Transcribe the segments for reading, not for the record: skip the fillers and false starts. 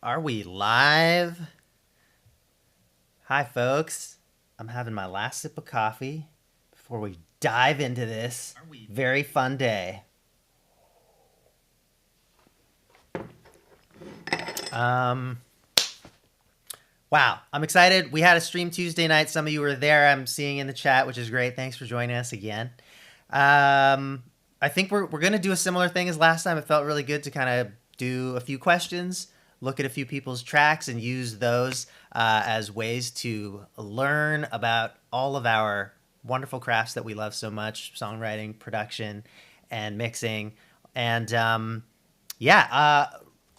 Are we live? Hi, folks. I'm having my last sip of coffee before we dive into this very fun day. Um, wow, I'm excited. We had a stream Tuesday night. Some of you were there. I'm seeing in the chat, which is great. Thanks for joining us again. I think we're going to do a similar thing as last time. It felt really good to kind of do a few questions, look at a few people's tracks, and use those as ways to learn about all of our wonderful crafts that we love so much: songwriting, production, and mixing. And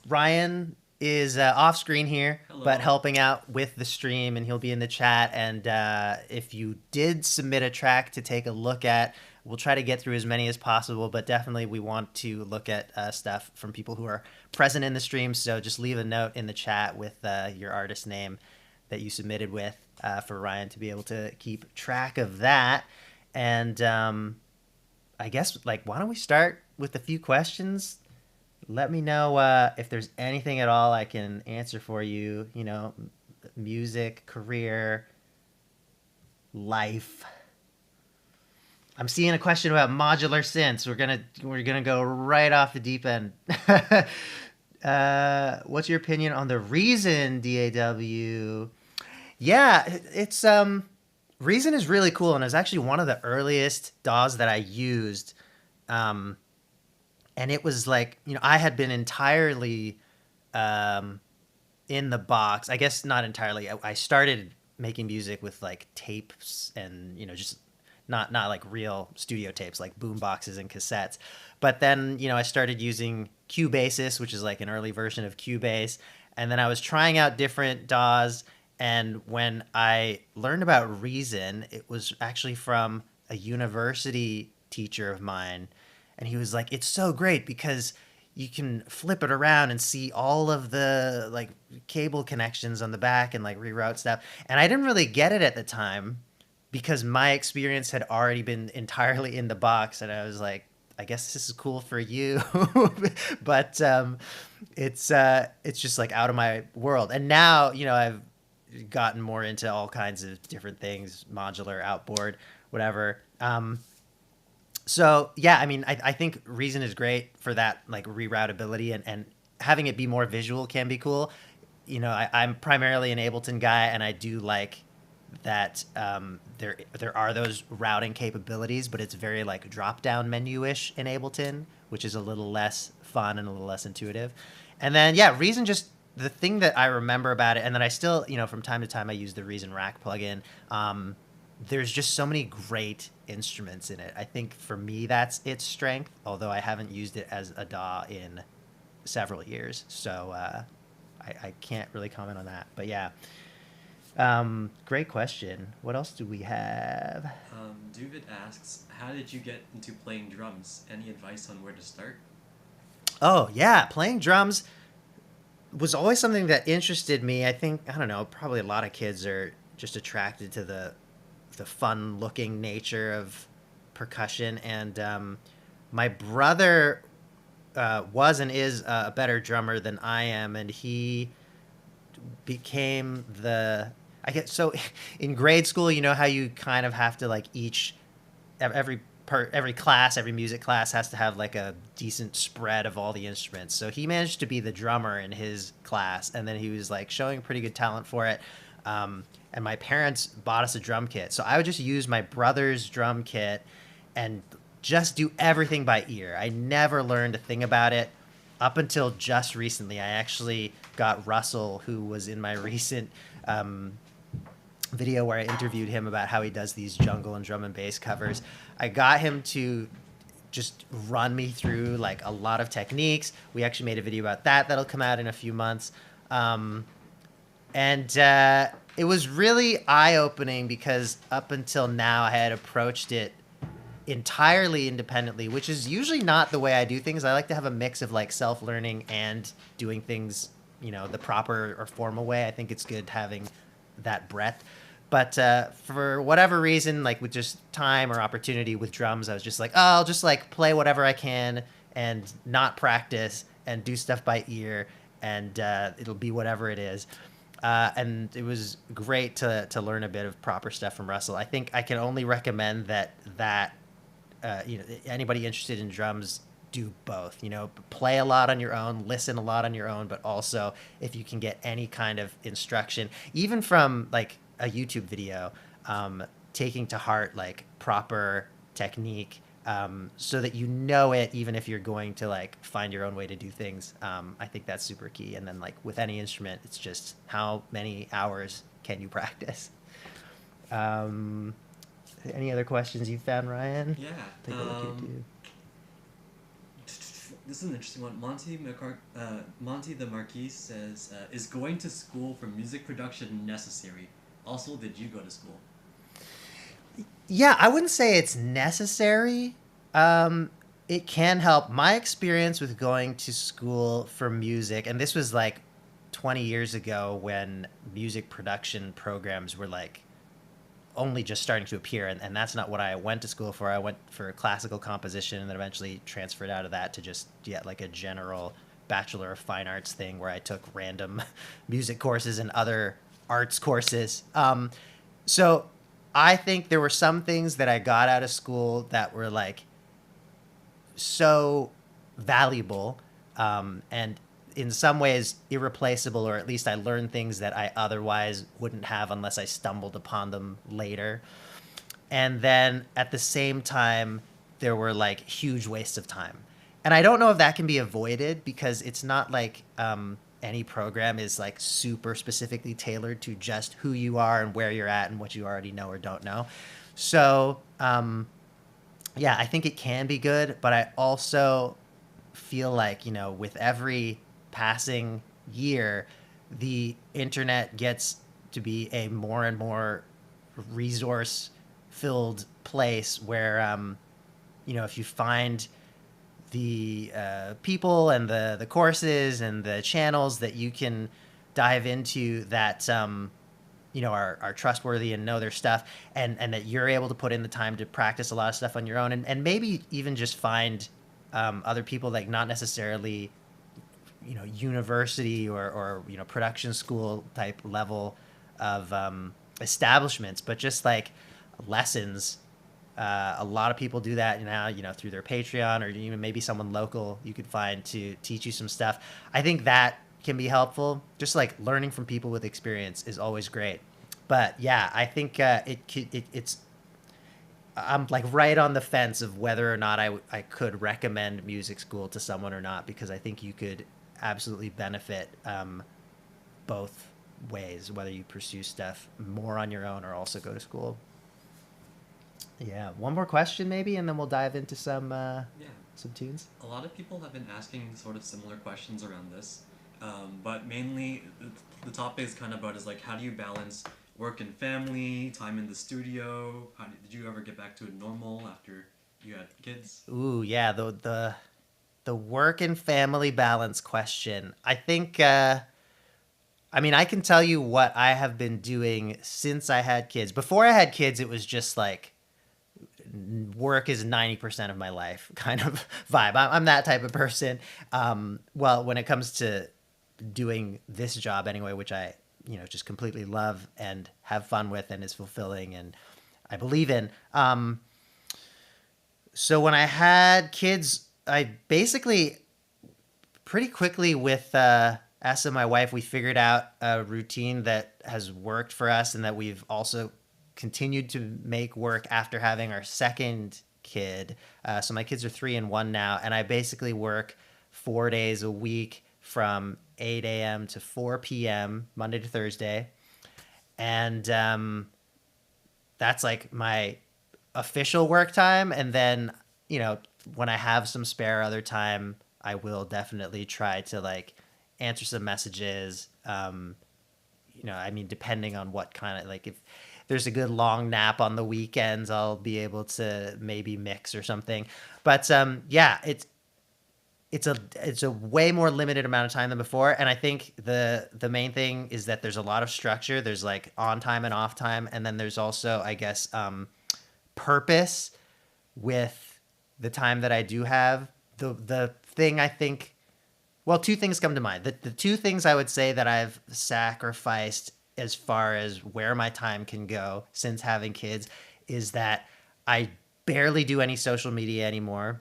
Ryan is off screen here, but helping out with the stream, and he'll be in the chat. And if you did submit a track to take a look at, we'll try to get through as many as possible, but definitely we want to look at stuff from people who are present in the stream. So just leave a note in the chat with your artist name that you submitted with for Ryan to be able to keep track of that. And I guess, why don't we start with a few questions? Let me know if there's anything at all I can answer for you, music, career, life. I'm seeing a question about modular synths. We're gonna go right off the deep end. What's your opinion on the Reason DAW? Yeah, it's Reason is really cool, and it was actually one of the earliest DAWs that I used. And it was I had been entirely in the box. I guess not entirely. I started making music with tapes and just not like real studio tapes, like boom boxes and cassettes. But then I started using Cubasis, which is like an early version of Cubase, and then I was trying out different DAWs. And when I learned about Reason, it was actually from a university teacher of mine, and he was like, "It's so great because you can flip it around and see all of the cable connections on the back and reroute stuff." And I didn't really get it at the time because my experience had already been entirely in the box, and I was like, I guess this is cool for you, but it's just out of my world. And now I've gotten more into all kinds of different things, modular, outboard, whatever. So yeah, I mean, I think Reason is great for that reroutability, and having it be more visual can be cool. I'm primarily an Ableton guy, and I do like that there are those routing capabilities, but it's very drop down menu-ish in Ableton, which is a little less fun and a little less intuitive. And then yeah, Reason, just the thing that I remember about it, and then I still from time to time I use the Reason Rack plugin. There's just so many great instruments in it. I think for me that's its strength, although I haven't used it as a DAW in several years, so I can't really comment on that. But yeah, great question. What else do we have? David asks, how did you get into playing drums? Any advice on where to start? Oh yeah, playing drums was always something that interested me. I think, I don't know, probably a lot of kids are just attracted to the fun looking nature of percussion. And my brother was and is a better drummer than I am, and he became I guess so. In grade school, you know how you kind of have to every class, every music class has to have a decent spread of all the instruments. So he managed to be the drummer in his class, and then he was showing pretty good talent for it. And my parents bought us a drum kit, so I would just use my brother's drum kit and just do everything by ear. I never learned a thing about it up until just recently. I actually got Russell, who was in my recent video where I interviewed him about how he does these jungle and drum and bass covers. I got him to just run me through a lot of techniques. We actually made a video about that'll come out in a few months. And it was really eye-opening because up until now I had approached it entirely independently, which is usually not the way I do things. I like to have a mix of self-learning and doing things the proper or formal way. I think it's good having that breadth. But for whatever reason, with just time or opportunity with drums, I was just oh, I'll just play whatever I can and not practice and do stuff by ear. and it'll be whatever it is. And it was great to learn a bit of proper stuff from Russell. I think I can only recommend that anybody interested in drums do both. Play a lot on your own, listen a lot on your own, but also if you can get any kind of instruction, even from like a YouTube video, taking to heart like proper technique, so that you know it, even if you're going to like find your own way to do things. I think that's super key. And then like with any instrument, it's just how many hours can you practice? Um, any other questions you found, Ryan? Yeah. Take a look here too. This is an interesting one. Monty the Marquis says, "Is going to school for music production necessary? Also, did you go to school?" Yeah, I wouldn't say it's necessary. It can help. My experience with going to school for music, and this was like 20 years ago when music production programs were like only just starting to appear, and that's not what I went to school for. I went for classical composition and then eventually transferred out of that to just like a general Bachelor of Fine Arts thing where I took random music courses and other arts courses. So I think there were some things that I got out of school that were like so valuable, and in some ways irreplaceable, or at least I learned things that I otherwise wouldn't have unless I stumbled upon them later. And then at the same time, there were like huge wastes of time. And I don't know if that can be avoided because it's not like any program is like super specifically tailored to just who you are and where you're at and what you already know or don't know. So, yeah, I think it can be good, but I also feel like, with every passing year, the internet gets to be a more and more resource filled place where, if you find the people and the courses and the channels that you can dive into that, are trustworthy and know their stuff, and that you're able to put in the time to practice a lot of stuff on your own, and maybe even just find other people, like not necessarily university or production school type level of establishments, but just like lessons. A lot of people do that now, through their Patreon, or even maybe someone local you could find to teach you some stuff. I think that can be helpful. Just like learning from people with experience is always great. But yeah, I think it's I'm like right on the fence of whether or not I could recommend music school to someone or not, because I think you could absolutely benefit both ways, whether you pursue stuff more on your own or also go to school. Yeah, one more question maybe, and then we'll dive into Yeah. some tunes. A lot of people have been asking sort of similar questions around this, but mainly the topic is kind of about is like, how do you balance work and family, time in the studio? Did you ever get back to a normal after you had kids? Ooh, yeah, the work and family balance question. I think I mean, I can tell you what I have been doing since I had kids. Before I had kids, it was just like work is 90% of my life kind of vibe. I'm that type of person. Well, when it comes to doing this job anyway, which I, just completely love and have fun with and is fulfilling and I believe in. So when I had kids, I basically pretty quickly with us and my wife, we figured out a routine that has worked for us and that we've also continued to make work after having our second kid. So my kids are 3 and 1 now, and I basically work 4 days a week from 8 a.m. to 4 p.m. Monday to Thursday, and that's like my official work time. And then when I have some spare other time, I will definitely try to like answer some messages. I mean, depending on what kind of, like, if there's a good long nap on the weekends, I'll be able to maybe mix or something. But yeah, it's a way more limited amount of time than before. And I think the main thing is that there's a lot of structure. There's like on time and off time, and then there's also, I guess, purpose with the time that I do have. The thing I think Well, two things come to mind. The two things I would say that I've sacrificed as far as where my time can go since having kids is that I barely do any social media anymore.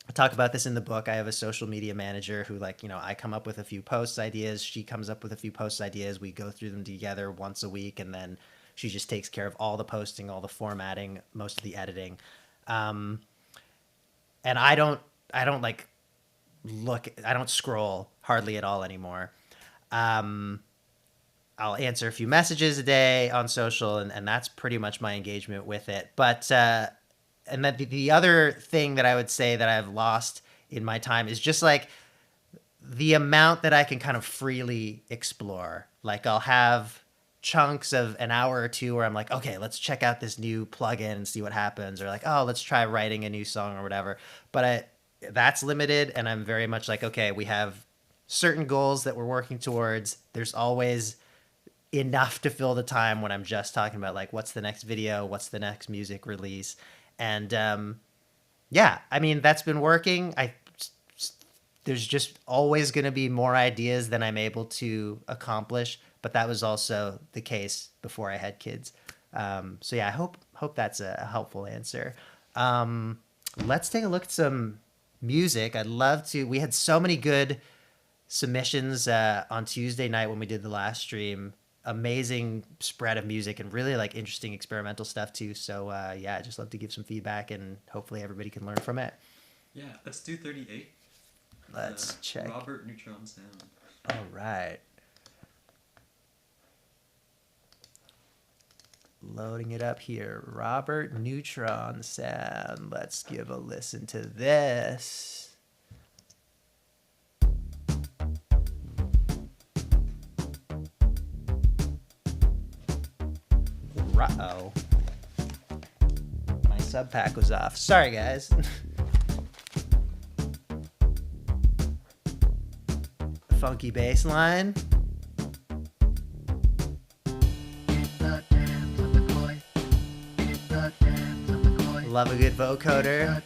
I talk about this in the book. I have a social media manager who, like, you know, I come up with a few post ideas. She comes up with a few post ideas. We go through them together once a week, and then she just takes care of all the posting, all the formatting, most of the editing. Um, and I don't like I don't scroll hardly at all anymore. Um, I'll answer a few messages a day on social, and that's pretty much my engagement with it. But and then the other thing that I would say that I've lost in my time is just like the amount that I can kind of freely explore. Like I'll have chunks of an hour or two where I'm like, okay, let's check out this new plugin and see what happens, or like, oh, let's try writing a new song or whatever. But that's limited, and I'm very much like, okay, we have certain goals that we're working towards. There's always enough to fill the time when I'm just talking about like what's the next video, what's the next music release, and yeah, I mean that's been working. There's just always going to be more ideas than I'm able to accomplish, but that was also the case before I had kids. So yeah, I hope that's a helpful answer. Let's take a look at some music. I'd love to. We had so many good submissions on Tuesday night when we did the last stream. Amazing spread of music and really like interesting experimental stuff too. So yeah, I just love to give some feedback and hopefully everybody can learn from it. Yeah, let's do 38. Let's check. Robert Neutron Sound. All right. Loading it up here. Robert Neutron Sound. Let's give a listen to this. Uh-oh. My sub pack was off. Sorry, guys. Funky bass line. Love a good vocoder.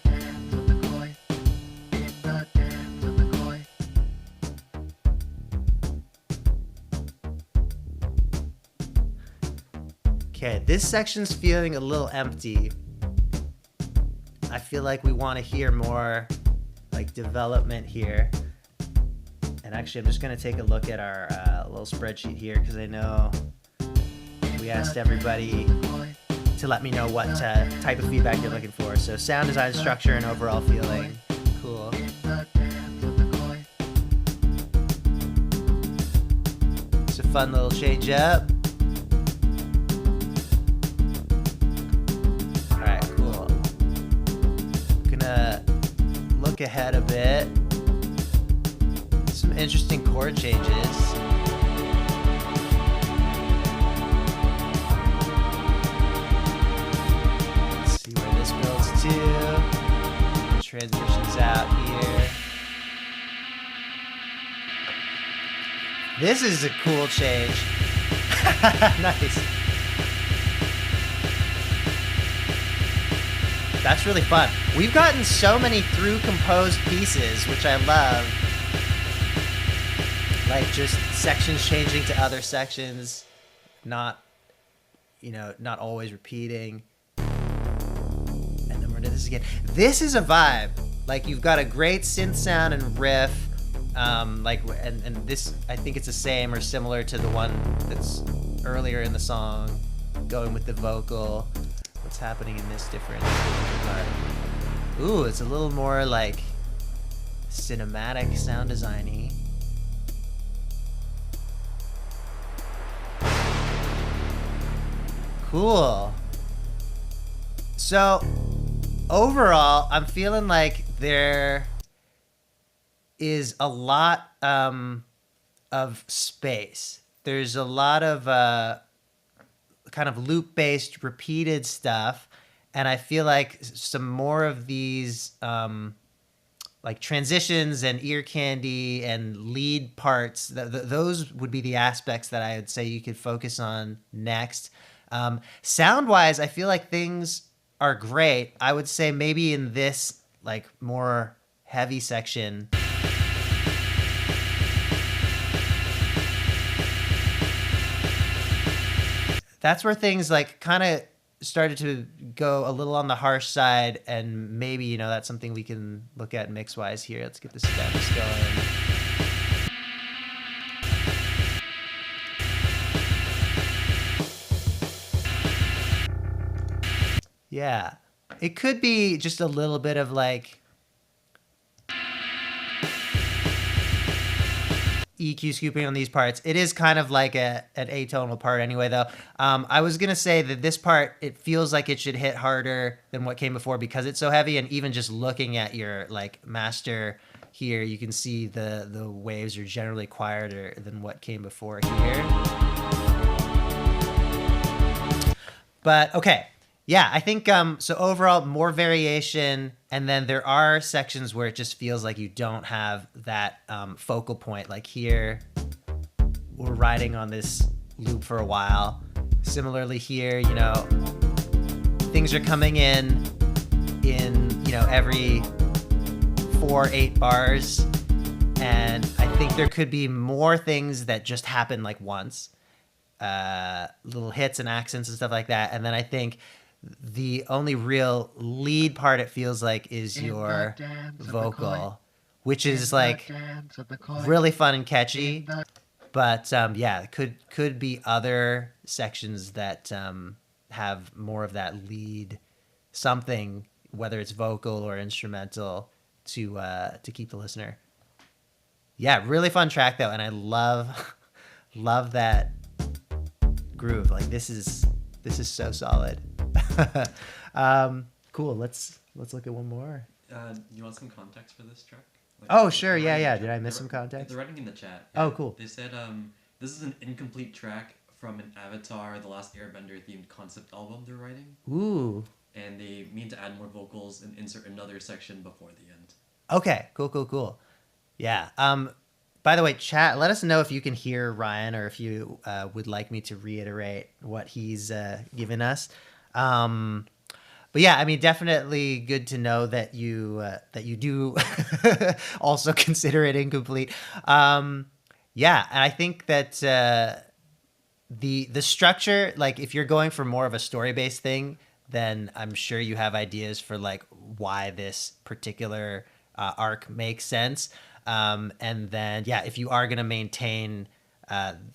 Okay, this section's feeling a little empty. I feel like we want to hear more like development here. And actually, I'm just going to take a look at our little spreadsheet here because I know we asked everybody to let me know what type of feedback you're looking for. So sound design, structure, and overall feeling. Cool. It's a fun little change up. Look ahead a bit. Some interesting chord changes. Let's see where this builds to. Transitions out here. This is a cool change. Nice. That's really fun. We've gotten so many through composed pieces, which I love. Like just sections changing to other sections, not always repeating. And then we're gonna do this again. This is a vibe. Like you've got a great synth sound and riff. And this, I think it's the same or similar to the one that's earlier in the song, going with the vocal. What's happening in this different part? Ooh, it's a little more like cinematic sound design-y. Cool. So overall, I'm feeling like there is a lot of space. There's a lot of kind of loop-based, repeated stuff, and I feel like some more of these like transitions and ear candy and lead parts, those would be the aspects that I would say you could focus on next. Sound-wise, I feel like things are great. I would say maybe in this like more heavy section, that's where things like kind of started to go a little on the harsh side, and maybe, you know, that's something we can look at mix wise here. Let's get the stems going. Yeah, it could be just a little bit of like EQ scooping on these parts. It is kind of like an atonal part anyway, though. I was gonna say that this part, it feels like it should hit harder than what came before because it's so heavy, and even just looking at your like master here, you can see the waves are generally quieter than what came before here. But okay. Yeah, I think so overall more variation, and then there are sections where it just feels like you don't have that focal point. Like here, we're riding on this loop for a while. Similarly here, you know, things are coming in, you know, every 4-8 bars, and I think there could be more things that just happen like once, little hits and accents and stuff like that, and then I think the only real lead part, it feels like, is your vocal, which is like really fun and catchy. But yeah, could be other sections that have more of that lead something, whether it's vocal or instrumental, to keep the listener. Yeah, really fun track though, and I love that groove. Like this is so solid. Cool. Let's look at one more. You want some context for this track? Like, oh, sure. Yeah. Did I miss some context? They're writing in the chat. Oh, cool. They said this is an incomplete track from an Avatar: The Last Airbender themed concept album they're writing. Ooh. And they mean to add more vocals and insert another section before the end. Okay. Cool. Yeah. By the way, chat, let us know if you can hear Ryan, or if you would like me to reiterate what he's given us. But yeah, I mean, definitely good to know that you do also consider it incomplete. Yeah, and I think that the structure, like if you're going for more of a story-based thing, then I'm sure you have ideas for like why this particular arc makes sense. And then, yeah, if you are going to maintain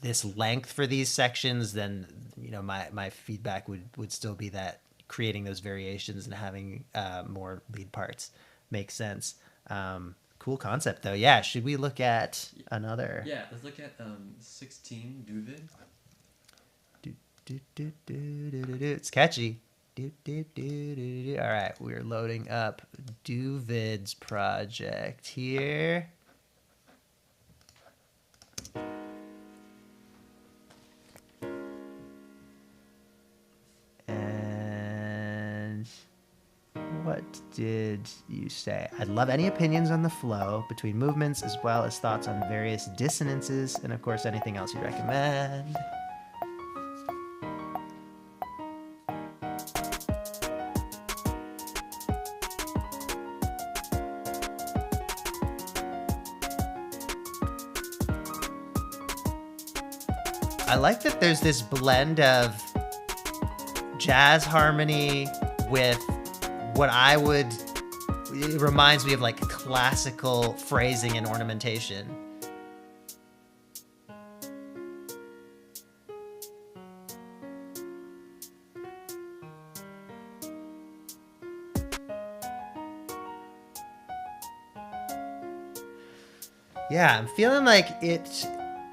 this length for these sections, then, you know, my feedback would still be that creating those variations and having more lead parts makes sense. Cool concept, though. Yeah, should we look at another? Yeah, let's look at 16, Duvid. It's catchy. All right, we're loading up Duvid's project here. And what did you say? I'd love any opinions on the flow between movements, as well as thoughts on various dissonances, and of course anything else you recommend. I like that there's this blend of jazz harmony with what it reminds me of like classical phrasing and ornamentation. Yeah, I'm feeling like it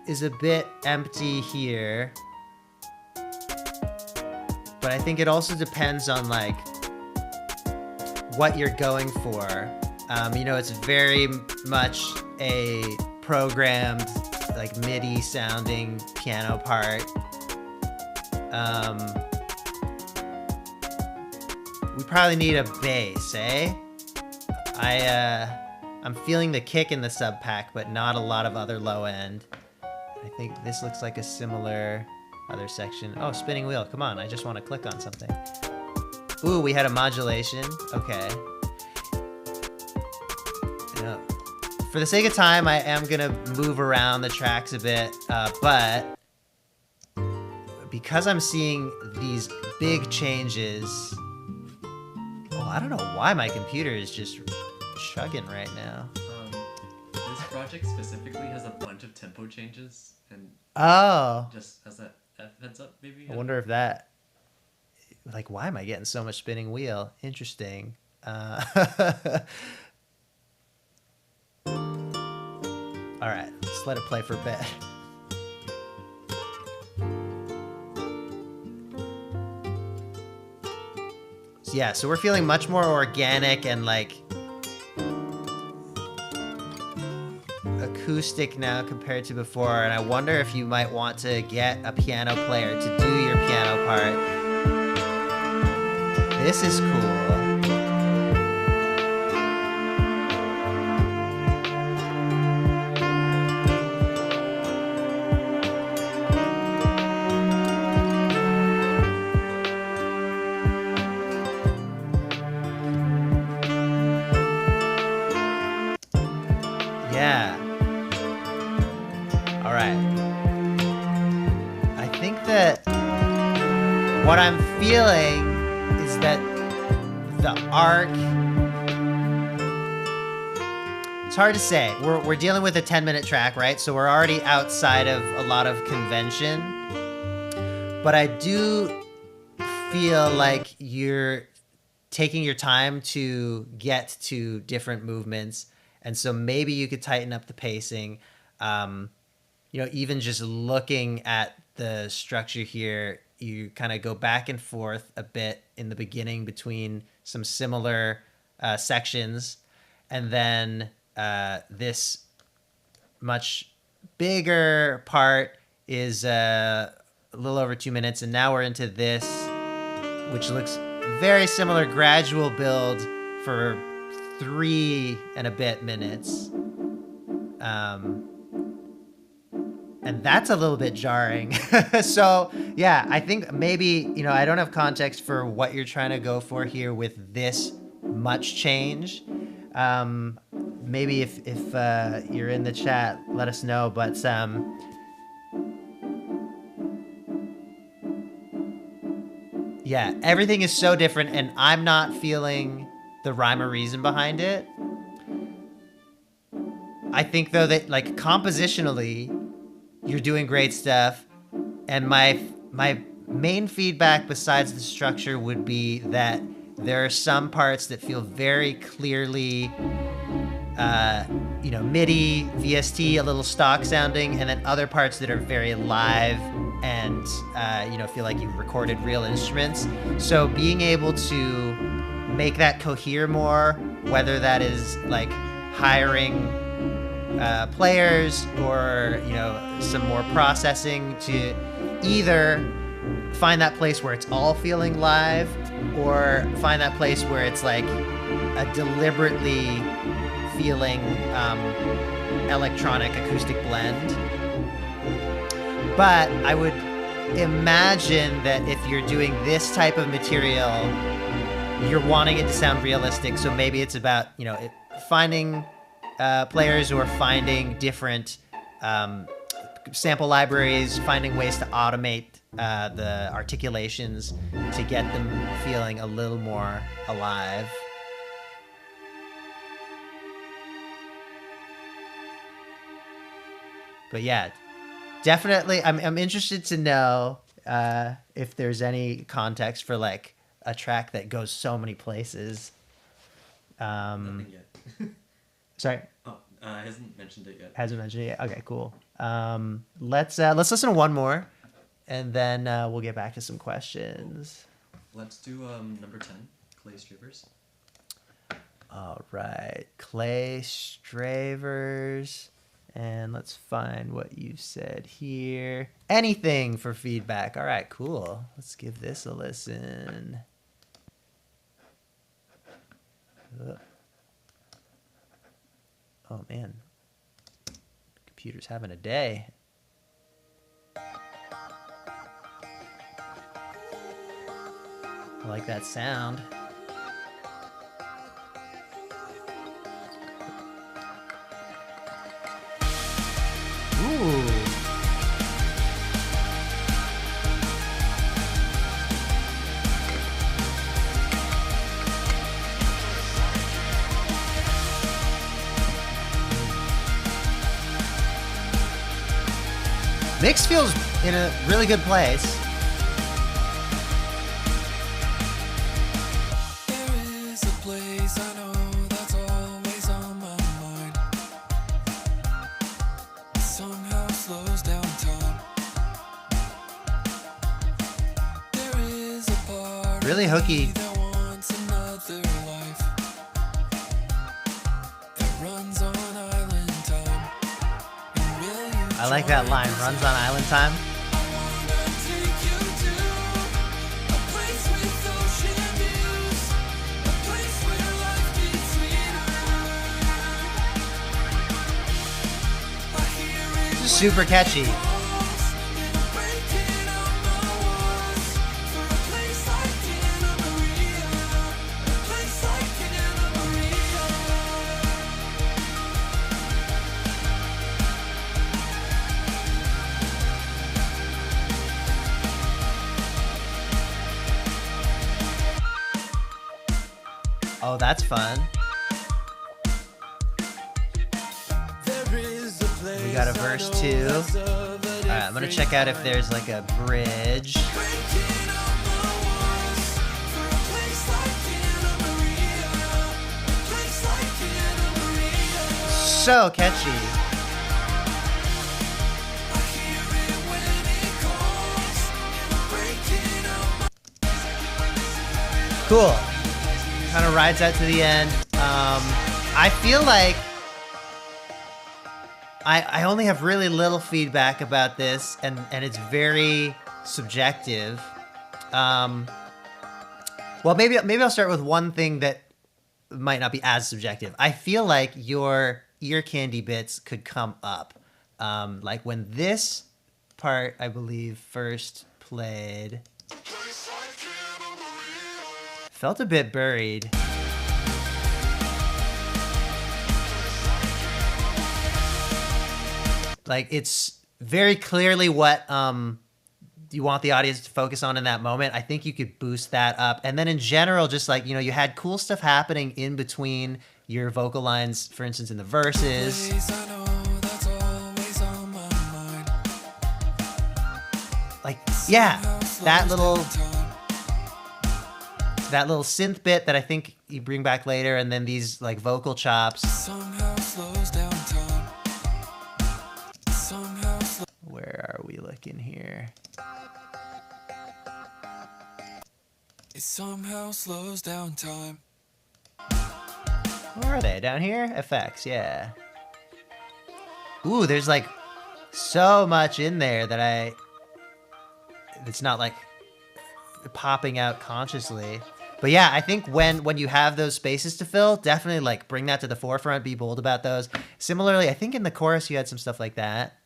is a bit empty here, but I think it also depends on like what you're going for. You know, it's very much a programmed, like MIDI sounding piano part. We probably need a bass, eh? I'm feeling the kick in the sub pack, but not a lot of other low end. I think this looks like a similar other section. Oh, spinning wheel. Come on, I just want to click on something. Ooh, we had a modulation. Okay. Yeah. For the sake of time, I am going to move around the tracks a bit, but because I'm seeing these big changes. Oh, I don't know why my computer is just chugging right now. This project specifically has a bunch of tempo changes, and Oh, just as a heads up, maybe. I wonder if that, like, why am I getting so much spinning wheel? Interesting. All right, let's let it play for a bit. So yeah, so we're feeling much more organic and like acoustic now compared to before. And I wonder if you might want to get a piano player to do your piano part. This is cool. Yeah. All right. I think that what I'm feeling is that the arc, it's hard to say. We're dealing with a 10-minute track, right? So we're already outside of a lot of convention. But I do feel like you're taking your time to get to different movements. And so maybe you could tighten up the pacing. Even just looking at the structure here, you kind of go back and forth a bit in the beginning between some similar sections. And then this much bigger part is a little over 2 minutes. And now we're into this, which looks very similar, gradual build for 3 and a bit minutes. And that's a little bit jarring. So yeah, I think maybe, I don't have context for what you're trying to go for here with this much change. Maybe if you're in the chat, let us know. But yeah, everything is so different, and I'm not feeling the rhyme or reason behind it. I think though that like compositionally, you're doing great stuff, and my main feedback besides the structure would be that there are some parts that feel very clearly MIDI, VST, a little stock sounding, and then other parts that are very live and feel like you've recorded real instruments. So being able to make that cohere more, whether that is like hiring players or some more processing to either find that place where it's all feeling live, or find that place where it's like a deliberately feeling electronic acoustic blend. But I would imagine that if you're doing this type of material, you're wanting it to sound realistic. So maybe it's about finding players who are finding different sample libraries, finding ways to automate the articulations to get them feeling a little more alive. But yeah, definitely, I'm interested to know if there's any context for like a track that goes so many places. Nothing yet. Sorry. Oh, hasn't mentioned it yet. Hasn't mentioned it yet. Okay, cool. Let's listen to one more, and then we'll get back to some questions. Let's do number 10, Clay Stravers. All right, Clay Stravers. And let's find what you said here. Anything for feedback. All right, cool. Let's give this a listen. Oh, man. Computer's having a day. I like that sound. Ooh. Mix feels in a really good place. Really hooky. I like that line, runs on island time. Super catchy. Oh, that's fun. We got a verse 2. All right, I'm gonna check out if there's like a bridge. So catchy. Cool. Kind of rides out to the end. I feel like I only have really little feedback about this, and it's very subjective. Well, maybe I'll start with one thing that might not be as subjective. I feel like your ear candy bits could come up. Like when this part, I believe, first played, felt a bit buried. Like it's very clearly what you want the audience to focus on in that moment. I think you could boost that up. And then in general, just like, you know, you had cool stuff happening in between your vocal lines, for instance, in the verses. Like, yeah, that little synth bit that I think you bring back later, and then these like vocal chops. Where are we looking here? It somehow slows down time. Where are they? Down here? FX, yeah. Ooh, there's like so much in there that it's not like popping out consciously. But yeah, I think when you have those spaces to fill, definitely like bring that to the forefront, be bold about those. Similarly, I think in the chorus you had some stuff like that.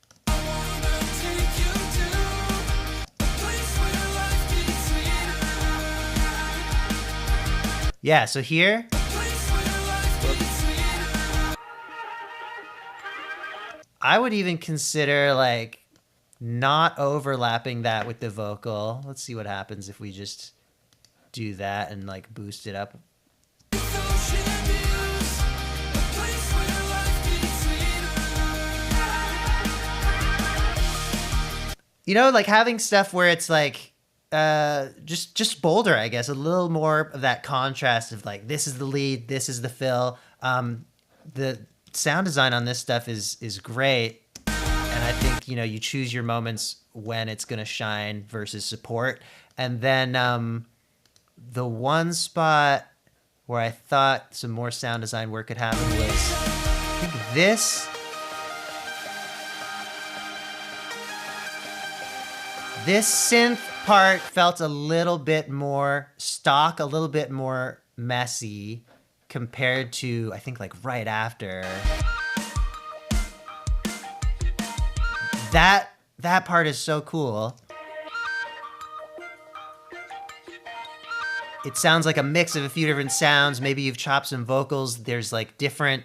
Yeah, so here, I would even consider like not overlapping that with the vocal. Let's see what happens if we just do that and like boost it up. You know, like having stuff where it's like just bolder, I guess, a little more of that contrast of like, this is the lead, this is the fill. The sound design on this stuff is great. And I think, you know, you choose your moments when it's going to shine versus support. And then the one spot where I thought some more sound design work could happen was, I think this synth part felt a little bit more stock, a little bit more messy compared to, I think, like right after. That part is so cool. It sounds like a mix of a few different sounds. Maybe you've chopped some vocals. There's like different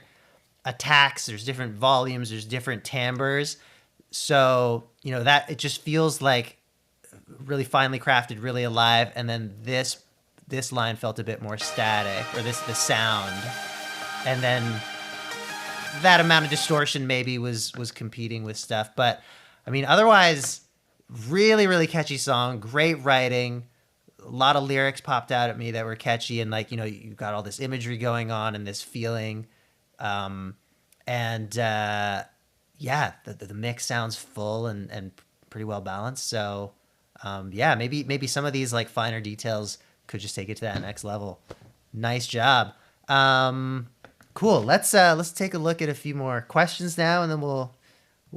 attacks. There's different volumes. There's different timbres. So, you know, that it just feels like really finely crafted, really alive. And then this line felt a bit more static, or the sound. And then that amount of distortion maybe was competing with stuff. But I mean, otherwise, really, really catchy song, great writing. A lot of lyrics popped out at me that were catchy, and like, you got all this imagery going on and this feeling. Um, and yeah, the mix sounds full and pretty well balanced. So yeah, maybe some of these like finer details could just take it to that next level. Nice job. Cool. Let's take a look at a few more questions now, and then we'll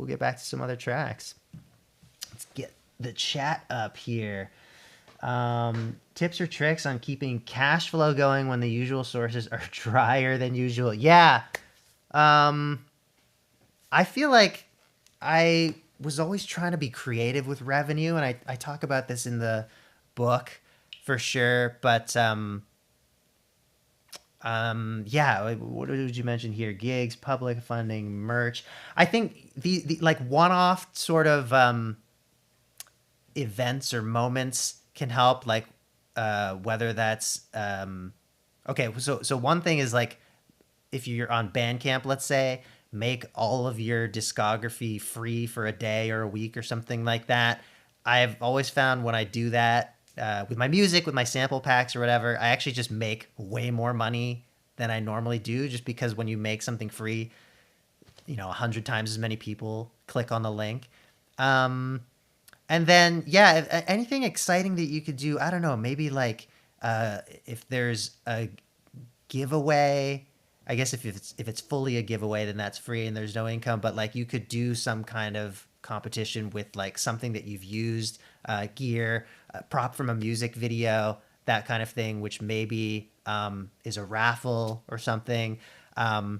get back to some other tracks. Let's get the chat up here. Tips or tricks on keeping cash flow going when the usual sources are drier than usual? Yeah. I feel like I was always trying to be creative with revenue, and I talk about this in the book for sure. But yeah, what did you mention here? Gigs, public funding, merch. I think the like one-off sort of events or moments can help, like whether that's okay. So one thing is like if you're on Bandcamp, let's say, make all of your discography free for a day or a week or something like that. I've always found when I do that with my music, with my sample packs or whatever, I actually just make way more money than I normally do, just because when you make something free, 100 times as many people click on the link. And then, yeah, anything exciting that you could do, I don't know, maybe like if there's a giveaway. I guess if it's fully a giveaway, then that's free and there's no income. But like you could do some kind of competition with like something that you've used, gear, prop from a music video, that kind of thing, which maybe is a raffle or something. And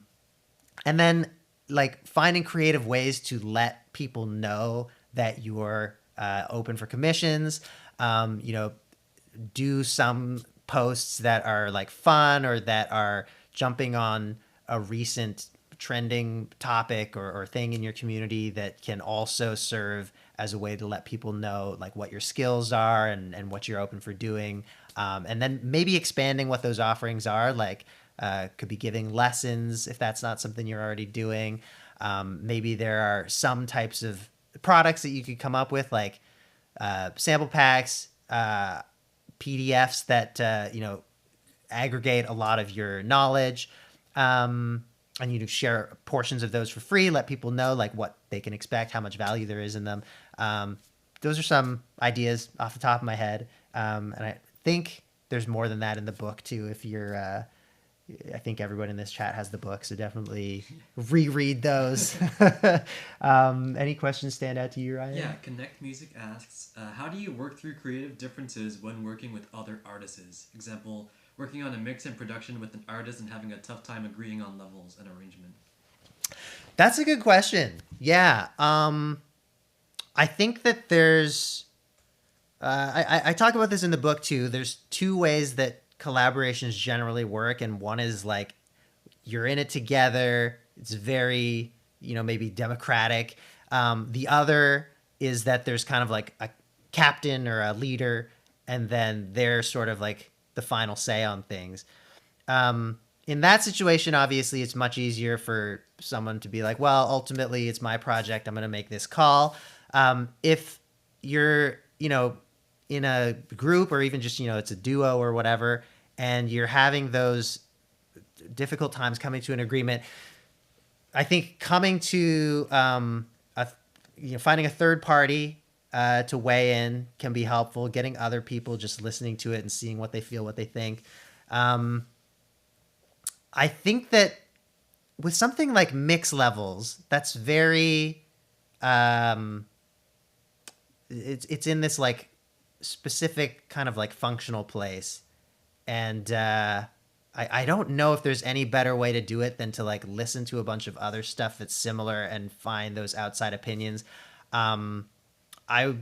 then like finding creative ways to let people know that you're open for commissions. Do some posts that are like fun or that are jumping on a recent trending topic or thing in your community that can also serve as a way to let people know like what your skills are and what you're open for doing. And then maybe expanding what those offerings are, like could be giving lessons if that's not something you're already doing. Maybe there are some types of products that you could come up with, like sample packs, PDFs that aggregate a lot of your knowledge, and you share portions of those for free. Let people know like what they can expect, how much value there is in them. Those are some ideas off the top of my head, and I think there's more than that in the book too. If you're, I think everyone in this chat has the book, so definitely reread those. Any questions stand out to you, Ryan? Yeah, Connect Music asks, how do you work through creative differences when working with other artists? Example, working on a mix and production with an artist and having a tough time agreeing on levels and arrangement. That's a good question. Yeah. I think that there's, I talk about this in the book too. There's two ways that collaborations generally work. And one is like, you're in it together. It's very, maybe democratic. The other is that there's kind of like a captain or a leader, and then they're sort of like the final say on things. In that situation, obviously, it's much easier for someone to be like, well, ultimately, it's my project. I'm going to make this call. If you're, in a group or even just, it's a duo or whatever, and you're having those difficult times coming to an agreement, I think coming to finding a third party to weigh in can be helpful. Getting other people, just listening to it and seeing what they feel, what they think. I think that with something like mix levels, that's very, it's in this like specific kind of like functional place. And I don't know if there's any better way to do it than to like listen to a bunch of other stuff that's similar and find those outside opinions. I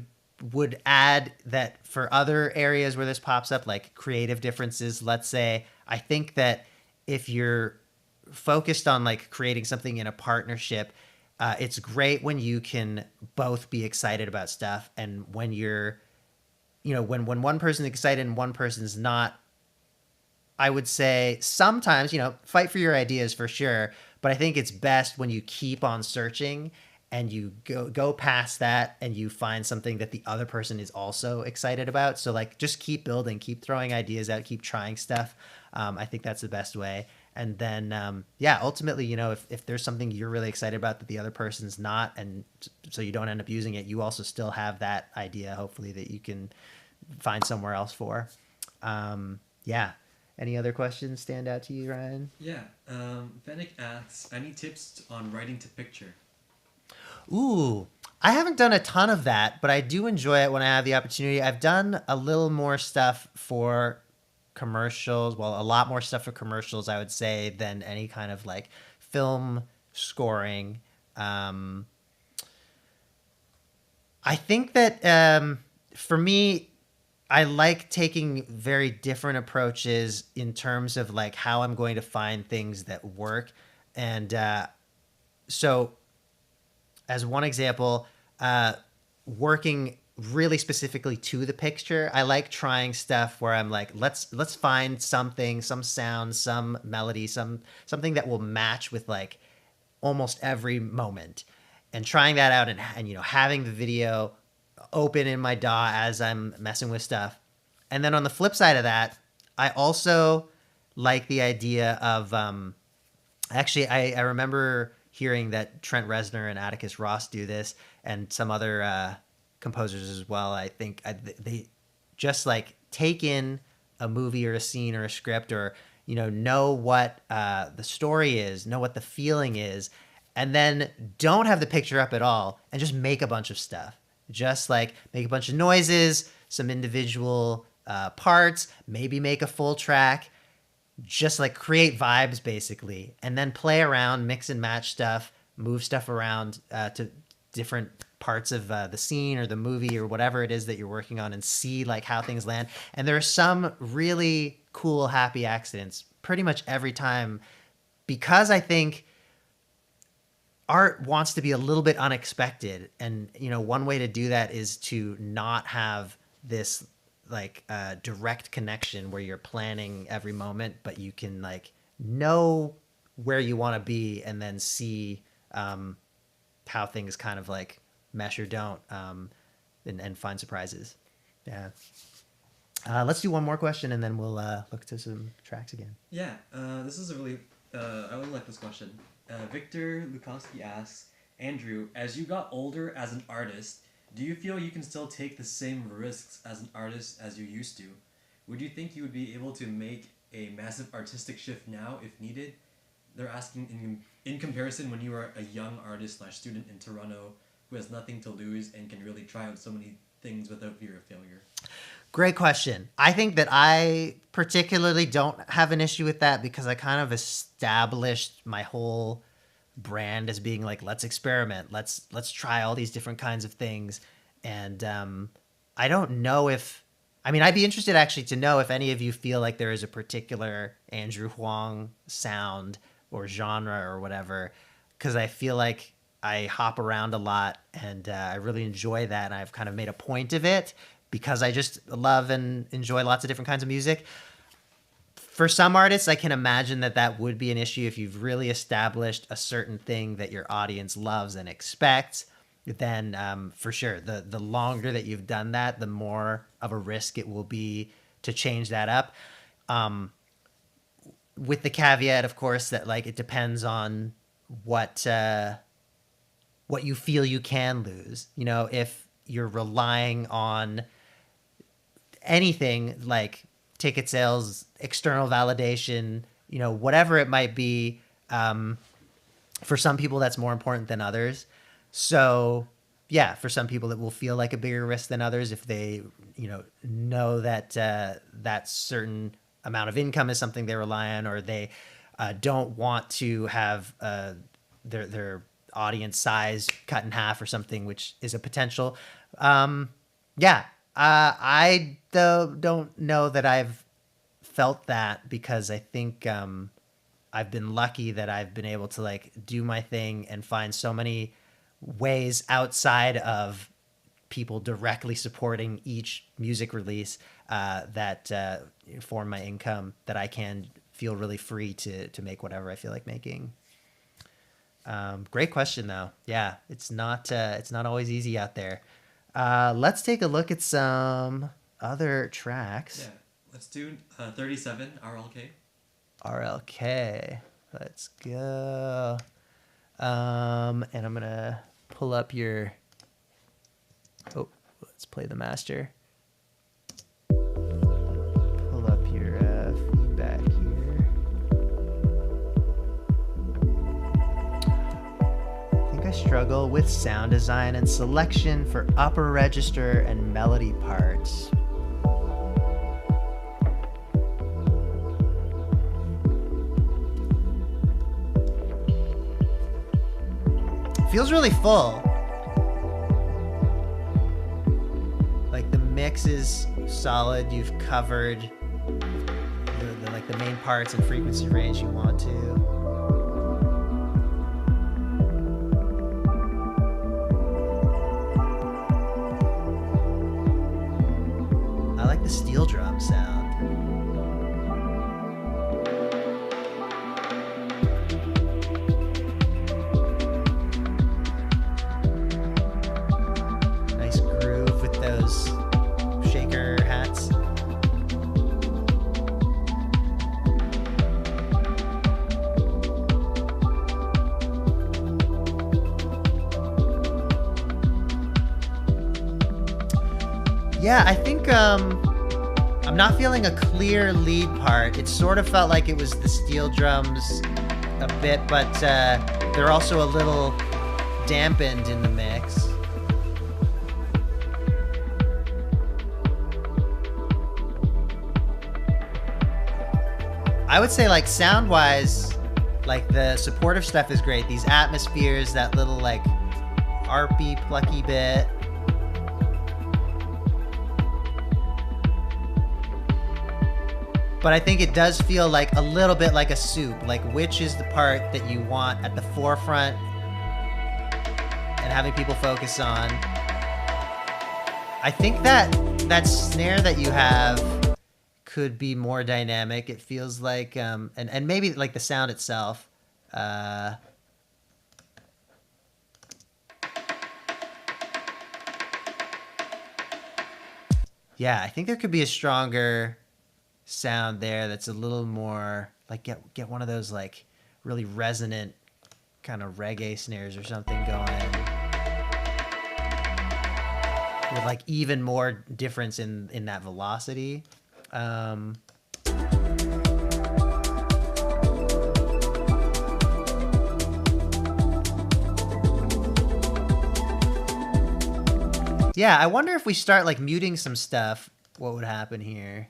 would add that for other areas where this pops up, like creative differences, let's say, I think that if you're focused on like creating something in a partnership, it's great when you can both be excited about stuff. And when you're, when one person's excited and one person's not, I would say sometimes, fight for your ideas for sure. But I think it's best when you keep on searching and you go past that and you find something that the other person is also excited about. So like just keep building, keep throwing ideas out, keep trying stuff. I think that's the best way. And then yeah, ultimately, you know, if there's something you're really excited about that the other person's not, and so you don't end up using it, you also still have that idea hopefully that you can find somewhere else for. Yeah. Any other questions stand out to you, Ryan? Yeah. Fennec asks, any tips on writing to picture? Ooh, I haven't done a ton of that, but I do enjoy it when I have the opportunity. I've done a little more stuff for commercials. Well, a lot more stuff for commercials, I would say, than any kind of like film scoring. Um, I think that for me, I like taking very different approaches in terms of like how I'm going to find things that work. And so as one example, working really specifically to the picture. I like trying stuff where I'm like, let's find something, some sound, some melody, something that will match with like almost every moment, and trying that out, and you know, having the video open in my DAW as I'm messing with stuff. And then on the flip side of that, I also like the idea of actually, I remember hearing that Trent Reznor and Atticus Ross do this, and some other composers as well. I think they just like take in a movie or a scene or a script, or you know what the story is, know what the feeling is, and then don't have the picture up at all, and just make a bunch of stuff. Just like make a bunch of noises, some individual parts, maybe make a full track, just like create vibes basically, and then play around, mix and match stuff, move stuff around to different parts of the scene or the movie or whatever it is that you're working on, and see like how things land. And there are some really cool happy accidents pretty much every time, because I think art wants to be a little bit unexpected. And you know, one way to do that is to not have this like direct connection where you're planning every moment, but you can like know where you want to be, and then see how things kind of like mesh or don't, and find surprises. Yeah. Let's do one more question, and then we'll look to some tracks again. Yeah, this is a really, I really like this question. Victor Lukowski asks, Andrew, as you got older as an artist, do you feel you can still take the same risks as an artist as you used to? Would you think you would be able to make a massive artistic shift now if needed? They're asking in comparison when you were a young artist / student in Toronto who has nothing to lose and can really try out so many things without fear of failure. Great question. I think that I particularly don't have an issue with that, because I kind of established my whole brand as being like, let's experiment, let's try all these different kinds of things. And I don't know if, I mean, I'd be interested actually to know if any of you feel like there is a particular Andrew Huang sound or genre or whatever, because I feel like I hop around a lot, and I really enjoy that, and I've kind of made a point of it because I just love and enjoy lots of different kinds of music. For some artists, I can imagine that would be an issue if you've really established a certain thing that your audience loves and expects. Then for sure, the longer that you've done that, the more of a risk it will be to change that up. With the caveat, of course, that like it depends on what you feel you can lose. You know, if you're relying on anything like ticket sales, external validation, you know, whatever it might be, for some people that's more important than others. So yeah, for some people it will feel like a bigger risk than others if they, you know that that certain amount of income is something they rely on, or they don't want to have their audience size cut in half or something, which is a potential. Yeah, I though don't know that I've felt that, because I think I've been lucky that I've been able to like do my thing and find so many ways outside of people directly supporting each music release that form my income, that I can feel really free to make whatever I feel like making. Great question though. Yeah, it's not always easy out there. Let's take a look at some other tracks. Yeah, let's do 37 RLK. RLK. Let's go. And I'm gonna pull up your. Oh, let's play the master. Pull up your feedback here. I think I struggle with sound design and selection for upper register and melody parts. Feels really full. Like the mix is solid. You've covered the main parts and frequency range you want to. I like the steel drum sound. Nice groove with those shaker hats. Yeah, I think I'm not feeling a clear lead part. It sort of felt like it was the steel drums a bit, but they're also a little dampened in the mix. I would say like sound-wise, like the supportive stuff is great. These atmospheres, that little like arpy, plucky bit. But I think it does feel like a little bit like a soup. Like which is the part that you want at the forefront and having people focus on. I think that snare that you have could be more dynamic. It feels like, and maybe like the sound itself. Yeah, I think there could be a stronger sound there that's a little more like get one of those like really resonant kind of reggae snares or something going with like even more difference in that velocity. Yeah, I wonder if we start like muting some stuff, what would happen here?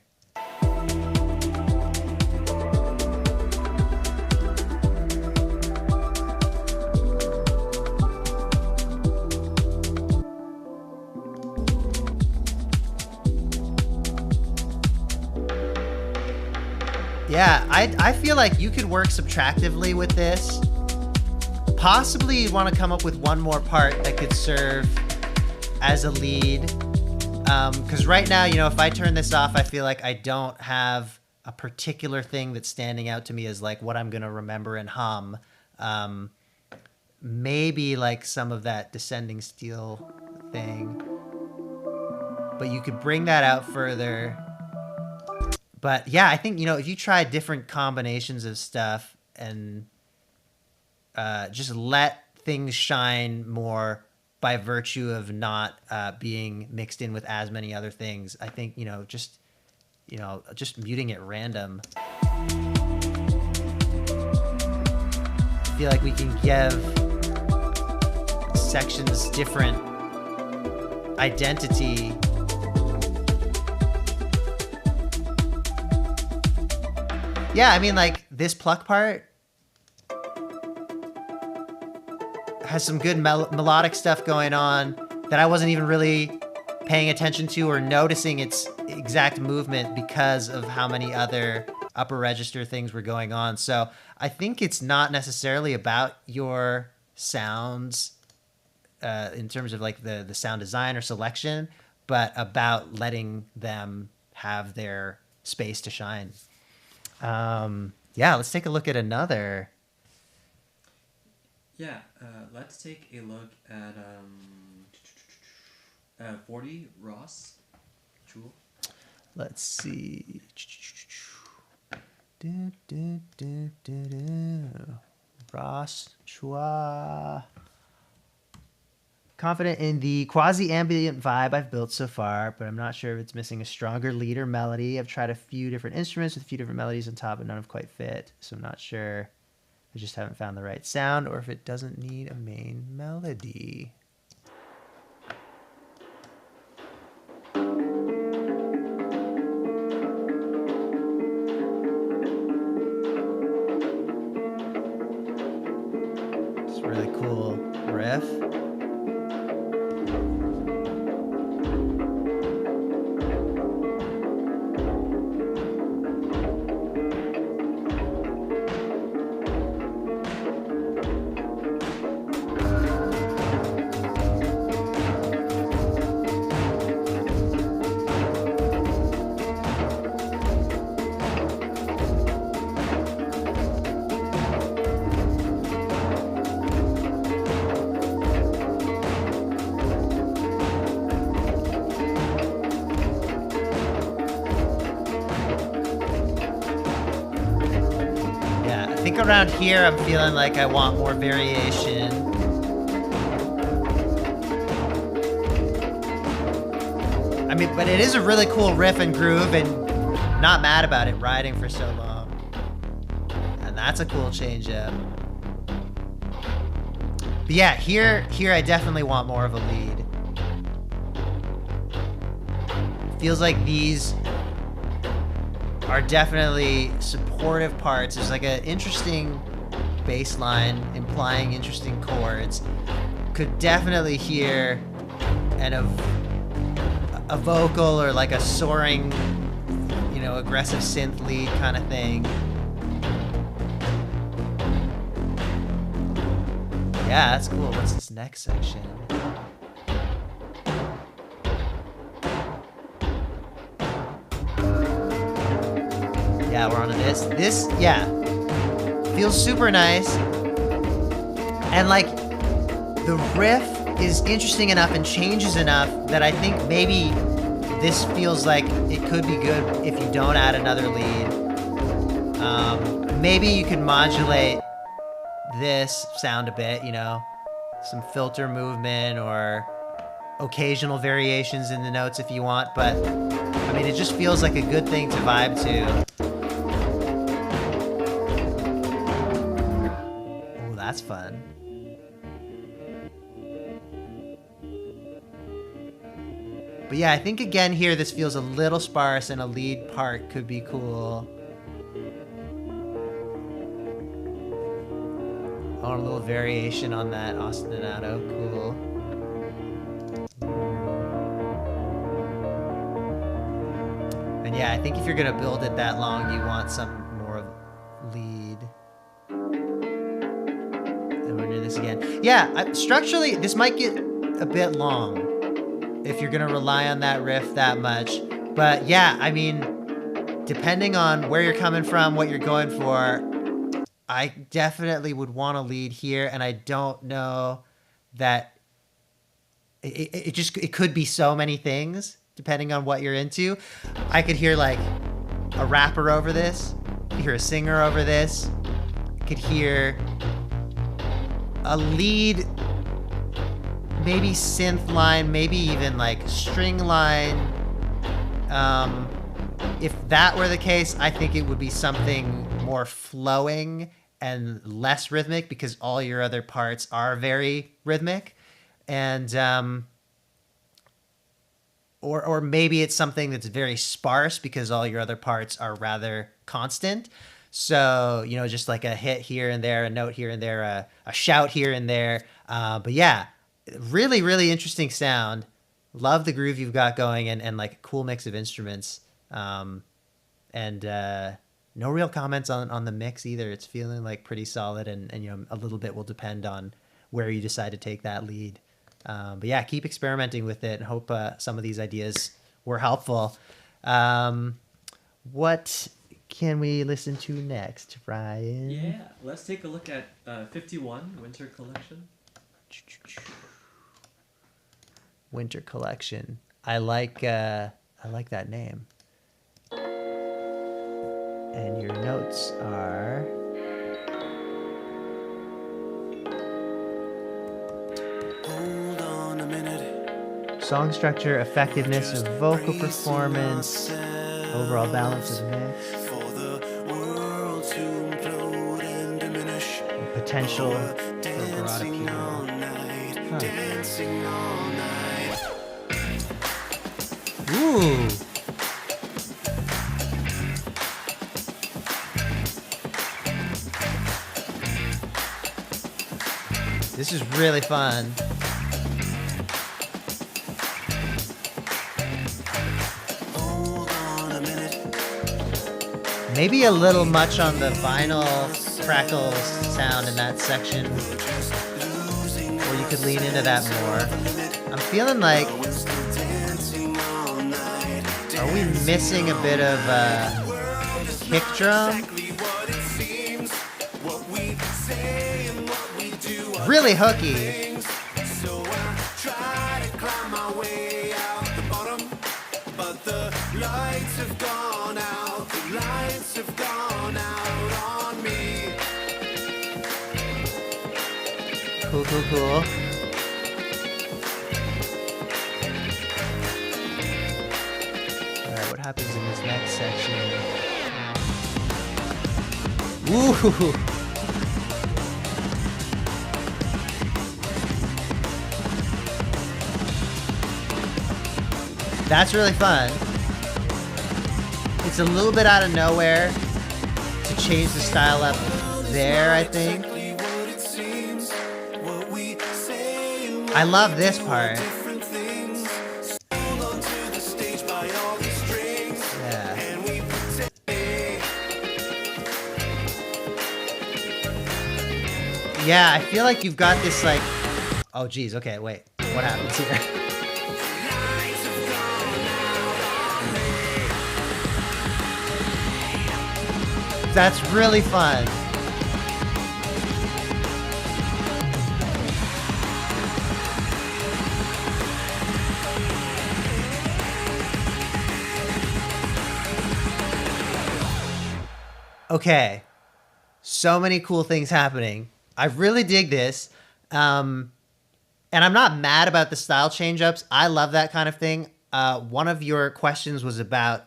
Yeah, I feel like you could work subtractively with this. Possibly you want to come up with one more part that could serve as a lead. Because right now, you know, if I turn this off, I feel like I don't have a particular thing that's standing out to me as like what I'm going to remember and hum. Maybe like some of that descending steel thing. But you could bring that out further. But yeah, I think, you know, if you try different combinations of stuff and just let things shine more by virtue of not being mixed in with as many other things, I think, just muting at random. I feel like we can give sections different identity. Yeah, I mean, like, this pluck part has some good melodic stuff going on that I wasn't even really paying attention to or noticing its exact movement because of how many other upper register things were going on. So I think it's not necessarily about your sounds in terms of like the sound design or selection, but about letting them have their space to shine. Yeah, let's take a look at another. Yeah, let's take a look at 40 Ross Jewel. Let's see. Do, do, do, do, do. Ross Chua. Confident in the quasi-ambient vibe I've built so far, but I'm not sure if it's missing a stronger lead or melody. I've tried a few different instruments with a few different melodies on top, but none have quite fit. So I'm not sure. I just haven't found the right sound, or if it doesn't need a main melody. It's a really cool riff. I think around here I'm feeling like I want more variation. I mean, but it is a really cool riff and groove, and not mad about it riding for so long. And that's a cool change up. But yeah, here I definitely want more of a lead. Feels like these are definitely supportive parts. There's like an interesting bass line implying interesting chords. Could definitely hear a vocal or like a soaring, you know, aggressive synth lead kind of thing. Yeah, that's cool. What's this next section? Yeah, we're on to this. This, yeah, feels super nice. And like, the riff is interesting enough and changes enough that I think maybe this feels like it could be good if you don't add another lead. Maybe you can modulate this sound a bit, you know, some filter movement or occasional variations in the notes if you want, but I mean, it just feels like a good thing to vibe to. Oh, that's fun. But yeah, I think again here this feels a little sparse and a lead part could be cool. I want a little variation on that ostinato, cool. And yeah, I think if you're gonna build it that long, you want some more of lead. And we're doing this again. Yeah, structurally, this might get a bit long if you're gonna rely on that riff that much. But yeah, I mean, depending on where you're coming from, what you're going for, I definitely would want to lead here, and I don't know that it could be so many things depending on what you're into. I could hear like a rapper over this, I could hear a singer over this, I could hear a lead, maybe synth line, maybe even like string line. If that were the case, I think it would be something more flowing and less rhythmic because all your other parts are very rhythmic. And or maybe it's something that's very sparse because all your other parts are rather constant. So, you know, just like a hit here and there, a note here and there, a shout here and there. But yeah, really, really interesting sound. Love the groove you've got going, and like a cool mix of instruments. No real comments on the mix either. It's feeling like pretty solid, and you know, a little bit will depend on where you decide to take that lead. But yeah, keep experimenting with it and hope some of these ideas were helpful. What can we listen to next, Ryan? Yeah, let's take a look at 51 Winter Collection. Winter Collection. I like that name. And your notes are Hold on a minute. song structure, effectiveness of vocal performance, overall balance of mix, For the world to implode and diminish. potential for broad Dancing all appeal. night. Huh. Dancing all night. Ooh. This is really fun. Hold on a minute. Maybe a little much on the vinyl crackles sound in that section. Losing Or you could lean into that more. I'm feeling like, dancing all night. are we missing a bit of kick drum? Exactly what it seems. What we say and what we do are Really hooky. things. So I try to climb my way out the bottom, but the lights have gone out. The lights have gone out on me. Cool, cool, cool. Alright, what happens in this next section? Ooh! That's really fun. It's a little bit out of nowhere to change the style up there, I think. Exactly what it seems. What we say and what I love this part. different things. Hold on to the stage by all the strings. Yeah. And we pretend. Yeah, I feel like you've got this like... Oh, geez. Okay, wait. What happens here? That's really fun. Okay. So many cool things happening. I really dig this. And I'm not mad about the style change-ups. I love that kind of thing. One of your questions was about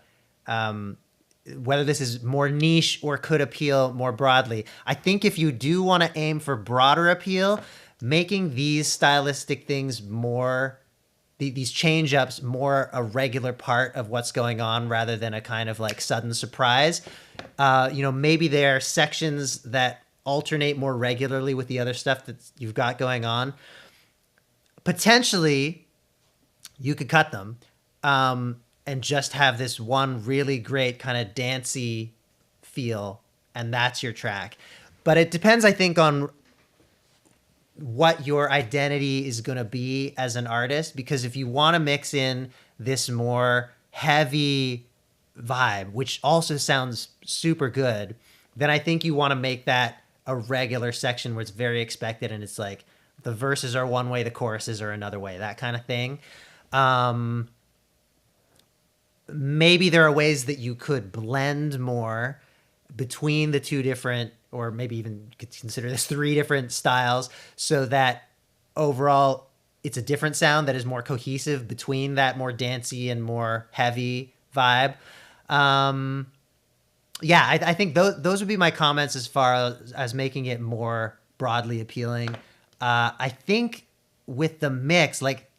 whether this is more niche or could appeal more broadly. I think if you do want to aim for broader appeal, making these stylistic things more, these change-ups more a regular part of what's going on rather than a kind of like sudden surprise. Maybe there are sections that alternate more regularly with the other stuff that you've got going on. Potentially, you could cut them. And just have this one really great kind of dancey feel, and that's your track. But it depends, I think, on what your identity is going to be as an artist, because if you want to mix in this more heavy vibe, which also sounds super good, then I think you want to make that a regular section where it's very expected and it's like the verses are one way, the choruses are another way, that kind of thing. Maybe there are ways that you could blend more between the two different, or maybe even consider this 3 different styles, so that overall it's a different sound that is more cohesive between that more dancey and more heavy vibe. I think those would be my comments as far as making it more broadly appealing. I think with the mix, like,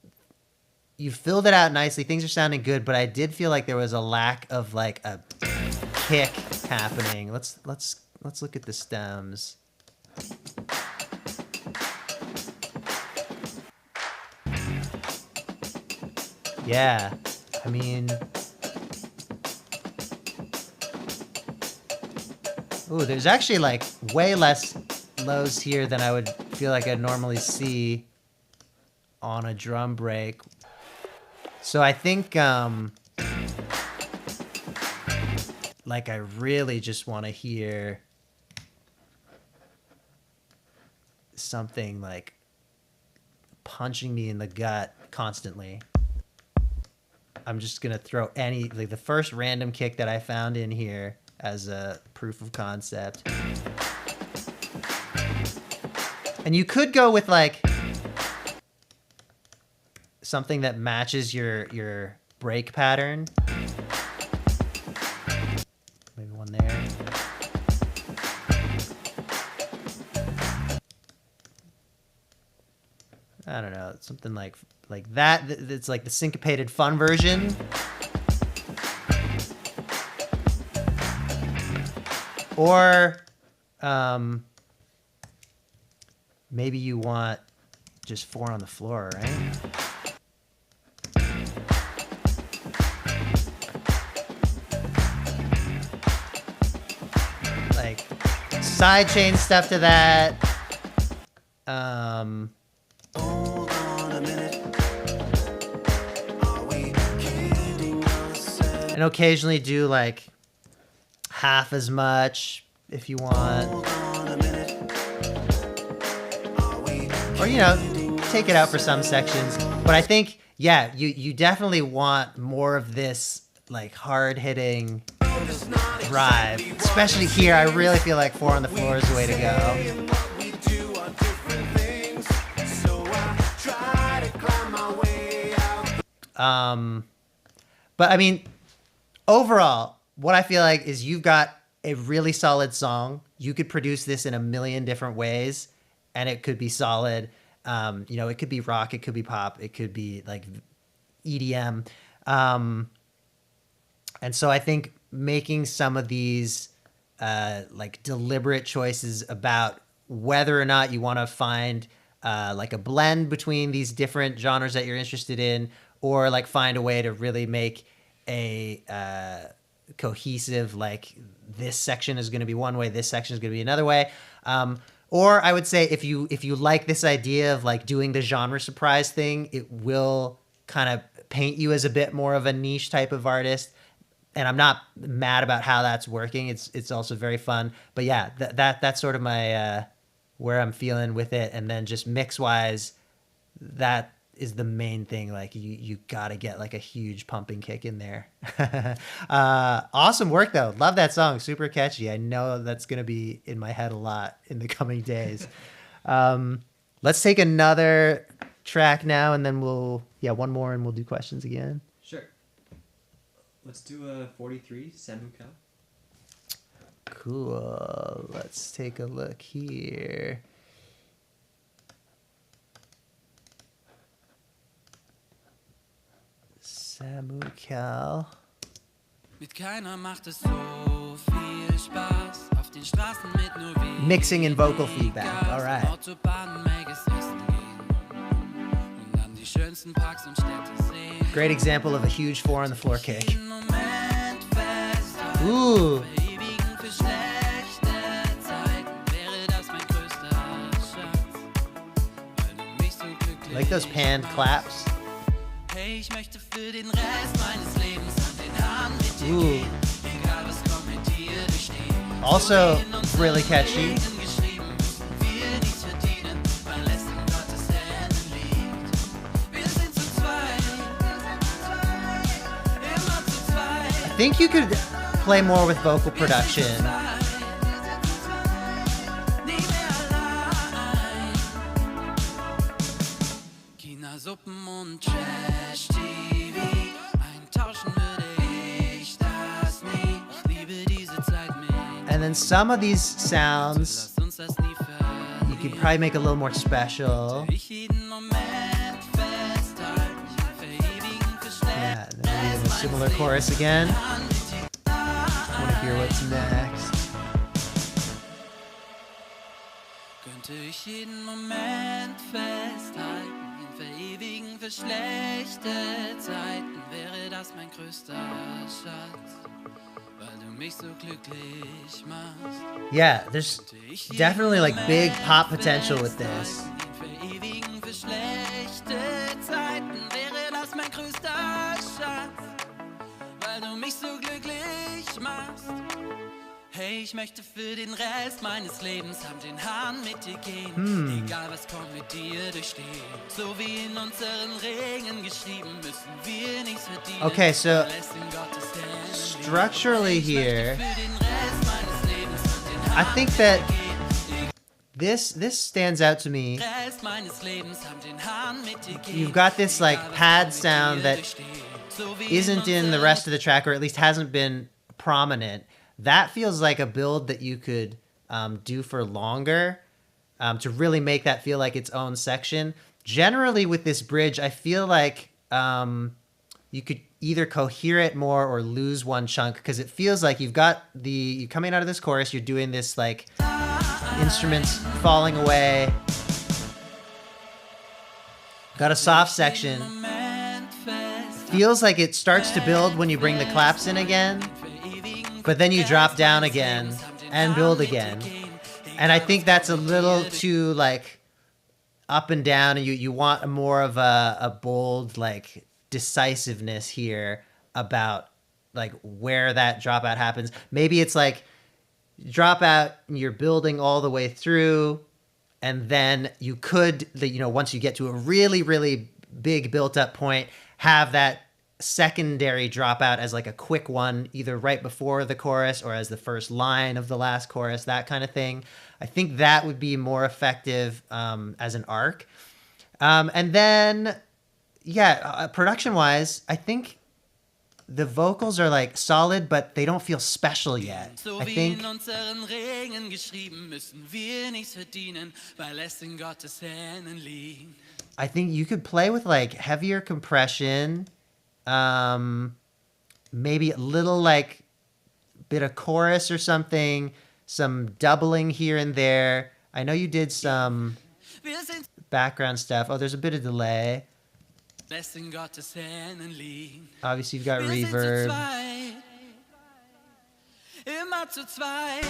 you filled it out nicely. Things are sounding good, but I did feel like there was a lack of like a kick happening. Let's look at the stems. Yeah, I mean, ooh, there's actually like way less lows here than I would feel like I'd normally see on a drum break. So I think like I really just want to hear something like punching me in the gut constantly, I'm just gonna throw like the first random kick that I found in here as a proof of concept. And you could go with like something that matches your break pattern. Maybe one there. I don't know, something like that. It's like the syncopated fun version. Or maybe you want just 4 on the floor, right? Like sidechain stuff to that. Hold on a minute. Are we kidding ourselves? And occasionally do like half as much if you want. Hold on a minute. Are we Or, you know, take it out for some sections. But I think, yeah, you definitely want more of this like hard-hitting drive. Especially here, I really feel like 4 on the floor is the way to go. what we do are different things. So I try to climb my way out. But I mean, overall, what I feel like is you've got a really solid song. You could produce this in a million different ways, and it could be solid. You know, it could be rock, it could be pop, it could be like EDM. And so I think making some of these like deliberate choices about whether or not you want to find like a blend between these different genres that you're interested in, or like find a way to really make a cohesive, like this section is going to be one way, this section is going to be another way. Or I would say if you like this idea of like doing the genre surprise thing, it will kind of paint you as a bit more of a niche type of artist. And I'm not mad about how that's working. It's also very fun. But yeah, that's sort of my where I'm feeling with it. And then just mix wise, that is the main thing. Like you gotta get like a huge pumping kick in there. Awesome work though. Love that song. Super catchy. I know that's gonna be in my head a lot in the coming days. Let's take another track now, and then one more, and we'll do questions again. Sure. Let's do a 43 Samuka. Cool. Let's take a look here. Samuka. Mit keiner macht es so viel Spaß. Auf den Straßen mit nur wenigen Mixing and vocal feedback. All right. Autobahnen, Megas essen gehen. Und dann die schönsten Parks und Städte sehen. Great example of a huge 4 on the floor kick. Jeden Moment festhalten. Ooh. Verewigen für schlechte Zeiten. Wäre das mein größter Schatz. Weil du mich so glücklich Like those panned claps. Hey, ich möchte für den Rest meines Lebens Hand in Hand mit dir Ooh. gehen. Egal was kommt, mit dir durchstehen. Also really catchy. Geschrieben, wir nichts verdienen, weil es in Gottes Händen liegt. Wir sind zu zweit, immer zu zweit. I think you could play more with vocal production. Nie mehr allein. Kindersuppen und Trash-TV. Eintauschen würde ich das nie. Ich liebe diese Zeit mit. And then some of these sounds Lass uns das nie verlieren. you could probably make a little more special. Ich jeden Moment festhalten. Verewigen für schlechte Yeah, and then we have a similar chorus again. I want to hear what's next. Könnte ich jeden Moment festhalten, ihn verewigen für schlechte Zeiten, wäre das mein größter Schatz, weil du mich so glücklich machst. Yeah, there's definitely like big pop potential with this. Ihn verewigen für schlechte Zeiten, wäre das mein größter Schatz, weil du mich so glücklich machst. Ich möchte für den Rest meines Lebens Hand in Hand mit dir gehen. Egal was kommt, mit dir durchstehen. So wie in unseren Ringen geschrieben, müssen wir nichts verdienen. Okay, so Lässt in Gottes Händen liegen. structurally Ich möchte here, für den Rest meines Lebens Hand in I Hand think mit that dir gehen. this stands out to me. Rest meines Lebens Hand in Hand mit dir gehen. You've got this like Egal was pad kommt, mit sound dir that durchstehen. So wie in isn't in the unseren rest of the track, or at least hasn't been prominent. That feels like a build that you could do for longer, to really make that feel like its own section. Generally with this bridge, I feel like you could either cohere it more or lose one chunk, because it feels like you've got you coming out of this chorus, you're doing this like instruments falling away. Got a soft section. Feels like it starts to build when you bring the claps in again, but then you drop down again and build again. And I think that's a little too like up and down, and you want more of a bold like decisiveness here about like where that dropout happens. Maybe it's like dropout and you're building all the way through, and then you could, once you get to a really, really big built up point, have that secondary dropout as like a quick one, either right before the chorus or as the first line of the last chorus, that kind of thing. I think that would be more effective as an arc. And then, production wise, I think the vocals are like solid, but they don't feel special yet. So I wie think in unseren Ringen geschrieben, müssen wir nichts verdienen, weil es in Gottes Händen liegt. I think you could play with like heavier compression, maybe a little like bit of chorus or something, some doubling here and there. I know you did some Wir sind background stuff. Oh, there's a bit of delay. lässt in Gottes Händen liegen. Obviously, you've got Wir sind zu reverb. zweit, immer zu zweit.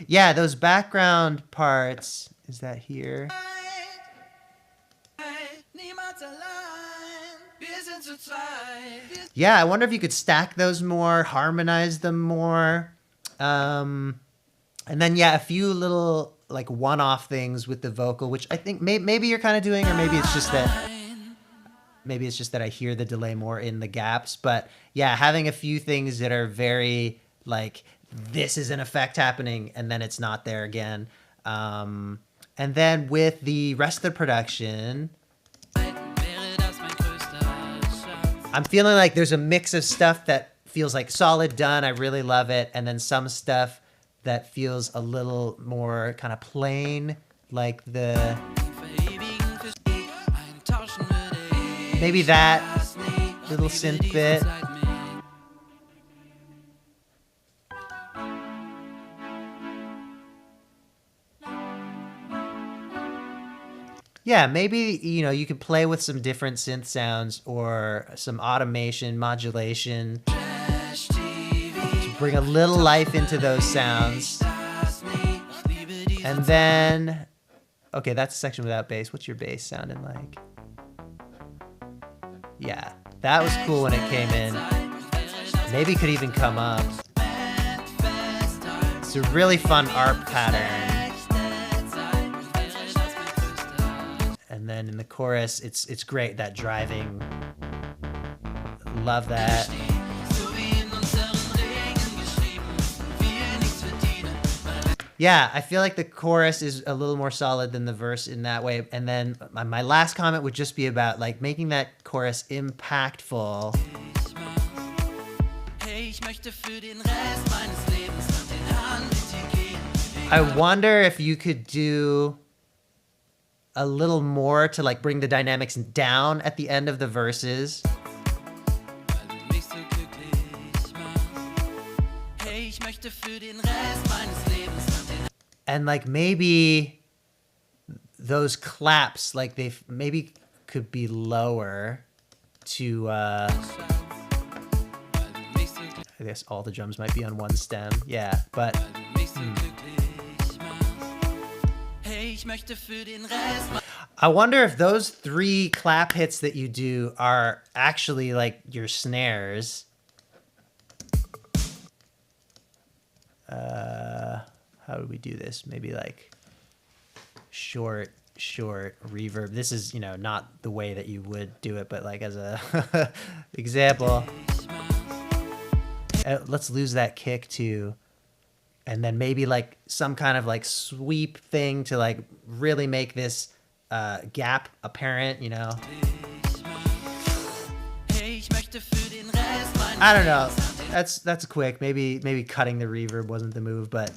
Yeah, those background parts. Is that here? Niemals allein, wir sind zu zweit. Yeah, I wonder if you could stack those more, harmonize them more. And then, a few little like one-off things with the vocal, which I think maybe you're kind of doing, or maybe it's just that I hear the delay more in the gaps. But yeah, having a few things that are very like, this is an effect happening, and then it's not there again. And then with the rest of the production, Wäre das mein größter Schatz. I'm feeling like there's a mix of stuff that feels like solid, done, I really love it, and then some stuff that feels a little more kind of plain, like the Verewigen versteht, eintauschen würde ich maybe that das nie. little Ich synth liebe diese bit. Zeit mit. Yeah, maybe you could play with some different synth sounds or some automation, modulation Trash TV, to bring a little life into those sounds. das nie. Ich liebe diese And then, okay, that's a section without bass. What's your bass sounding like? Yeah, that was cool when it came in. Maybe could even come up. It's a really fun ARP pattern. And then in the chorus, it's great, that driving. Love that. Yeah, I feel like the chorus is a little more solid than the verse in that way. And then my last comment would just be about like making that chorus impactful. Hey, ich möchte für den Rest meines Lebens Hand in Hand mit dir gehen. I wonder if you could do a little more to like bring the dynamics down at the end of the verses. Weil du mich so glücklich machst. Hey, ich möchte für den Rest meines Lebens Hand in Hand. And like maybe those claps, like they maybe could be lower to Weil du mich so I guess all the drums might be on one stem. Yeah, but Weil du mich so glücklich machst. Hey, ich möchte für den Rest I wonder if those 3 clap hits that you do are actually like your snares. how do we do this? Maybe like short reverb. This is, you know, not the way that you would do it, but like as a example. Let's lose that kick too. And then maybe like some kind of like sweep thing to like really make this gap apparent, you know. I don't know. That's quick. Maybe cutting the reverb wasn't the move, but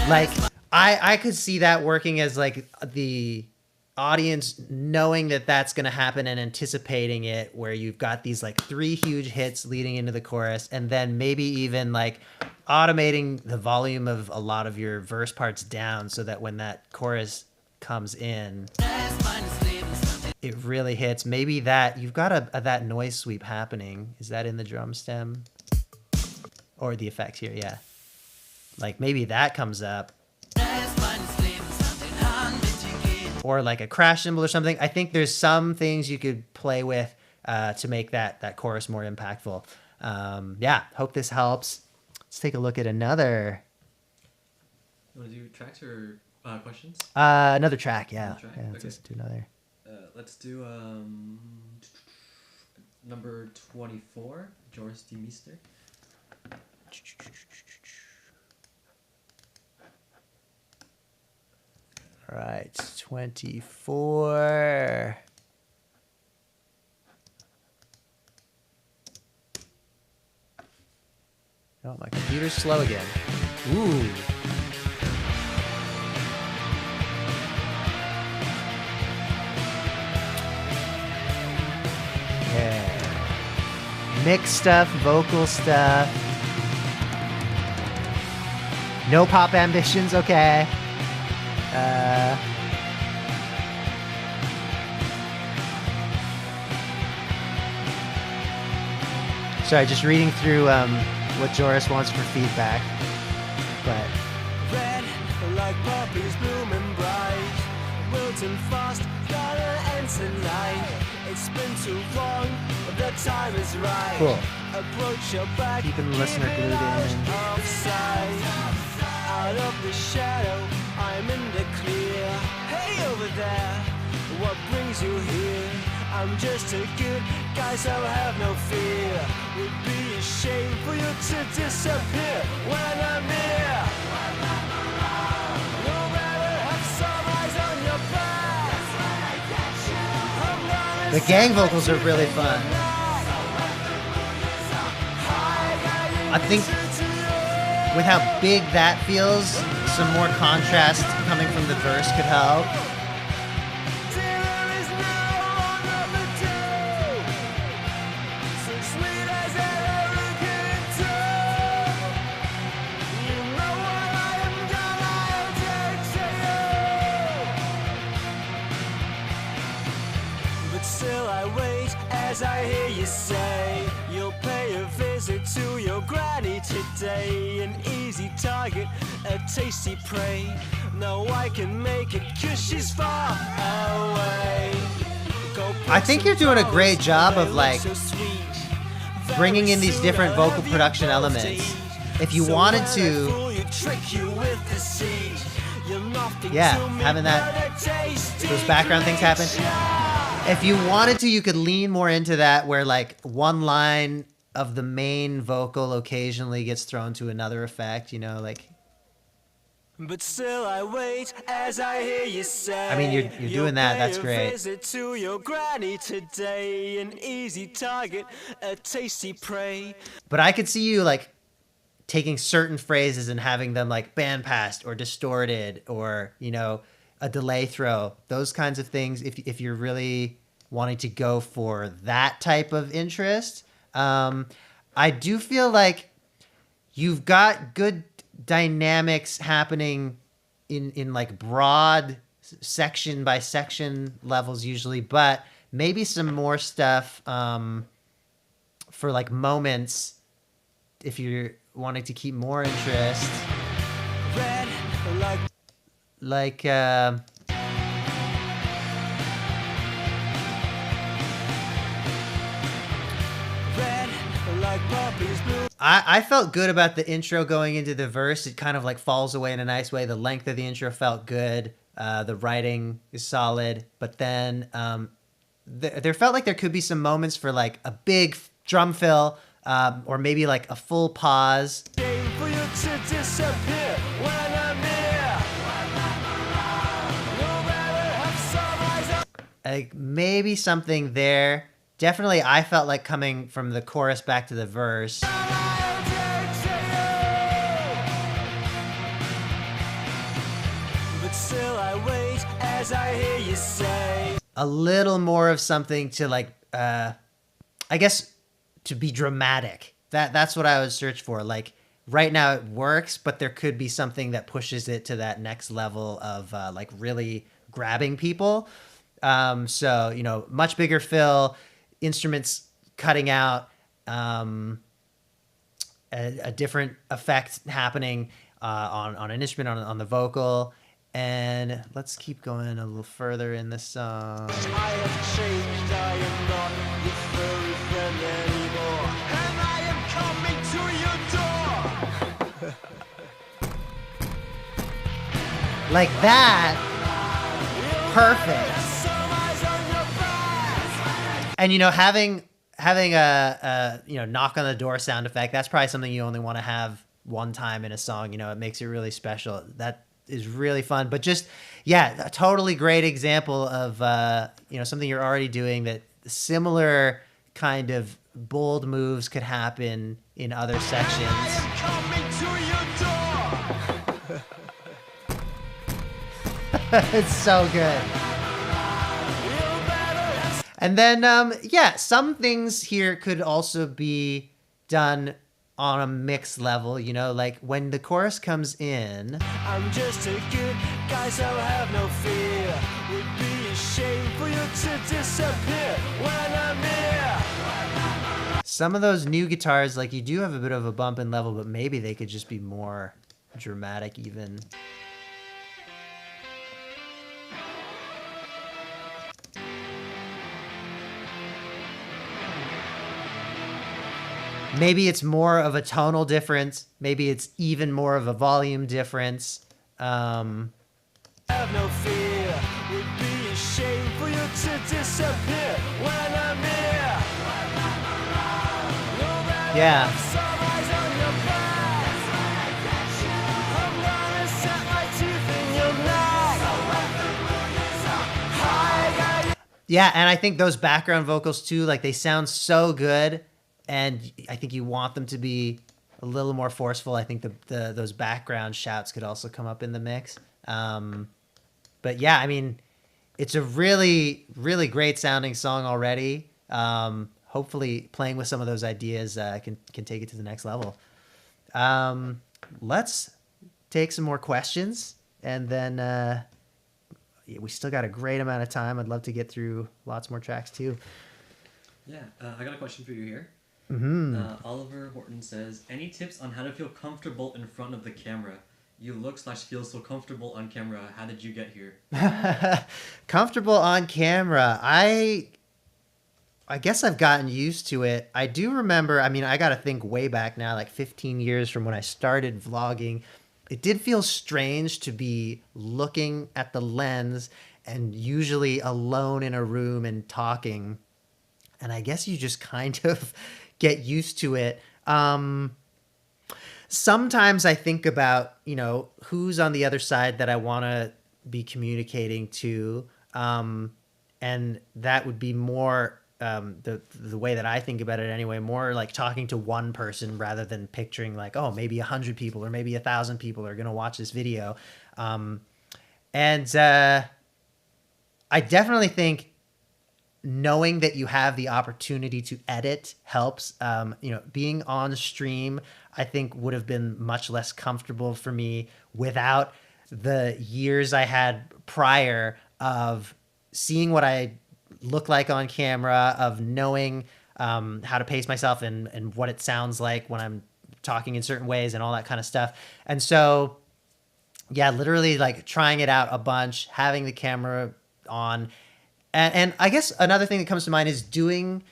like I could see that working as like the audience knowing that that's going to happen and anticipating it, where you've got these like 3 huge hits leading into the chorus, and then maybe even like automating the volume of a lot of your verse parts down so that when that chorus comes in, it really hits. Maybe that you've got that noise sweep happening. Is that in the drum stem or the effect here? Yeah, like maybe that comes up, or like a crash cymbal or something. I think there's some things you could play with to make that chorus more impactful. Yeah, hope this helps. Let's take a look at another. You want to do tracks or questions? Another track, yeah. Another track? Yeah, let's Okay. just do another. Let's do number 24, Joris de Meester. All right, 24. Oh, my computer's slow again. Ooh. Yeah. Mix stuff, vocal stuff. No pop ambitions, okay. Sorry, just reading through what Joris wants for feedback. But Red, like poppies blooming bright. Wilting fast, gotta end tonight. It's been too long, but the time is right. cool. Approach your back, Keeping the listener keep it glued out in. of sight. Out of the shadow, I'm in the clear. Hey over there, what brings you here? I'm just a good guy, so have no fear. Would be a shame for you to disappear when I'm here. You better have some eyes on your back. I'm gonna The gang vocals are really fun. I think with how big that feels, some more contrast coming from the verse could help. But still I wait as I hear you say you'll pay a visit to your granny today. An easy target, a tasty prey. No, I can make it 'cause she's far away. Go pick I think some you're doing a great flowers, job they of, look like, so sweet. bringing in these Very different soon I'll vocal have production you both elements. to eat. If you So wanted when I to, fool you, trick you with deceit, you're nothing yeah, to me having that, but a tasty those background things happen. creature. If you wanted to, you could lean more into that, where like one line of the main vocal occasionally gets thrown to another effect, you know, like. But still I wait as I hear you say. I mean, you're doing that, that's You'll pay great. a visit to your granny today. An easy target, a tasty prey. But I could see you like taking certain phrases and having them like bandpassed or distorted, or, you know, a delay throw, those kinds of things. If you're really wanting to go for that type of interest, I do feel like you've got good dynamics happening in like broad section by section levels usually, but maybe some more stuff for like moments if you're wanting to keep more interest, Red like like red like poppies bloom. I felt good about the intro going into the verse. It kind of like falls away in a nice way. The length of the intro felt good. The writing is solid, but then there felt like there could be some moments for like a big drum fill, or maybe like a full pause. Shame for you to disappear when I'm near. No matter how sunrise Like maybe something there. Definitely, I felt like coming from the chorus back to the verse. but still I wait as I hear you say. A little more of something to like, I guess, to be dramatic. That's what I would search for. Like right now it works, but there could be something that pushes it to that next level of like really grabbing people. So, you know, much bigger fill, instruments cutting out, a different effect happening on an instrument, on the vocal. And let's keep going a little further in the song. I have changed, I am not your furry friend anymore. And I am coming to your door. Like that, perfect. And you know, having a you know, knock on the door sound effect, that's probably something you only want to have one time in a song. You know, it makes it really special. That is really fun. But just, yeah, a totally great example of you know, something you're already doing, that similar kind of bold moves could happen in other sections. It's so good. And then, yeah, some things here could also be done on a mixed level, you know, like when the chorus comes in. I'm just a good guy, so have no fear. Would be a shame for you to disappear when I'm near. Some of those new guitars, like you do have a bit of a bump in level, but maybe they could just be more dramatic even. Maybe it's more of a tonal difference. Maybe it's even more of a volume difference. Have no fear. Would be a shame for you to disappear when I'm near. Yeah. Sunrise on your back. I'm gonna set my teeth in your neck. I got Yeah, and I think those background vocals too, like they sound so good, and I think you want them to be a little more forceful. I think those background shouts could also come up in the mix. But yeah, I mean, it's a really, really great sounding song already. Hopefully playing with some of those ideas can take it to the next level. Let's take some more questions, and then we still got a great amount of time. I'd love to get through lots more tracks too. Yeah, I got a question for you here. Oliver Horton says, any tips on how to feel comfortable in front of the camera? You look/feel so comfortable on camera. How did you get here? Comfortable on camera. I guess I've gotten used to it. I do remember, I mean, I got to think way back now, like 15 years from when I started vlogging. It did feel strange to be looking at the lens and usually alone in a room and talking. And I guess you just kind of get used to it. Sometimes I think about, you know, who's on the other side that I want to be communicating to. And that would be more, the way that I think about it anyway, more like talking to one person rather than picturing like, oh, maybe 100 people or maybe 1,000 people are going to watch this video. And I definitely think knowing that you have the opportunity to edit helps. You know, being on stream, I think would have been much less comfortable for me without the years I had prior of seeing what I look like on camera, of knowing how to pace myself and what it sounds like when I'm talking in certain ways and all that kind of stuff. And so, yeah, literally like trying it out a bunch, having the camera on. And I guess another thing that comes to mind is doing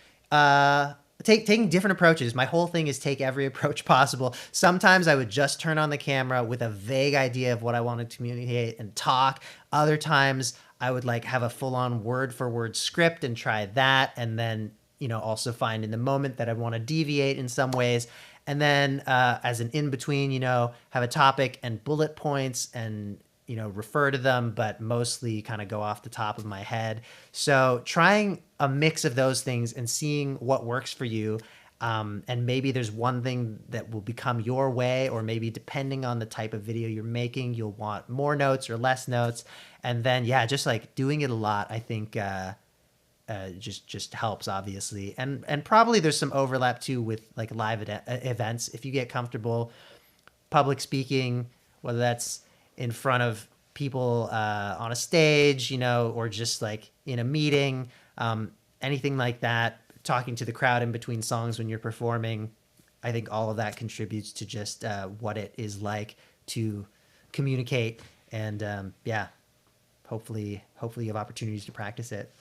taking different approaches. My whole thing is take every approach possible. Sometimes I would just turn on the camera with a vague idea of what I wanted to communicate and talk. Other times I would like have a full-on word for word script and try that, and then, you know, also find in the moment that I want to deviate in some ways. And then as an in-between, you know, have a topic and bullet points and, you know, refer to them, but mostly kind of go off the top of my head. So trying a mix of those things and seeing what works for you. And maybe there's one thing that will become your way, or maybe depending on the type of video you're making, you'll want more notes or less notes. And then, yeah, just like doing it a lot, I think just helps, obviously. And probably there's some overlap too with like live events. If you get comfortable public speaking, whether that's in front of people on a stage, you know, or just like in a meeting, anything like that, talking to the crowd in between songs when you're performing, I think all of that contributes to just what it is like to communicate. And yeah, hopefully you have opportunities to practice it.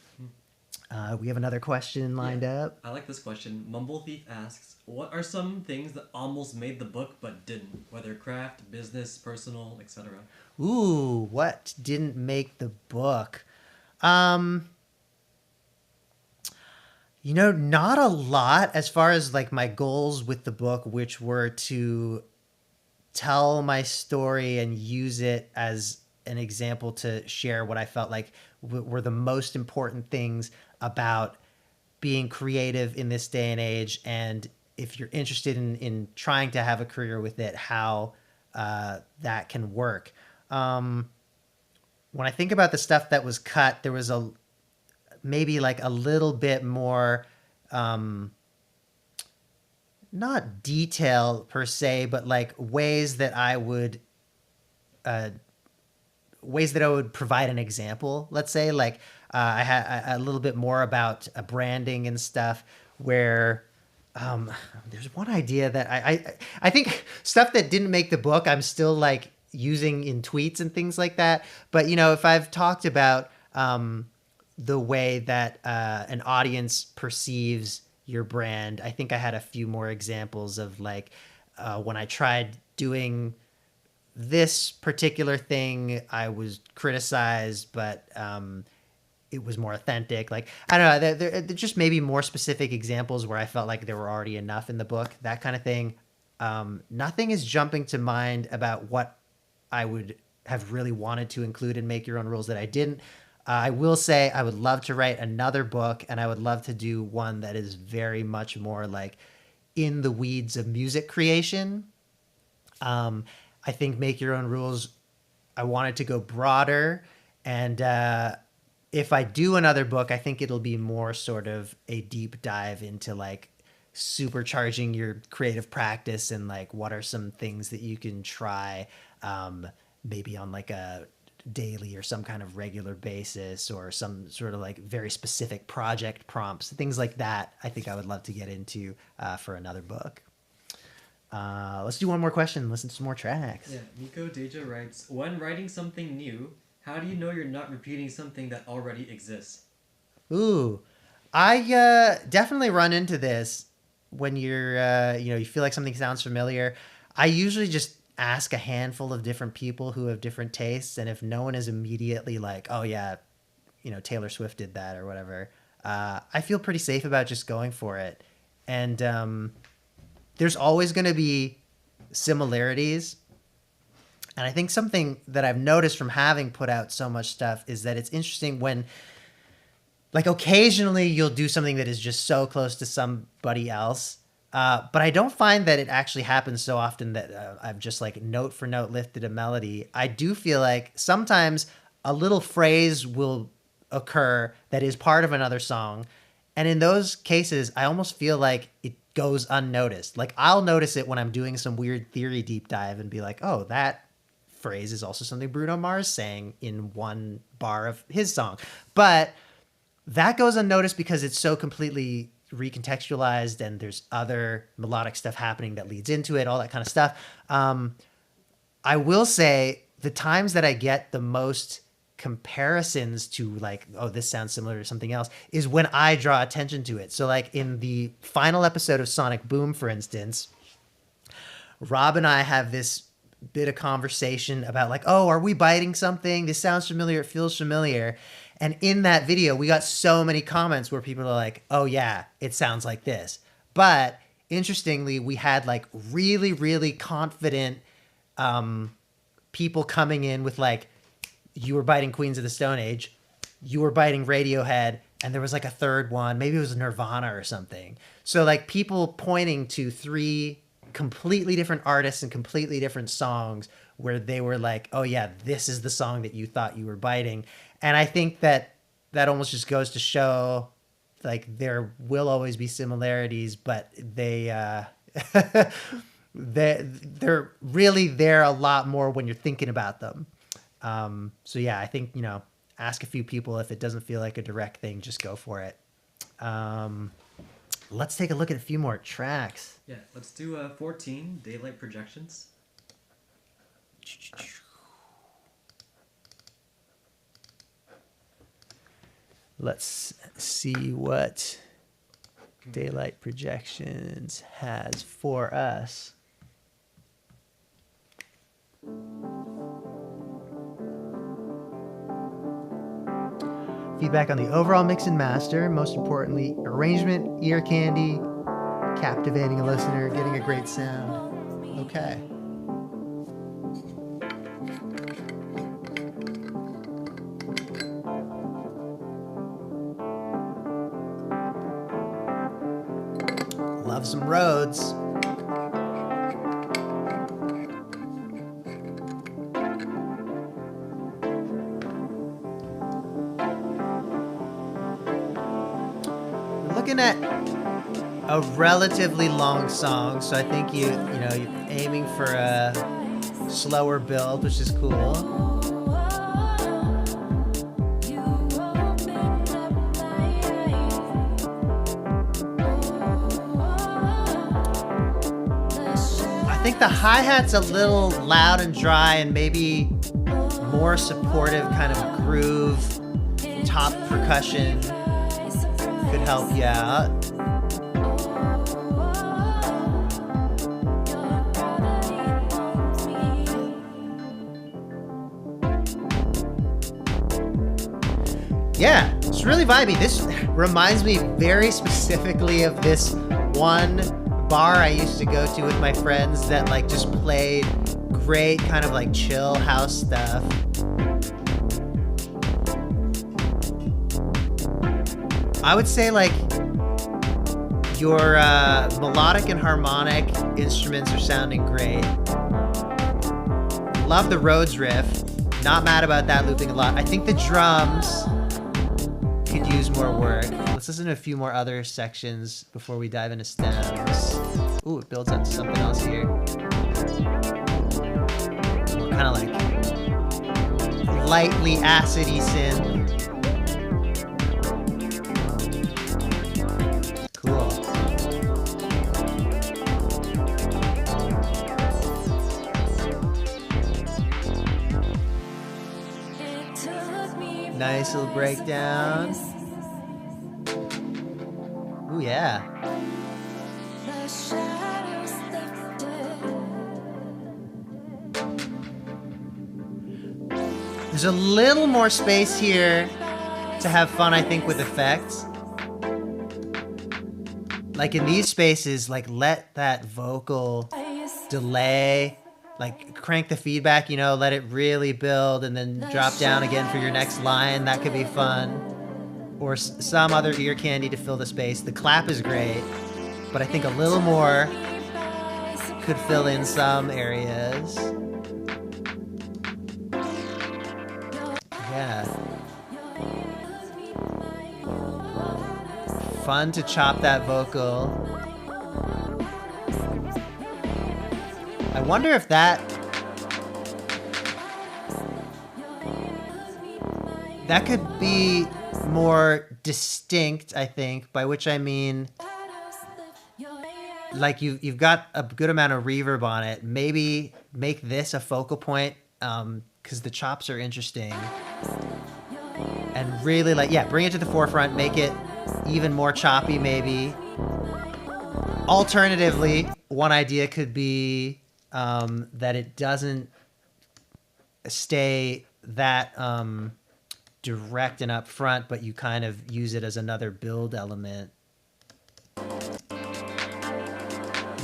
We have another question lined up. I like this question. Mumble Thief asks, what are some things that almost made the book but didn't? Whether craft, business, personal, etc. Ooh, what didn't make the book? You know, not a lot as far as like my goals with the book, which were to tell my story and use it as an example to share what I felt like were the most important things about being creative in this day and age. And if you're interested in trying to have a career with it, how that can work. When I think about the stuff that was cut, there was maybe like a little bit more, not detail per se, but like ways that I would provide an example. Let's say like I had a little bit more about branding and stuff where there's one idea that I think stuff that didn't make the book, I'm still like using in tweets and things like that. But, you know, if I've talked about the way that an audience perceives your brand, I think I had a few more examples of like when I tried doing this particular thing, I was criticized, but it was more authentic. Like, I don't know, there just maybe more specific examples where I felt like there were already enough in the book, that kind of thing. Nothing is jumping to mind about what I would have really wanted to include in Make Your Own Rules that I didn't. I will say I would love to write another book, and I would love to do one that is very much more like in the weeds of music creation. I think Make Your Own Rules, I wanted to go broader. And if I do another book, I think it'll be more sort of a deep dive into like supercharging your creative practice and like what are some things that you can try maybe on like a daily or some kind of regular basis, or some sort of like very specific project prompts, things like that. I think I would love to get into for another book. Let's do one more question. Listen to some more tracks. Yeah, Nico Deja writes, when writing something new, how do you know you're not repeating something that already exists? Ooh, I definitely run into this when you're, you feel like something sounds familiar. I usually just ask a handful of different people who have different tastes. And if no one is immediately like, oh yeah, Taylor Swift did that or whatever, I feel pretty safe about just going for it. And there's always going to be similarities. And I think something that I've noticed from having put out so much stuff is that it's interesting when, like, occasionally you'll do something that is just so close to somebody else. But I don't find that it actually happens so often that I've just like note for note lifted a melody. I do feel like sometimes a little phrase will occur that is part of another song. And in those cases, I almost feel like it goes unnoticed. Like, I'll notice it when I'm doing some weird theory deep dive and be like, oh, that phrase is also something Bruno Mars sang in one bar of his song. But that goes unnoticed because it's so completely recontextualized and there's other melodic stuff happening that leads into it, all that kind of stuff. I will say the times that I get the most comparisons to like, oh, this sounds similar to something else, is when I draw attention to it. So like in the final episode of Sonic Boom, for instance, Rob and I have this bit of conversation about like, oh, are we biting something? This sounds familiar. It feels familiar. And in that video, we got so many comments where people are like, oh yeah, it sounds like this. But interestingly, we had like really, really confident people coming in with like, you were biting Queens of the Stone Age, you were biting Radiohead, and there was like a third one. Maybe it was Nirvana or something. So like people pointing to 3 completely different artists and completely different songs where they were like, oh yeah, this is the song that you thought you were biting. And I think that almost just goes to show like there will always be similarities, but they're really there a lot more when you're thinking about them. So yeah, I think, ask a few people. If it doesn't feel like a direct thing, just go for it. Let's take a look at a few more tracks. Yeah, let's do 14, Daylight Projections. Let's see what Daylight Projections has for us. Feedback on the overall mix and master. Most importantly, arrangement, ear candy, captivating a listener, getting a great sound. Okay. Love some Rhodes. Looking at a relatively long song, so I think you're aiming for a slower build, which is cool. I think the hi-hat's a little loud and dry, and maybe more supportive kind of groove, top percussion could help you out. Yeah, it's really vibey. This reminds me very specifically of this one bar I used to go to with my friends that like just played great kind of like chill house stuff. I would say like your melodic and harmonic instruments are sounding great. Love the Rhodes riff. Not mad about that looping a lot. I think the drums could use more work. Let's listen to a few more other sections before we dive into stems. Ooh, it builds up to something else here. Kind of like lightly acidy synth. Cool. Nice little breakdown. Ooh, yeah. There's a little more space here to have fun, I think, with effects. Like in these spaces, like let that vocal delay, like crank the feedback, let it really build and then drop down again for your next line. That could be fun. Or some other ear candy to fill the space. The clap is great, but I think a little more could fill in some areas. Yeah. Fun to chop that vocal. I wonder if that could be more distinct, I think, by which I mean like you've got a good amount of reverb on it. Maybe make this a focal point, because the chops are interesting. And really like, yeah, bring it to the forefront, make it even more choppy maybe. Alternatively, one idea could be that it doesn't stay that direct and upfront, but you kind of use it as another build element. You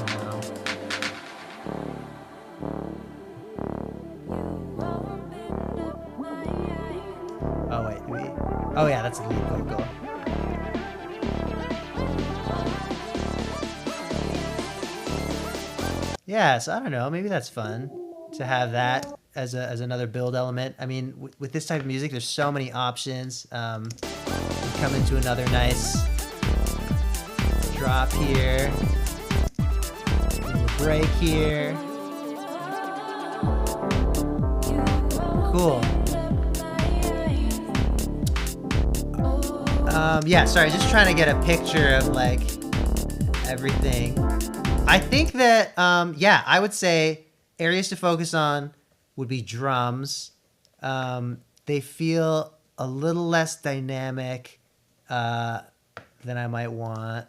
know? Oh wait. Oh yeah, that's a lead vocal. Yeah, so I don't know. Maybe that's fun to have that as another build element. I mean, with this type of music, there's so many options. We come into another nice drop here, a little break here. Cool. Yeah, sorry, just trying to get a picture of like everything. I think that, yeah, I would say areas to focus on would be drums. They feel a little less dynamic than I might want.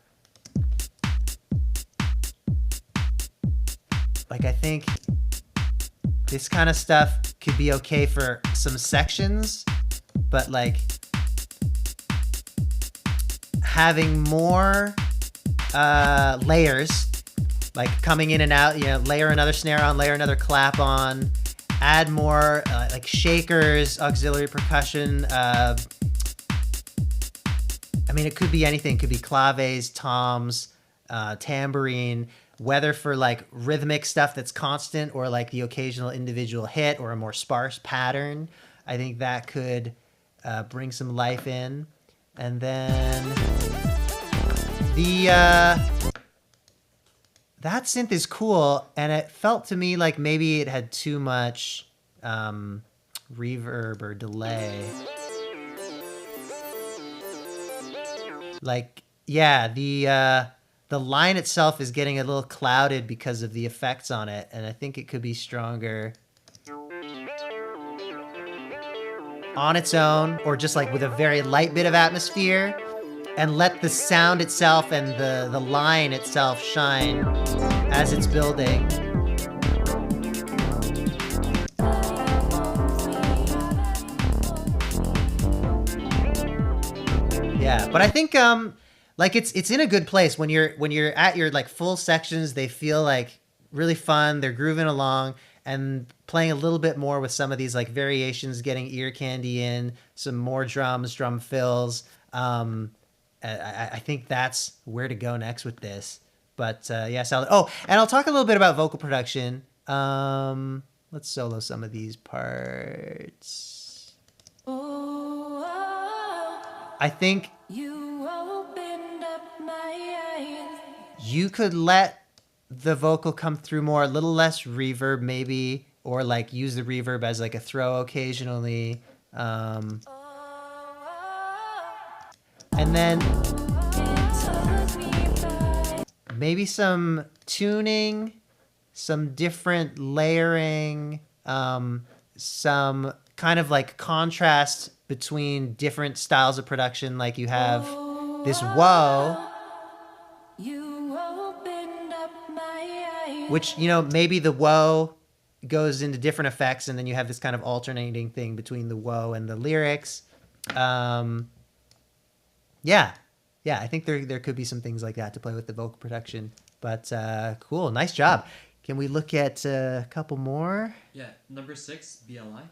Like, I think this kind of stuff could be okay for some sections, but like having more layers, like coming in and out, you know, layer another snare on, layer another clap on, add more like shakers, auxiliary percussion. I mean, it could be anything. It could be claves, toms, tambourine, whether for like rhythmic stuff that's constant or like the occasional individual hit or a more sparse pattern. I think that could bring some life in. And then the that synth is cool, and it felt to me like maybe it had too much reverb or delay. Like, yeah, the line itself is getting a little clouded because of the effects on it, and I think it could be stronger on its own, or just like with a very light bit of atmosphere, and let the sound itself and the line itself shine as it's building. Yeah, but I think like it's in a good place when you're at your like full sections. They feel like really fun. They're grooving along and playing a little bit more with some of these like variations, getting ear candy in, some more drums, drum fills. I think that's where to go next with this. But yeah, solid. Oh, and I'll talk a little bit about vocal production. Let's solo some of these parts. I think you could let the vocal come through more, a little less reverb maybe, or like use the reverb as like a throw occasionally. And then maybe some tuning, some different layering, some kind of like contrast between different styles of production. Like you have this whoa, which, you know, maybe the whoa goes into different effects, and then you have this kind of alternating thing between the whoa and the lyrics. Yeah, I think there could be some things like that to play with the vocal production. But cool, nice job. Can we look at a couple more? Yeah, number 6, BLI.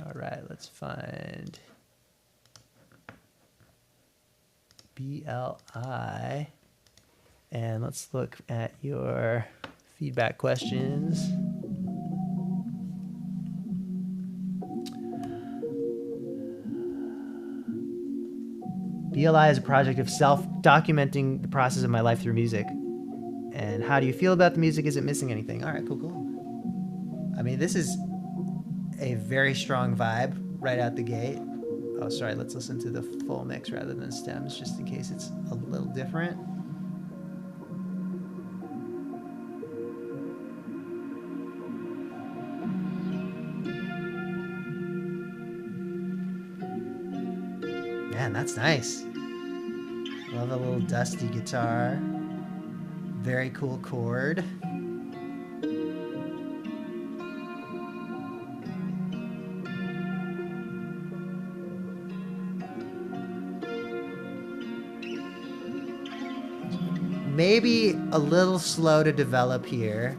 All right, let's find BLI. And let's look at your feedback questions. BLI is a project of self-documenting the process of my life through music. And how do you feel about the music? Is it missing anything? All right, cool. I mean, this is a very strong vibe right out the gate. Oh, sorry, let's listen to the full mix rather than stems, just in case it's a little different. Man, that's nice. Love a little dusty guitar. Very cool chord. Maybe a little slow to develop here,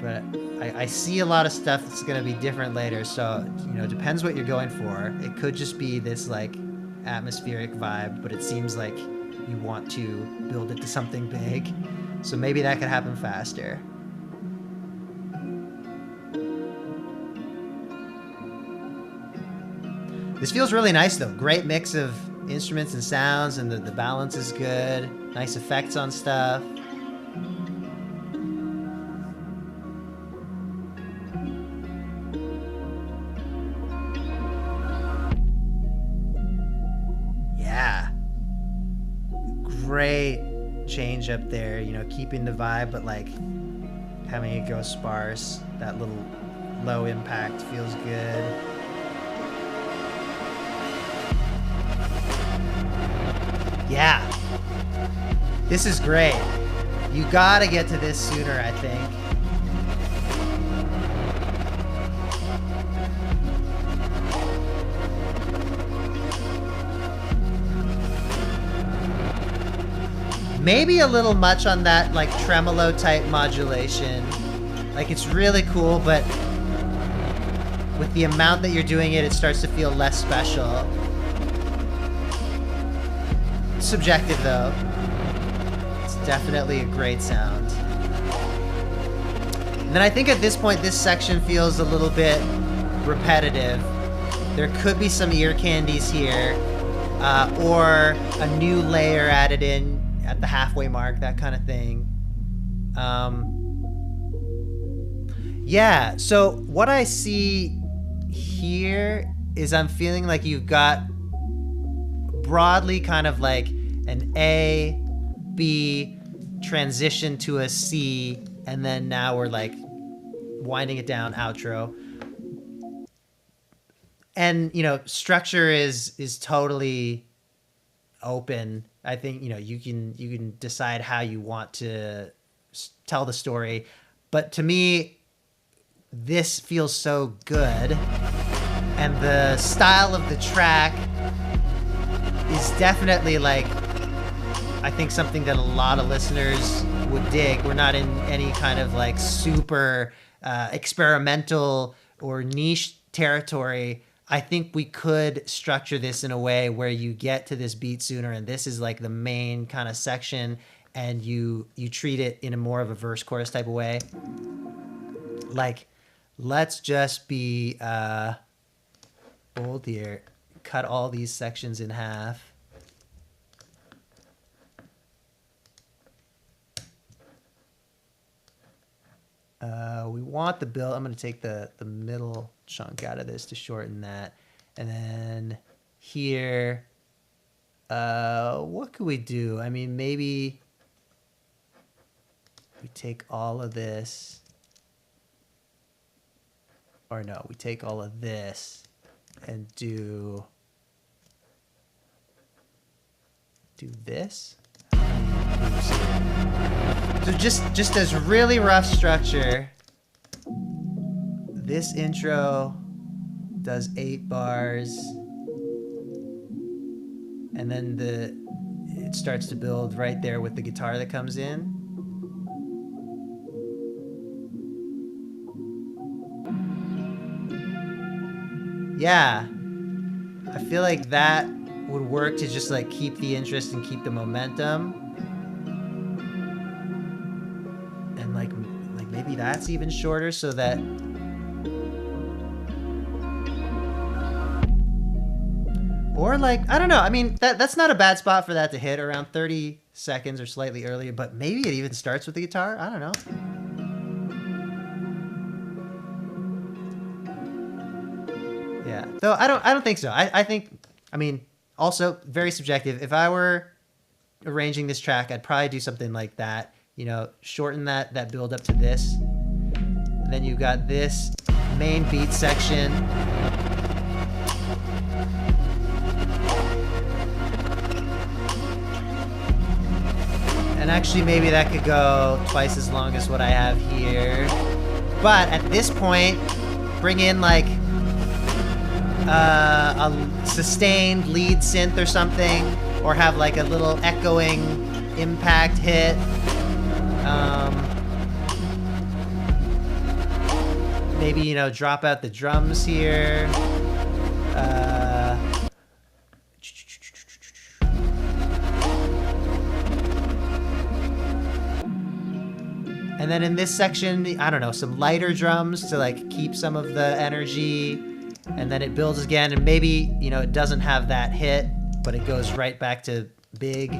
but I see a lot of stuff that's gonna be different later, so, you know, depends what you're going for. It could just be this, like, atmospheric vibe, but it seems like you want to build it to something big, so maybe that could happen faster. This feels really nice, though. Great mix of instruments and sounds, and the balance is good. Nice effects on stuff. Yeah. Great change up there, you know, keeping the vibe, but like having it go sparse. That little low impact feels good. Yeah. This is great. You gotta get to this sooner, I think. Maybe a little much on that, like, tremolo type modulation. Like, it's really cool, but with the amount that you're doing it, it starts to feel less special. Subjective, though. It's definitely a great sound. And then I think at this point, this section feels a little bit repetitive. There could be some ear candies here, or a new layer added in at the halfway mark, that kind of thing. Yeah, so what I see here is I'm feeling like you've got broadly kind of like an A, B, transition to a C, and then now we're like winding it down, outro. And, you know, structure is totally open. I think, you know, you can decide how you want to tell the story. But to me, this feels so good. And the style of the track is definitely, like, I think something that a lot of listeners would dig. We're not in any kind of like super experimental or niche territory. I think we could structure this in a way where you get to this beat sooner, and this is like the main kind of section, and you treat it in a more of a verse chorus type of way. Like, let's just be bold here. Cut all these sections in half. We want the build. I'm going to take the middle chunk out of this to shorten that. And then here, what could we do? I mean, maybe we take all of this. Or no, we take all of this and do this. So just as really rough structure, this intro does 8 bars, and then it starts to build right there with the guitar that comes in. Yeah, I feel like that would work to just like keep the interest and keep the momentum. And like maybe that's even shorter so that or like, I don't know. I mean, that's not a bad spot for that to hit, around 30 seconds or slightly earlier, but maybe it even starts with the guitar. I don't know. Yeah. Though I don't think so. I think, I mean, also very subjective. If I were arranging this track, I'd probably do something like that. You know, shorten that build up to this. And then you've got this main beat section. And actually maybe that could go twice as long as what I have here. But at this point, bring in like a sustained lead synth or something, or have like a little echoing impact hit. Maybe, you know, drop out the drums here. And then in this section, I don't know, some lighter drums to like keep some of the energy. And then it builds again, and maybe, you know, it doesn't have that hit, but it goes right back to big.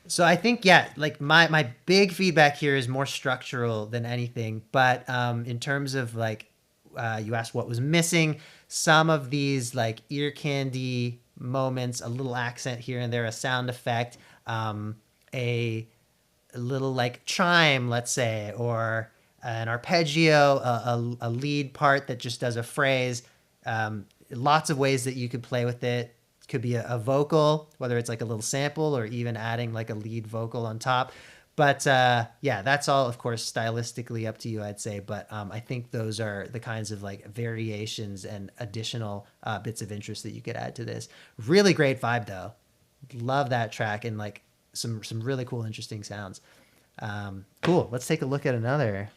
So I think, yeah, like my big feedback here is more structural than anything. But in terms of like, you asked what was missing, some of these like ear candy moments, a little accent here and there, a sound effect, a little like chime, let's say, or an arpeggio, a lead part that just does a phrase. Lots of ways that you could play with it. Could be a vocal, whether it's like a little sample or even adding like a lead vocal on top. But yeah, that's all, of course, stylistically up to you, I'd say. But I think those are the kinds of like variations and additional bits of interest that you could add to this. Really great vibe, though. Love that track, and like some really cool, interesting sounds. Cool. Let's take a look at another.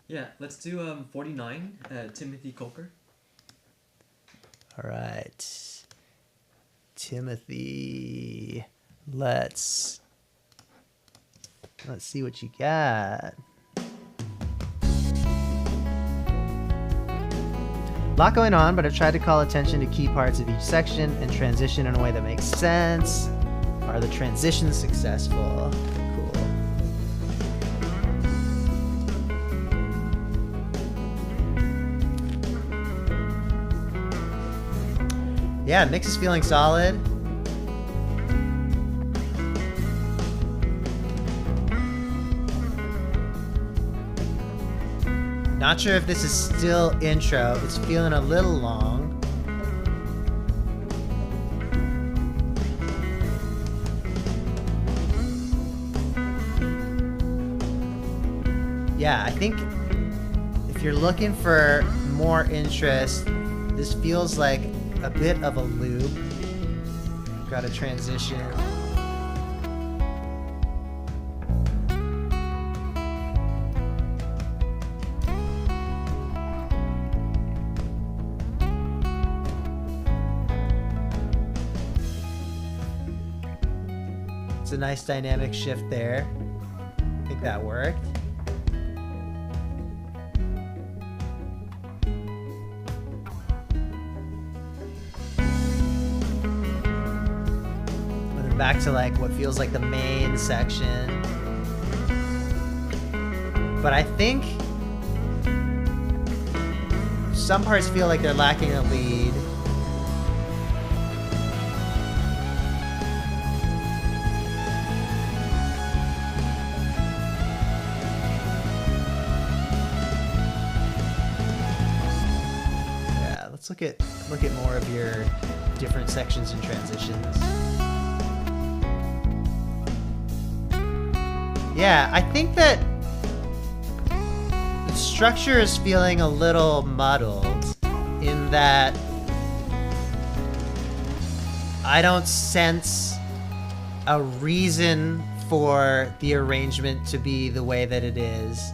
Yeah, let's do 49, Timothy Coker. All right. Timothy, let's see what you got. A lot going on, but I've tried to call attention to key parts of each section and transition in a way that makes sense. Are the transitions successful? Cool. Yeah, mix is feeling solid. Not sure if this is still intro. It's feeling a little long. Yeah, I think if you're looking for more interest, this feels like a bit of a loop. Got a transition. It's a nice dynamic shift there. I think that worked. Back to like what feels like the main section. But I think some parts feel like they're lacking a lead. Yeah, let's look at more of your different sections and transitions. Yeah, I think that the structure is feeling a little muddled in that I don't sense a reason for the arrangement to be the way that it is.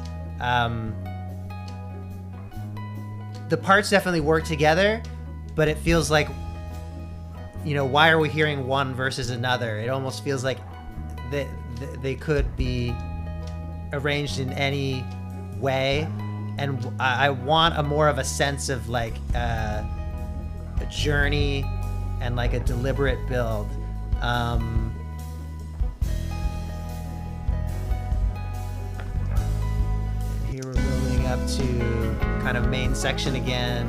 The parts definitely work together, but it feels like, you know, why are we hearing one versus another? It almost feels like they could be arranged in any way, and I want a more of a sense of like a journey and like a deliberate build. Here we're building up to kind of main section again.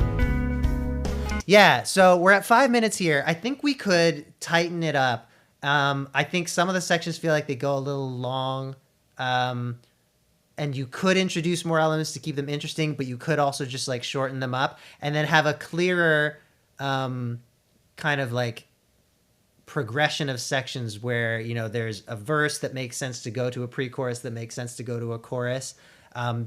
Yeah, so we're at 5 minutes here. I think we could tighten it up. I think some of the sections feel like they go a little long, and you could introduce more elements to keep them interesting, but you could also just like shorten them up and then have a clearer kind of like progression of sections where, you know, there's a verse that makes sense to go to a pre-chorus that makes sense to go to a chorus.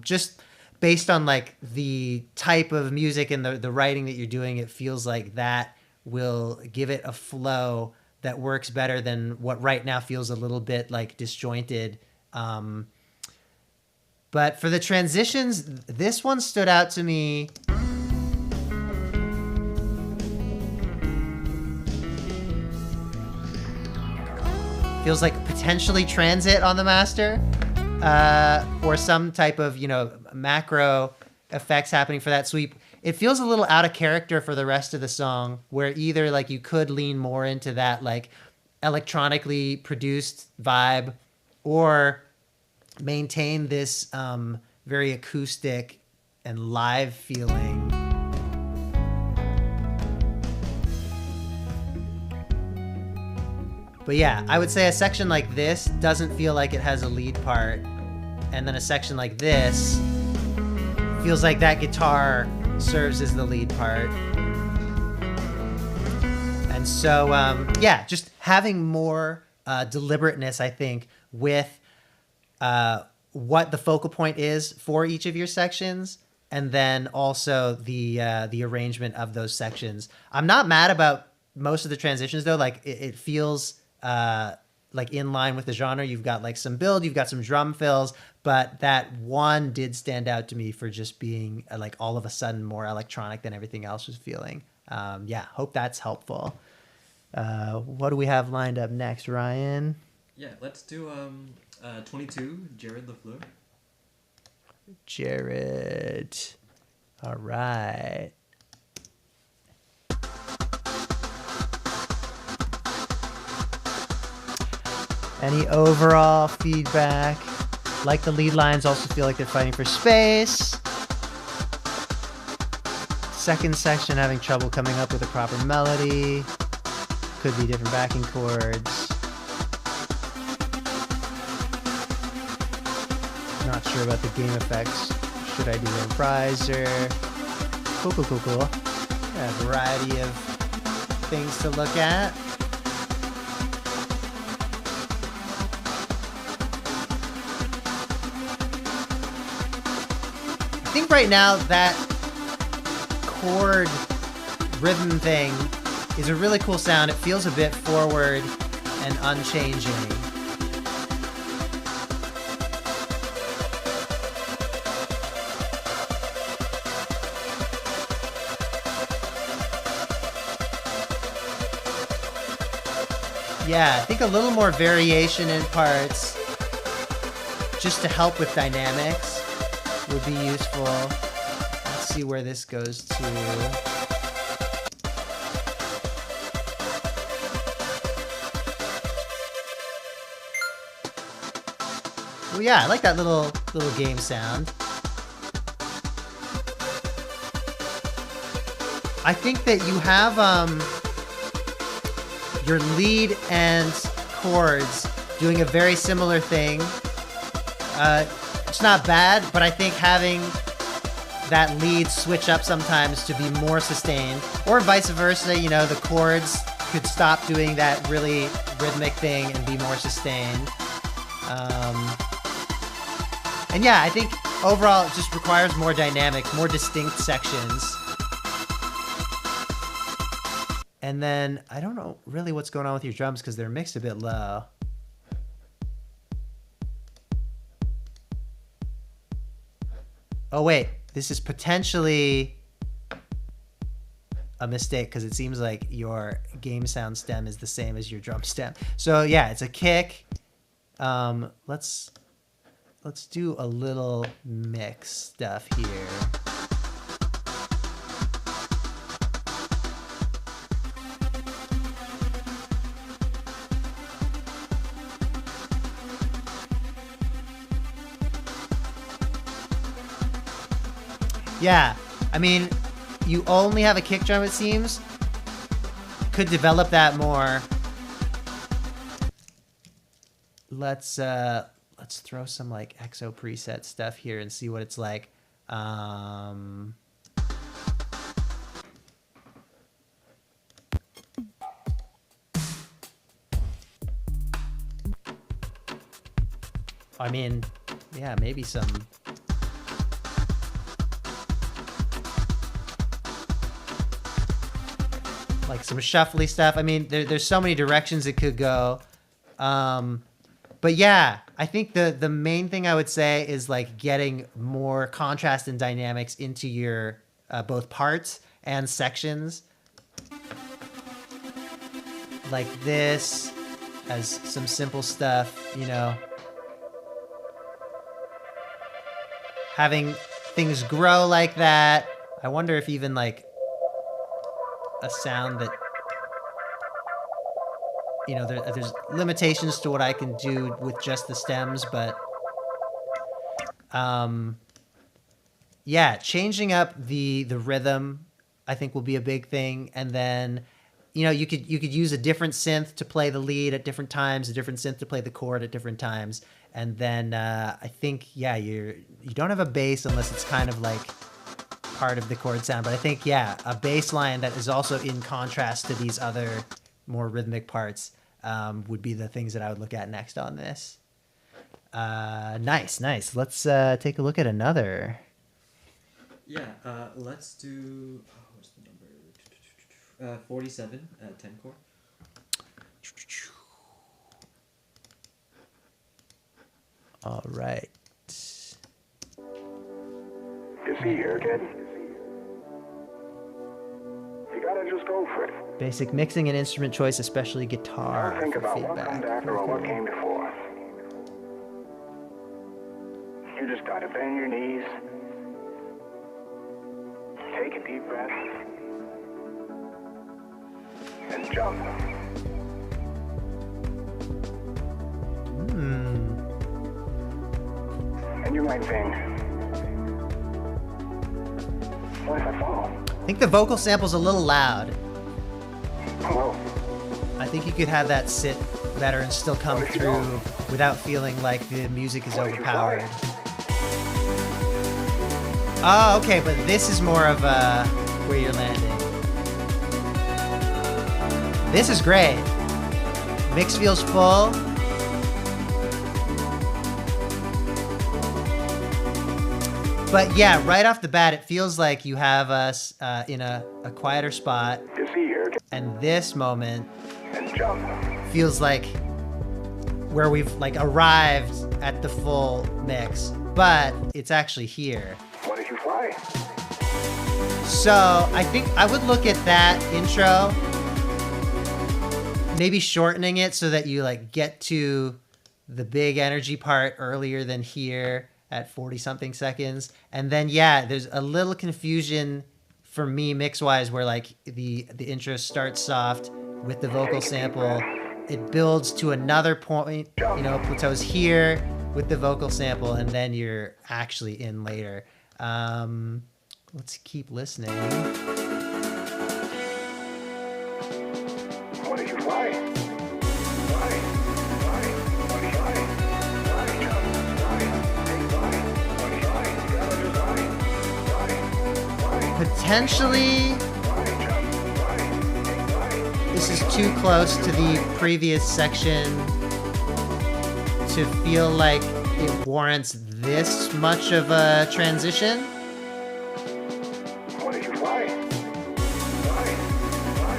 Just based on like the type of music and the writing that you're doing, it feels like that will give it a flow that works better than what right now feels a little bit like disjointed. But for the transitions, this one stood out to me. Feels like potentially transit on the master, or some type of, you know, macro effects happening for that sweep. It feels a little out of character for the rest of the song, where either like you could lean more into that like electronically produced vibe, or maintain this very acoustic and live feeling. But yeah, I would say a section like this doesn't feel like it has a lead part. And then a section like this feels like that guitar serves as the lead part. And so, yeah, just having more deliberateness, I think, with what the focal point is for each of your sections, and then also the arrangement of those sections. I'm not mad about most of the transitions, though. Like, it feels like in line with the genre. You've got like some build, you've got some drum fills, but that one did stand out to me for just being like all of a sudden more electronic than everything else was feeling. Yeah, hope that's helpful. What do we have lined up next, Ryan? Yeah, let's do 22, Jared LaFleur. Jared. All right. Any overall feedback? Like the lead lines, also feel like they're fighting for space. Second section having trouble coming up with a proper melody. Could be different backing chords. Not sure about the game effects. Should I do a riser? Cool. A variety of things to look at. I think right now that chord rhythm thing is a really cool sound. It feels a bit forward and unchanging. Yeah, I think a little more variation in parts just to help with dynamics would be useful. Let's see where this goes to. Well, yeah, I like that little game sound. I think that you have your lead and chords doing a very similar thing. It's not bad, but I think having that lead switch up sometimes to be more sustained, or vice versa, you know, the chords could stop doing that really rhythmic thing and be more sustained. And yeah, I think overall it just requires more dynamics, more distinct sections. And then I don't know really what's going on with your drums because they're mixed a bit low. Oh wait, this is potentially a mistake because it seems like your game sound stem is the same as your drum stem. So yeah, it's a kick. Let's do a little mix stuff here. Yeah, I mean, you only have a kick drum, it seems. Could develop that more. Let's throw some like EXO preset stuff here and see what it's like. I mean, yeah, maybe some. Like some shuffly stuff. I mean, there's so many directions it could go. But yeah, I think the main thing I would say is like getting more contrast and dynamics into your both parts and sections. Like this, as some simple stuff, you know. Having things grow like that. I wonder if even like a sound that, you know, there's limitations to what I can do with just the stems, but yeah, changing up the rhythm I think will be a big thing. And then, you know, you could use a different synth to play the lead at different times, a different synth to play the chord at different times. And then I think, yeah, you don't have a bass unless it's kind of like part of the chord sound. But I think, yeah, a bass line that is also in contrast to these other more rhythmic parts would be the things that I would look at next on this. Nice. Let's take a look at another. Yeah, let's do. Oh, what's the number? 47 10 core. All right. You see here, kid? You gotta just go for it. Basic mixing and instrument choice, especially guitar. Don't think for about what feedback. comes after or what came before. You just gotta bend your knees. Take a deep breath. And jump. And you might think, what if I fall? I think the vocal sample's a little loud. Well, I think you could have that sit better and still come What if you through don't? without feeling like the music is What if you overpowered. fly? Oh, okay, but this is more of where you're landing. This is great. Mix feels full. But yeah, right off the bat, it feels like you have us in a quieter spot. you see here, kid? And this moment And jump. feels like where we've like arrived at the full mix, but it's actually here. What if you fly? So I think I would look at that intro, maybe shortening it so that you like get to the big energy part earlier than here at 40 something seconds. And then, yeah, there's a little confusion for me mix wise where like the intro starts soft with the vocal sample. It builds to another point, you know, plateaus here with the vocal sample, and then you're actually in later. Let's keep listening. What if you fly? Fly. Fly. What if you fly? Fly. Jump. Fly. Take fly. What if you fly? You gotta just fly. Fly. Fly. Potentially, Fly. Jump. Fly. Take fly. this is too close to the previous section to feel like it warrants this much of a transition. What if you fly? Fly. Fly.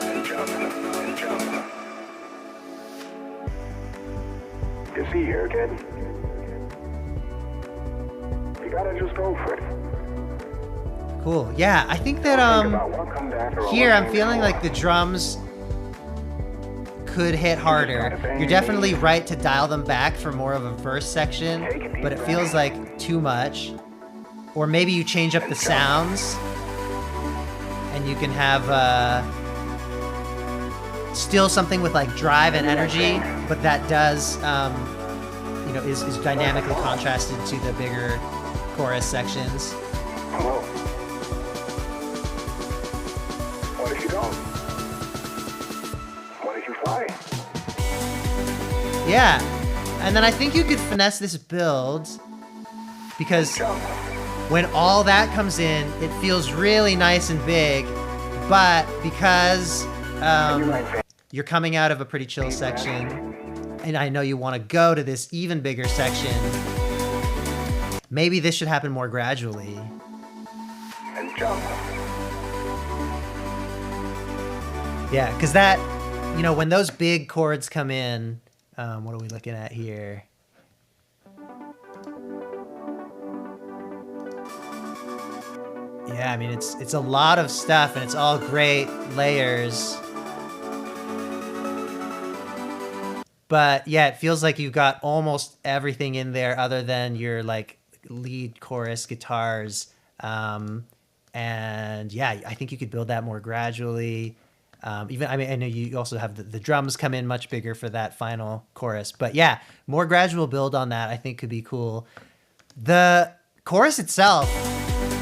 And jump. And jump. You see here, kid? You gotta just go for it. Cool. Yeah, I think that Think about what comes after or here what I'm came feeling before. like the drums could hit harder. You're definitely right to dial them back for more of a verse section, but it feels like too much. Or maybe you change up the sounds and you can have still something with like drive and energy, but that does you know, is dynamically contrasted to the bigger chorus sections. Whoa. What if you don't? What if you fly? Yeah, and then I think you could finesse this build because Jump. when all that comes in, it feels really nice and big, but because You might think, you're coming out of a pretty chill section and I know you want to go to this even bigger section, maybe this should happen more gradually. And jump. Yeah, because that, you know, when those big chords come in, what are we looking at here? Yeah, I mean, it's a lot of stuff, and it's all great layers. But yeah, it feels like you've got almost everything in there other than your like lead chorus guitars. And yeah, I think you could build that more gradually. Even, I mean, I know you also have the drums come in much bigger for that final chorus, but yeah, more gradual build on that I think could be cool. The chorus itself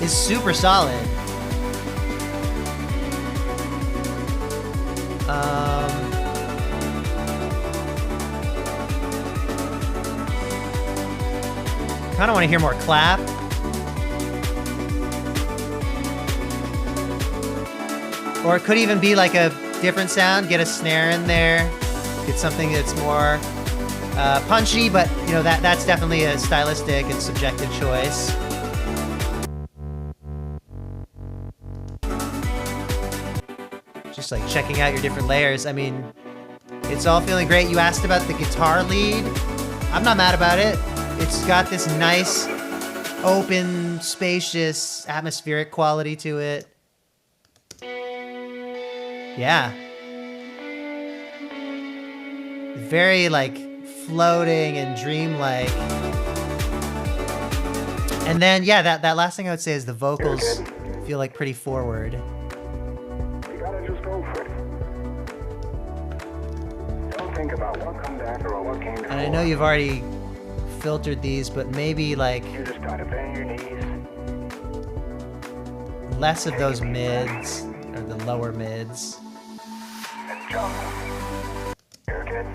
is super solid. Kind of want to hear more clap. Or it could even be like a different sound, get a snare in there, get something that's more punchy, but you know, that's definitely a stylistic and subjective choice. Just like checking out your different layers. I mean, it's all feeling great. You asked about the guitar lead. I'm not mad about it. It's got this nice, open, spacious, atmospheric quality to it. Yeah. Very like floating and dreamlike. And then yeah, that last thing I would say is the vocals feel like pretty forward. You gotta just go for it. Don't think about what comes after or what came before. And I know you've already filtered these, but maybe like You just gotta bend your knees. less of those mids or the lower mids. And jump. Here, kid.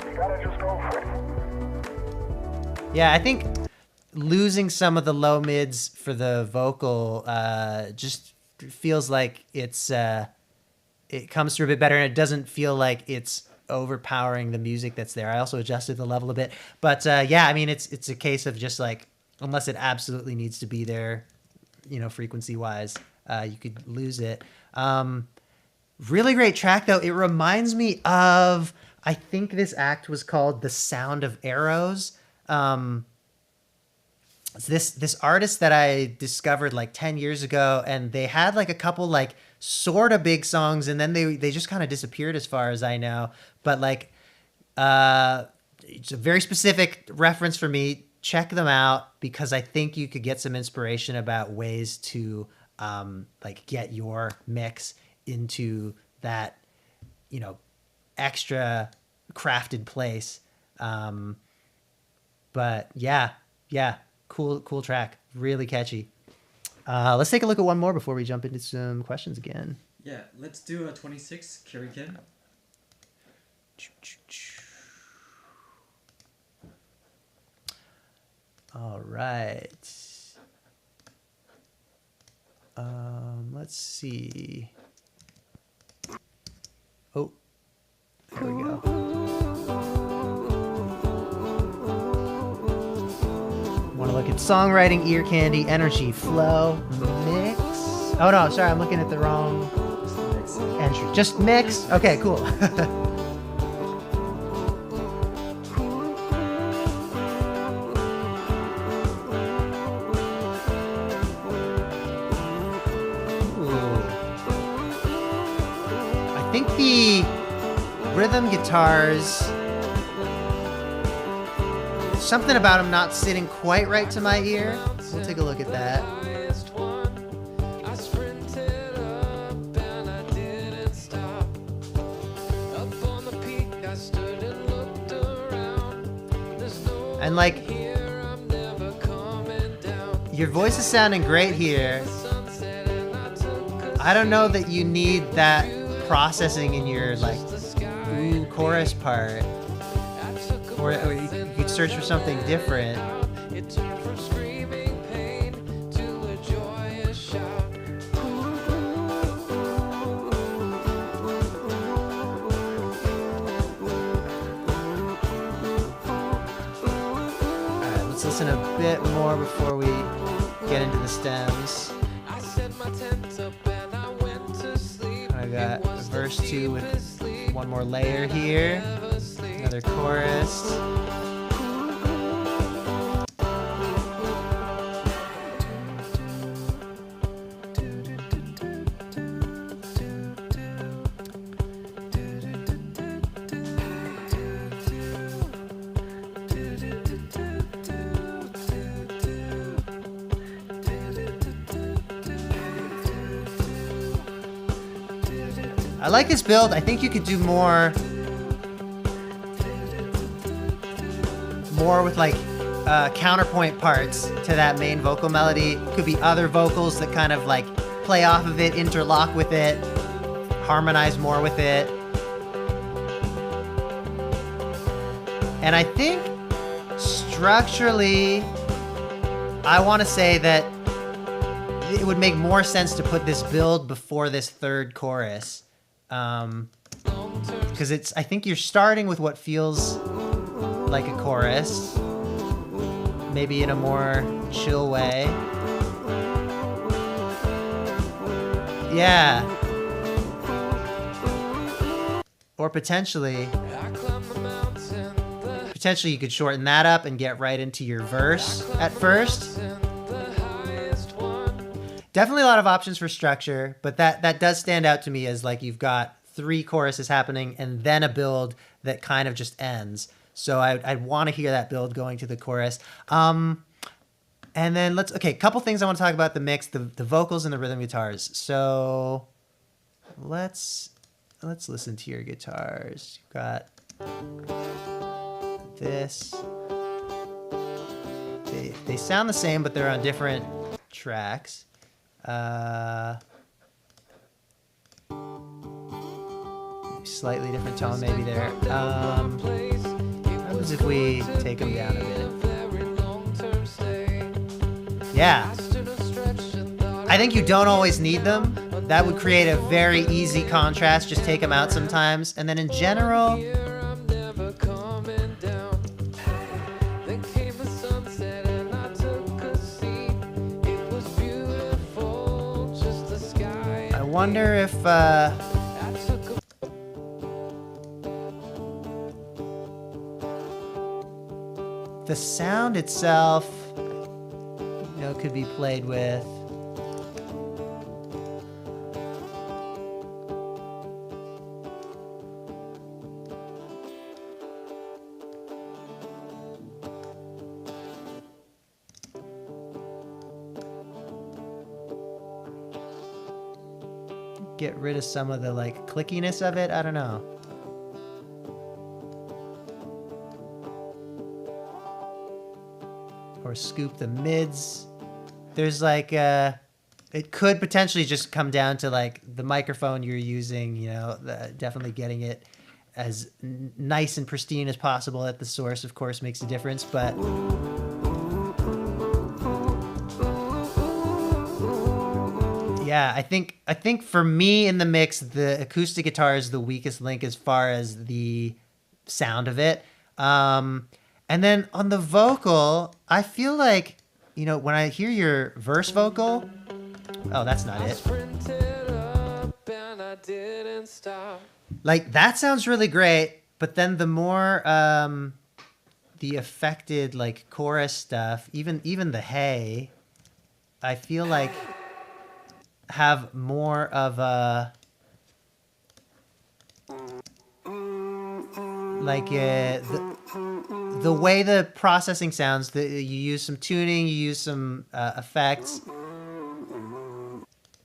You gotta just go for it. Yeah, I think losing some of the low mids for the vocal just feels like it comes through a bit better, and it doesn't feel like it's overpowering the music that's there. I also adjusted the level a bit, but yeah, I mean, it's a case of just like, unless it absolutely needs to be there, you know, frequency wise, you could lose it. Really great track though. It reminds me of, I think this act was called The Sound of Arrows. This artist that I discovered like 10 years ago, and they had like a couple like sort of big songs, and then they just kind of disappeared as far as I know. But like, it's a very specific reference for me. Check them out, because I think you could get some inspiration about ways to like get your mix into that, you know, extra crafted place. But yeah, cool track, really catchy. Let's take a look at one more before we jump into some questions again. Yeah, let's do a 26, Carrie Kid. All right. Let's see. Oh, there we go. Want to look at songwriting, ear candy, energy, flow, mix. Oh no, sorry, I'm looking at the wrong entry. Just mix. Okay, cool. I think the rhythm guitars, something about them not sitting quite right to my ear. We'll take a look at that. And like, your voice is sounding great here. I don't know that you need that processing in your like ooh chorus part, or you could search for something different. Let's listen a bit more before we get into the stems. I set my tent up and I went to sleep. I got verse 2 with one more layer here, another chorus. I like this build. I think you could do more with like counterpoint parts to that main vocal melody. Could be other vocals that kind of like play off of it, interlock with it, harmonize more with it. And I think structurally, I want to say that it would make more sense to put this build before this third chorus. Because I think you're starting with what feels like a chorus, maybe in a more chill way. Yeah. Or potentially you could shorten that up and get right into your verse at first. Definitely a lot of options for structure, but that does stand out to me as like you've got 3 choruses happening and then a build that kind of just ends. So I'd want to hear that build going to the chorus. And then a couple things I want to talk about the mix, the vocals and the rhythm guitars. So let's listen to your guitars. You've got this. They sound the same, but they're on different tracks. Slightly different tone maybe there. What happens if we take them down a bit? Yeah. I think you don't always need them. That would create a very easy contrast. Just take them out sometimes. And then in general, I wonder if the sound itself, could be played with. Get rid of some of the like clickiness of it. I don't know. Or scoop the mids. There's like it could potentially just come down to like the microphone you're using, definitely getting it as nice and pristine as possible at the source, of course, makes a difference, but yeah, I think for me in the mix, the acoustic guitar is the weakest link as far as the sound of it. And then on the vocal, I feel like, when I hear your verse vocal, oh, that's not it. Like, that sounds really great, but then the more the affected, like, chorus stuff, even the hey, I feel like have more of a, like, the way the processing sounds, you use some tuning, you use some effects.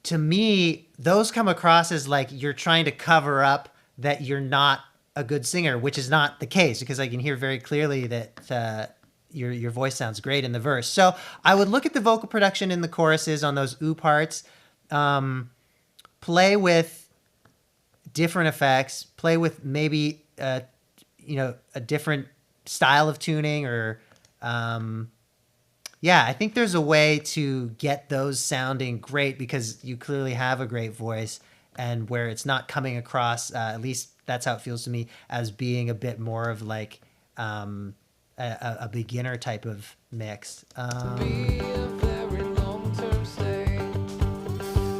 To me, those come across as like you're trying to cover up that you're not a good singer, which is not the case, because I can hear very clearly that your voice sounds great in the verse. So I would look at the vocal production in the choruses on those ooh parts, play with different effects, play with maybe a different style of tuning, or I think there's a way to get those sounding great, because you clearly have a great voice, and where it's not coming across, at least that's how it feels to me, as being a bit more of like a beginner type of mix. Be a very long-term stay.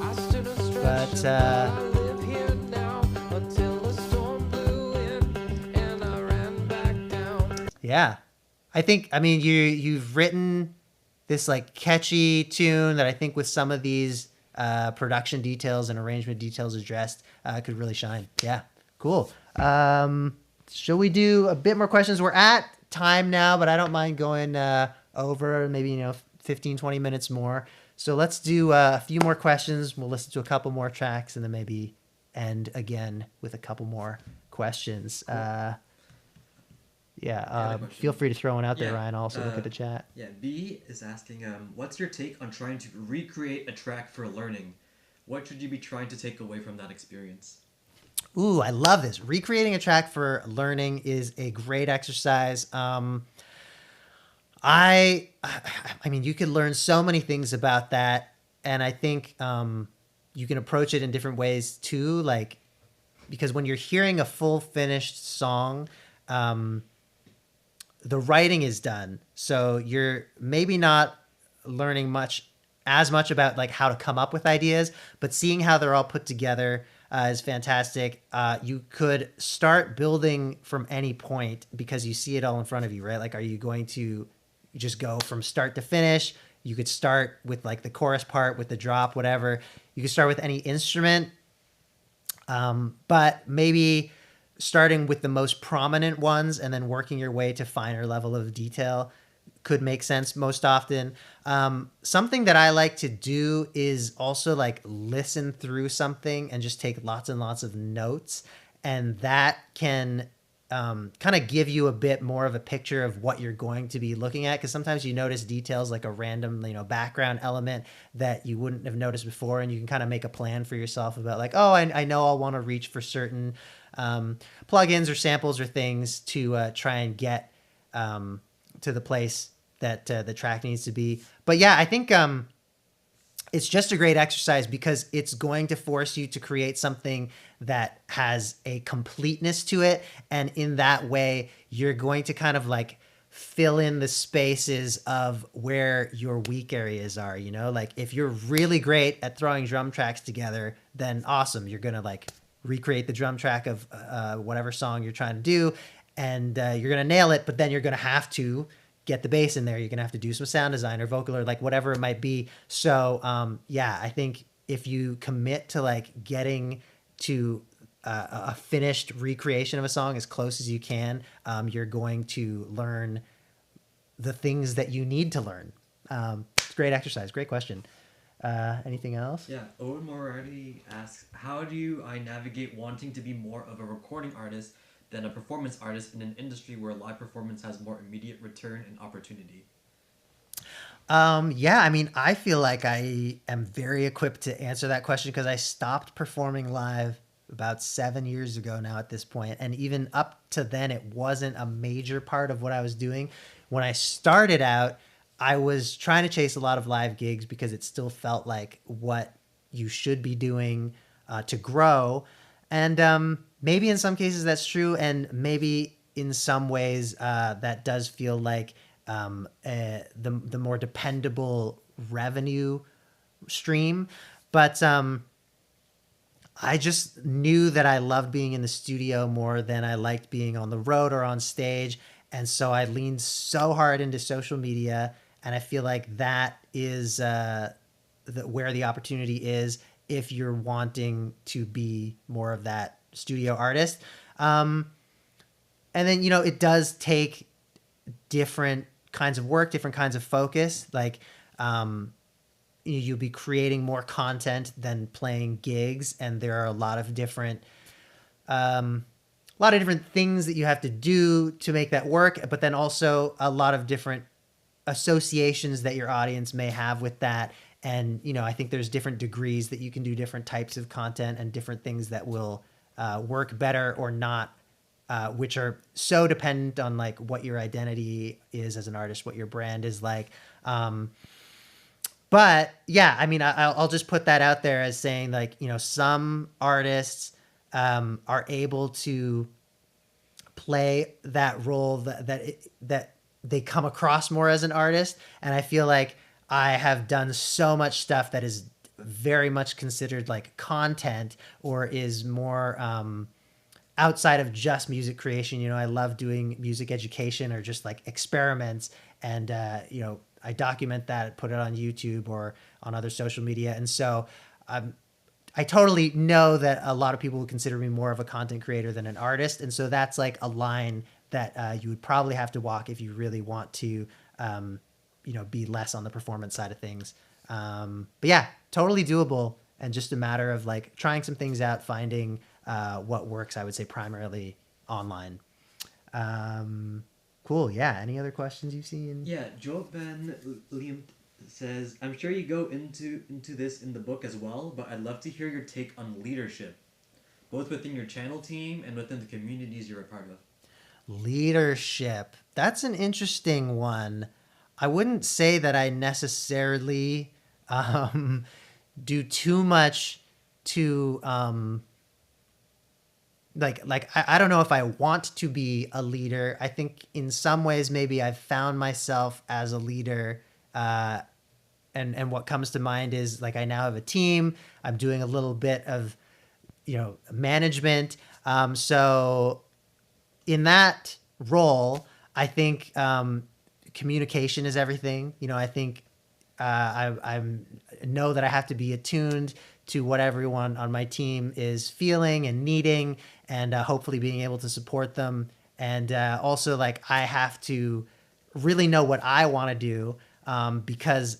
I stood and stretched, But I live here now until the storm blew in and I ran back down. yeah, I mean, you've written this like catchy tune that I think with some of these production details and arrangement details addressed could really shine. Yeah, cool. Shall we do a bit more questions? We're at time now, but I don't mind going over maybe 15, 20 minutes more. So let's do a few more questions. We'll listen to a couple more tracks and then maybe end again with a couple more questions. question. Feel free to throw one out there, Yeah, Ryan. I'll also look at the chat. Yeah, B is asking, what's your take on trying to recreate a track for learning? What should you be trying to take away from that experience? Ooh, I love this. Recreating a track for learning is a great exercise. I mean, you could learn so many things about that, and I think you can approach it in different ways too. Like, because when you're hearing a full finished song, the writing is done, so you're maybe not learning as much about like how to come up with ideas, but seeing how they're all put together is fantastic. You could start building from any point because you see it all in front of you, right? Like, are you going to just go from start to finish? You could start with like the chorus part with the drop, whatever. You could start with any instrument, but maybe starting with the most prominent ones and then working your way to finer level of detail could make sense most often. Something that I like to do is also like listen through something and just take lots and lots of notes. And that can kind of give you a bit more of a picture of what you're going to be looking at. Because sometimes you notice details like a random, background element that you wouldn't have noticed before. And you can kind of make a plan for yourself about like, oh, I know I'll want to reach for certain plugins or samples or things to try and get to the place that the track needs to be. But yeah, I think it's just a great exercise because it's going to force you to create something that has a completeness to it. And in that way, you're going to kind of like fill in the spaces of where your weak areas are, like if you're really great at throwing drum tracks together, then awesome. You're going to like recreate the drum track of whatever song you're trying to do, and you're going to nail it, but then you're going to have to get the bass in there. You're going to have to do some sound design or vocal or like whatever it might be. So yeah, I think if you commit to like getting to a finished recreation of a song as close as you can, you're going to learn the things that you need to learn. It's a great exercise. Great question. Anything else? Yeah, Owen Moriarty asks, how do I navigate wanting to be more of a recording artist than a performance artist in an industry where live performance has more immediate return and opportunity? Yeah, I mean, I feel like I am very equipped to answer that question because I stopped performing live about 7 years ago now at this point. And even up to then, it wasn't a major part of what I was doing. When I started out, I was trying to chase a lot of live gigs because it still felt like what you should be doing to grow. And maybe in some cases that's true. And maybe in some ways that does feel like the more dependable revenue stream. But I just knew that I loved being in the studio more than I liked being on the road or on stage. And so I leaned so hard into social media. And I feel like that is where the opportunity is if you're wanting to be more of that studio artist. And then, it does take different kinds of work, different kinds of focus. Like you'll be creating more content than playing gigs. And there are a lot of different things that you have to do to make that work. But then also a lot of different associations that your audience may have with that. And, I think there's different degrees that you can do different types of content and different things that will work better or not, which are so dependent on like what your identity is as an artist, what your brand is like. But yeah, I mean, I'll just put that out there as saying like, some artists are able to play that role that they come across more as an artist. And I feel like I have done so much stuff that is very much considered like content or is more outside of just music creation. You know, I love doing music education or just like experiments, and you know, I document that, put it on YouTube or on other social media. And so I totally know that a lot of people would consider me more of a content creator than an artist. And so that's like a line that you would probably have to walk if you really want to, you know, be less on the performance side of things. But yeah, totally doable, and just a matter of like trying some things out, finding what works, I would say primarily online. Cool. Yeah. Any other questions you've seen? Yeah, Joe Van Liam says, I'm sure you go into this in the book as well, but I'd love to hear your take on leadership, both within your channel team and within the communities you're a part of. Leadership. That's an interesting one. I wouldn't say that I necessarily do too much to I don't know if I want to be a leader. I think in some ways maybe I've found myself as a leader. And what comes to mind is like I now have a team. I'm doing a little bit of, you know, management. So in that role, I think communication is everything. You know, I think I know that I have to be attuned to what everyone on my team is feeling and needing, and hopefully being able to support them. And also, like, I have to really know what I want to do, because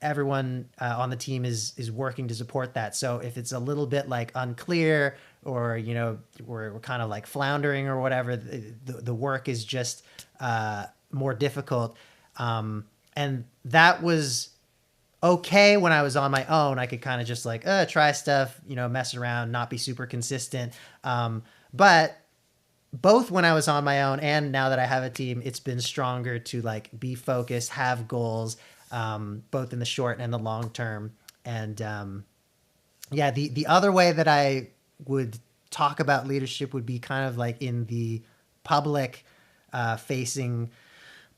everyone on the team is working to support that. So if it's a little bit like unclear, or, you know, we're kind of like floundering or whatever, the work is just more difficult. And that was okay when I was on my own. I could kind of just like try stuff, you know, mess around, not be super consistent. But both when I was on my own and now that I have a team, it's been stronger to like be focused, have goals, both in the short and the long term. And yeah, the other way that I would talk about leadership would be kind of like in the public facing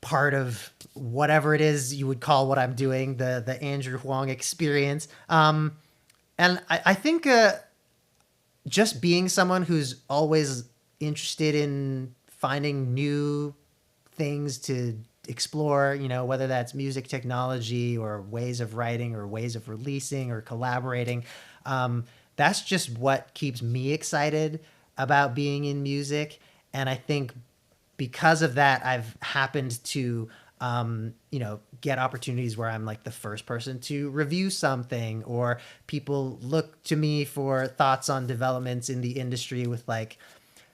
part of whatever it is you would call what I'm doing, the Andrew Huang experience. And I think just being someone who's always interested in finding new things to explore, you know, whether that's music technology or ways of writing or ways of releasing or collaborating. That's just what keeps me excited about being in music. And I think because of that, I've happened to, you know, get opportunities where I'm like the first person to review something, or people look to me for thoughts on developments in the industry with like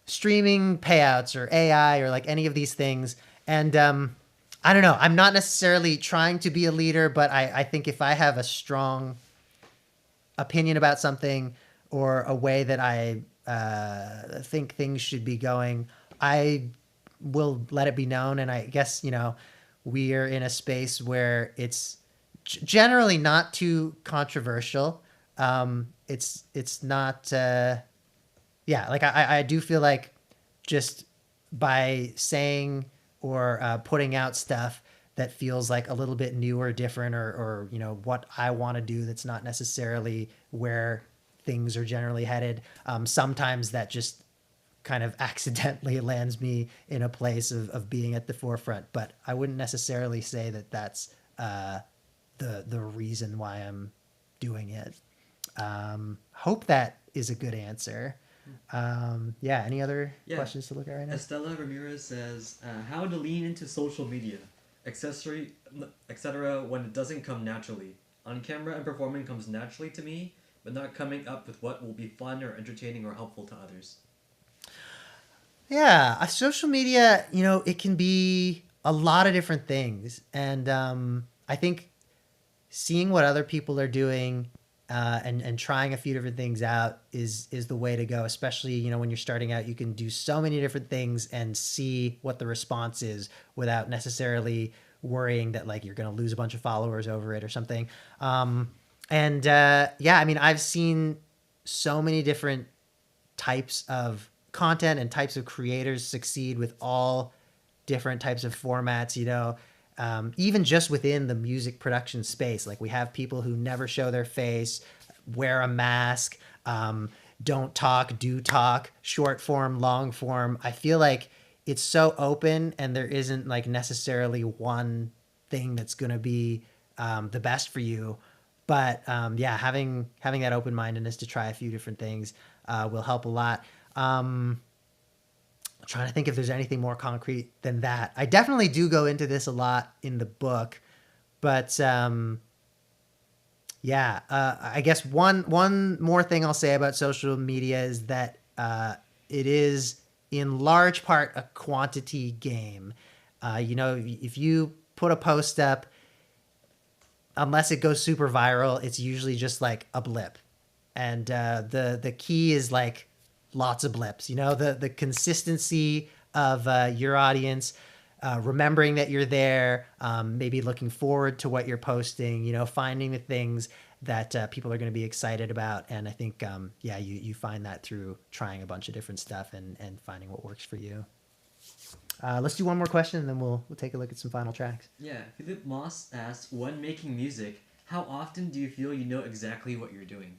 streaming payouts or AI or like any of these things. And I don't know, I'm not necessarily trying to be a leader, but I think if I have a strong opinion about something or a way that I think things should be going, I will let it be known. And I guess, you know, we are in a space where it's generally not too controversial. It's not, yeah, like I do feel like just by saying or putting out stuff that feels like a little bit new or different, or you know, what I want to do that's not necessarily where things are generally headed, sometimes that just kind of accidentally lands me in a place of being at the forefront. But I wouldn't necessarily say that that's the reason why I'm doing it. Hope that is a good answer. Yeah, any other questions to look at right now? Estella Ramirez says, how to lean into social media, accessory, etc. when it doesn't come naturally. On camera and performing comes naturally to me, but not coming up with what will be fun or entertaining or helpful to others. Yeah, social media, you know, it can be a lot of different things. And I think seeing what other people are doing and trying a few different things out is the way to go. Especially, you know, when you're starting out, you can do so many different things and see what the response is without necessarily worrying that like you're going to lose a bunch of followers over it or something. Yeah, I mean, I've seen so many different types of content and types of creators succeed with all different types of formats, even just within the music production space. Like, we have people who never show their face, wear a mask, don't talk, do talk, short form, long form. I feel like it's so open, and there isn't like necessarily one thing that's going to be the best for you. But yeah, having that open-mindedness to try a few different things will help a lot. I'm trying to think if there's anything more concrete than that. I definitely do go into this a lot in the book, but yeah, I guess one more thing I'll say about social media is that it is in large part a quantity game. If you put a post up, unless it goes super viral, it's usually just like a blip. And the key is like lots of blips, the consistency of your audience, remembering that you're there, maybe looking forward to what you're posting, finding the things that people are going to be excited about. And I think, you find that through trying a bunch of different stuff and finding what works for you. Let's do one more question, and then we'll take a look at some final tracks. Yeah, Philip Moss asks, when making music, how often do you feel you know exactly what you're doing?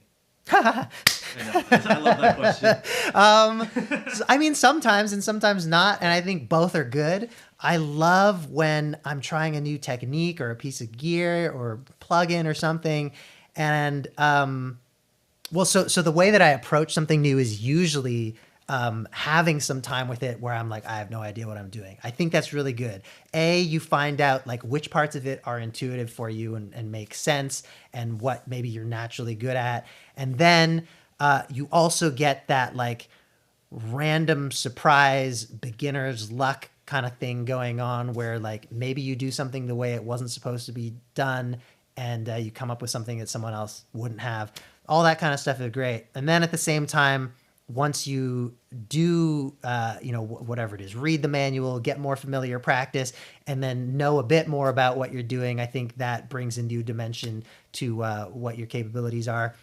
I know. I love that question. I mean, sometimes and sometimes not, and I think both are good. I love when I'm trying a new technique or a piece of gear or plugin or something, and so the way that I approach something new is usually having some time with it where I'm like, I have no idea what I'm doing. I think that's really good. You find out like which parts of it are intuitive for you and make sense, and what maybe you're naturally good at. And then you also get that like random surprise, beginner's luck kind of thing going on, where like maybe you do something the way it wasn't supposed to be done, and you come up with something that someone else wouldn't have. All that kind of stuff is great. And then at the same time, once you do, whatever it is, read the manual, get more familiar, practice, and then know a bit more about what you're doing, I think that brings a new dimension to what your capabilities are.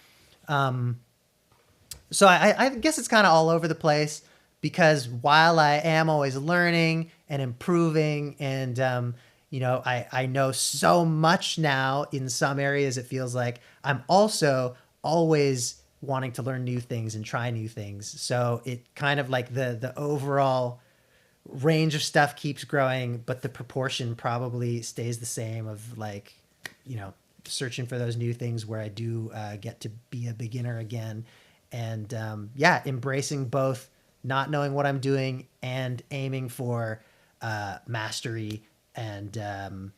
So I guess it's kind of all over the place, because while I am always learning and improving, and I know so much now in some areas, it feels like I'm also always wanting to learn new things and try new things. So it kind of like the overall range of stuff keeps growing, but the proportion probably stays the same of like, searching for those new things where I do get to be a beginner again. And embracing both not knowing what I'm doing and aiming for mastery and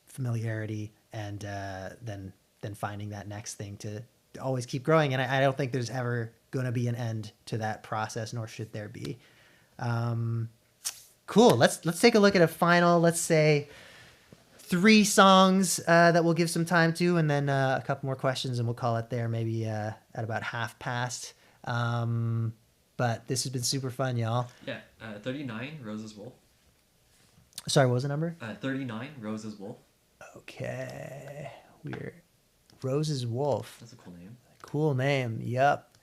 familiarity, and then finding that next thing to always keep growing. And I don't think there's ever going to be an end to that process, nor should there be. Cool. Let's take a look at a final, let's say 3 songs that we'll give some time to, and then a couple more questions, and we'll call it there, maybe at about 1/2 past. But this has been super fun, y'all. Yeah, 39, Rose's Wolf. Sorry, what was the number? 39, Rose's Wolf. Okay. We're Rose's Wolf. That's a cool name. Cool name. Yep.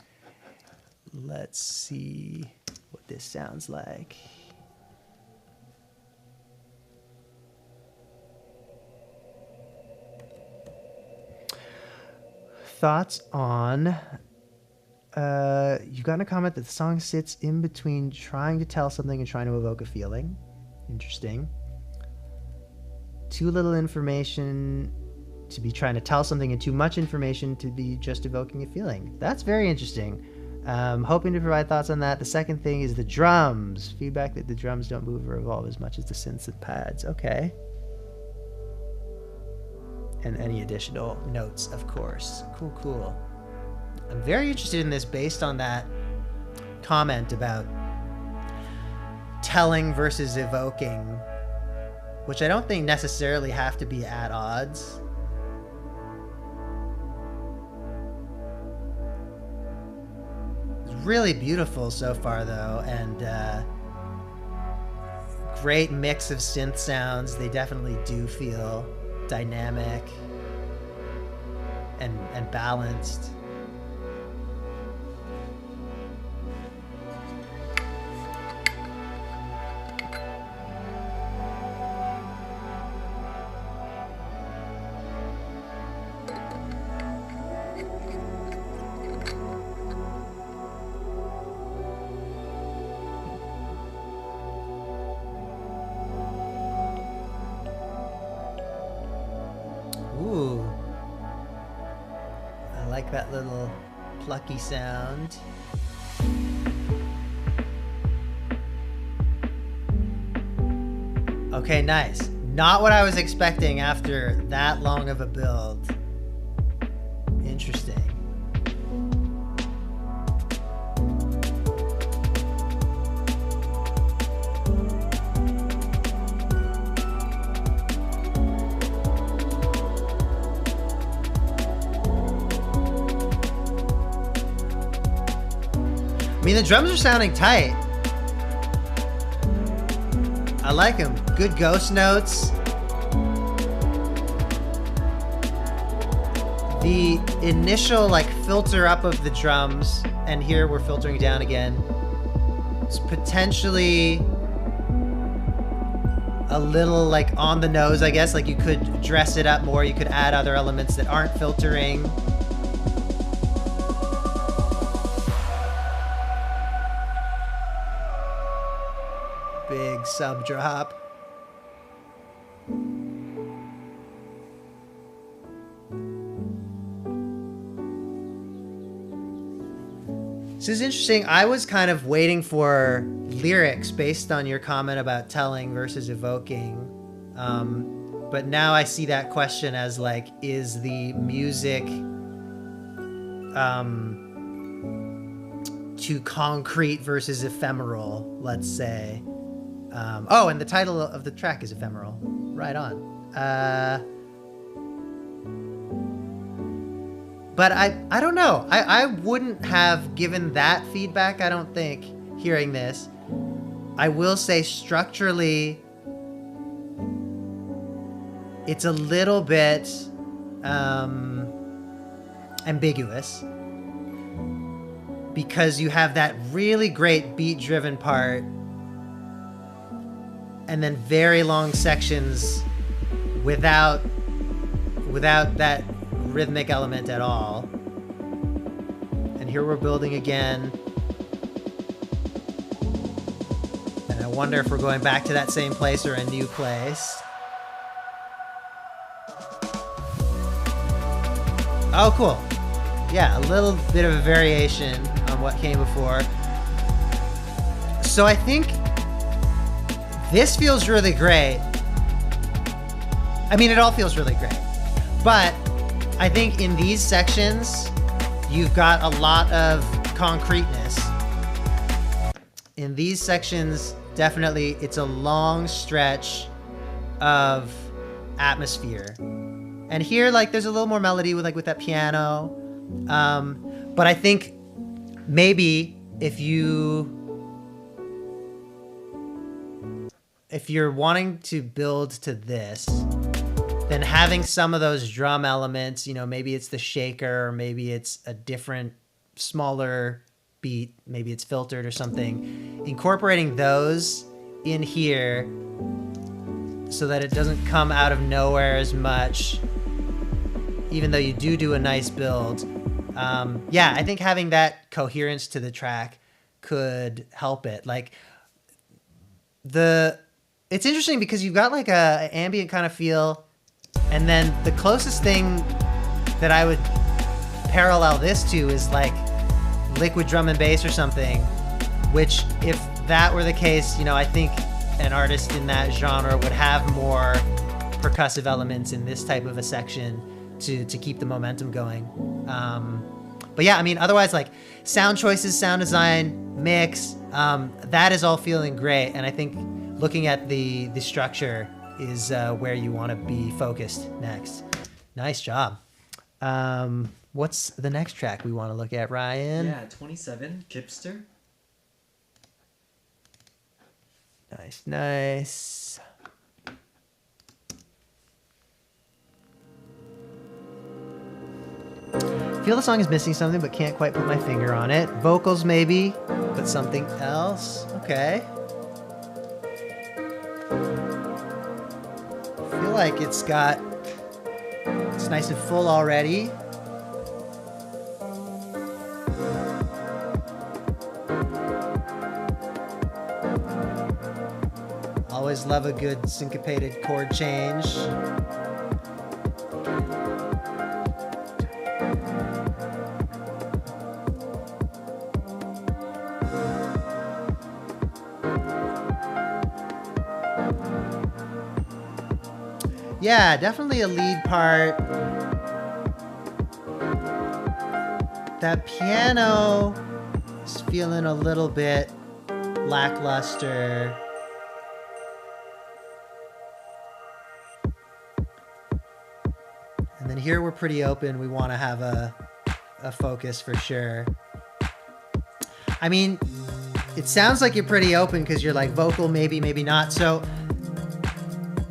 Let's see what this sounds like. Thoughts on... you've gotten a comment that the song sits in between trying to tell something and trying to evoke a feeling. Interesting. Too little information to be trying to tell something, and too much information to be just evoking a feeling. That's very interesting. Hoping to provide thoughts on that. The second thing is the drums. Feedback that the drums don't move or evolve as much as the synths and pads. Okay. And any additional notes, of course. Cool. I'm very interested in this based on that comment about telling versus evoking, which I don't think necessarily have to be at odds. It's really beautiful so far, though, and great mix of synth sounds. They definitely do feel dynamic and balanced. Ooh. I like that little plucky sound. Okay, nice. Not what I was expecting after that long of a build. Interesting. I mean, the drums are sounding tight. I like them. Good ghost notes. The initial like filter up of the drums, and here we're filtering down again, is potentially a little like on the nose, I guess. Like you could dress it up more. You could add other elements that aren't filtering. Big sub drop. This is interesting. I was kind of waiting for lyrics based on your comment about telling versus evoking. But now I see that question as like, is the music too concrete versus ephemeral, let's say. Oh, and the title of the track is Ephemeral. Right on. But I don't know. I wouldn't have given that feedback, I don't think, hearing this. I will say structurally, it's a little bit ambiguous. Because you have that really great beat-driven part and then very long sections without that rhythmic element at all. And here we're building again. And I wonder if we're going back to that same place or a new place. Oh, cool. Yeah, a little bit of a variation on what came before. So I think this feels really great. I mean, it all feels really great. But I think in these sections, you've got a lot of concreteness. In these sections, definitely, it's a long stretch of atmosphere. And here, like, there's a little more melody with that piano. But I think maybe if you're wanting to build to this, then having some of those drum elements, you know, maybe it's the shaker, or maybe it's a different, smaller beat, maybe it's filtered or something, incorporating those in here so that it doesn't come out of nowhere as much, even though you do a nice build. Yeah, I think having that coherence to the track could help it. Like it's interesting because you've got like a ambient kind of feel, and then the closest thing that I would parallel this to is like liquid drum and bass or something, which if that were the case, you know, I think an artist in that genre would have more percussive elements in this type of a section to keep the momentum going. But yeah, I mean, otherwise, like sound choices, sound design, mix, that is all feeling great. And I think looking at the structure is where you want to be focused next. Nice job. What's the next track we want to look at, Ryan? Yeah, 27, Kipster. Nice. I feel the song is missing something, but can't quite put my finger on it. Vocals maybe, but something else. Okay. I feel like it's nice and full already. Always love a good syncopated chord change. Yeah, definitely a lead part. That piano is feeling a little bit lackluster. And then here we're pretty open. We want to have a focus for sure. I mean, it sounds like you're pretty open because you're like vocal, maybe, maybe not. So,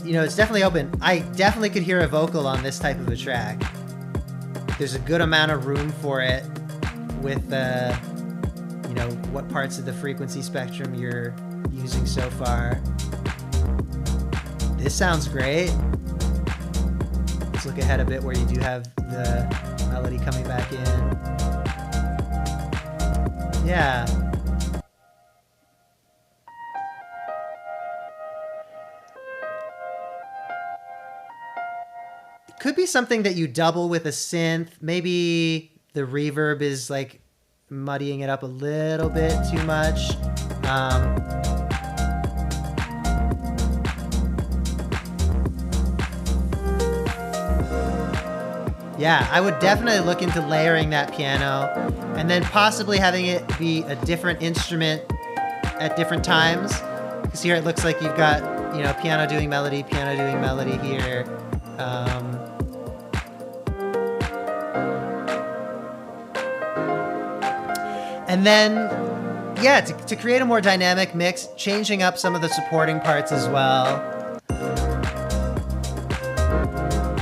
you know, it's definitely open. I definitely could hear a vocal on this type of a track. There's a good amount of room for it with, you know, what parts of the frequency spectrum you're using so far. This sounds great. Let's look ahead a bit where you do have the melody coming back in. Yeah. It could be something that you double with a synth. Maybe the reverb is like muddying it up a little bit too much. Yeah, I would definitely look into layering that piano and then possibly having it be a different instrument at different times. Because here it looks like you've got, you know, piano doing melody here. And then, yeah, to create a more dynamic mix, changing up some of the supporting parts as well.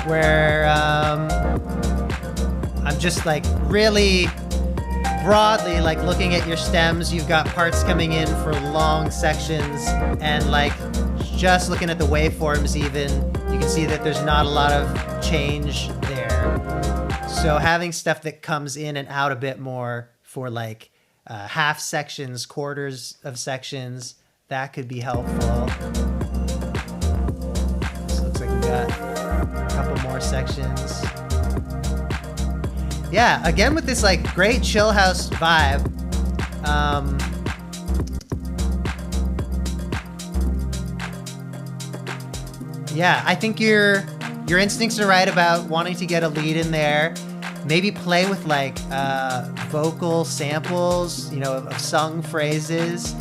Where I'm just like really broadly like looking at your stems. You've got parts coming in for long sections, and like just looking at the waveforms even, you can see that there's not a lot of change there. So having stuff that comes in and out a bit more for like half sections, quarters of sections, that could be helpful. So it looks like we got a couple more sections. Yeah, again with this like great chill house vibe. Yeah, I think your instincts are right about wanting to get a lead in there. Maybe play with like vocal samples, you know, of sung phrases.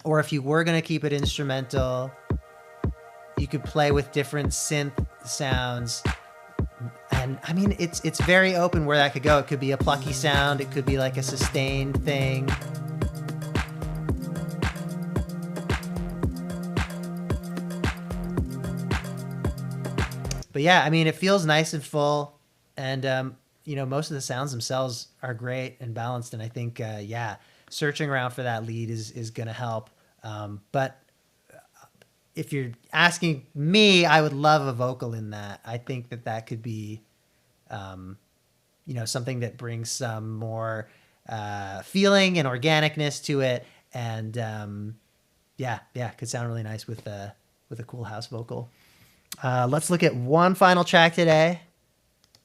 Or if you were gonna keep it instrumental, you could play with different synth sounds. And I mean, it's very open where that could go. It could be a plucky sound. It could be like a sustained thing. But yeah, I mean, it feels nice and full. And, you know, most of the sounds themselves are great and balanced. And I think, yeah, searching around for that lead is going to help. But if you're asking me, I would love a vocal in that. I think that could be, you know, something that brings some more feeling and organicness to it. And yeah, could sound really nice with a cool house vocal. Let's look at one final track today,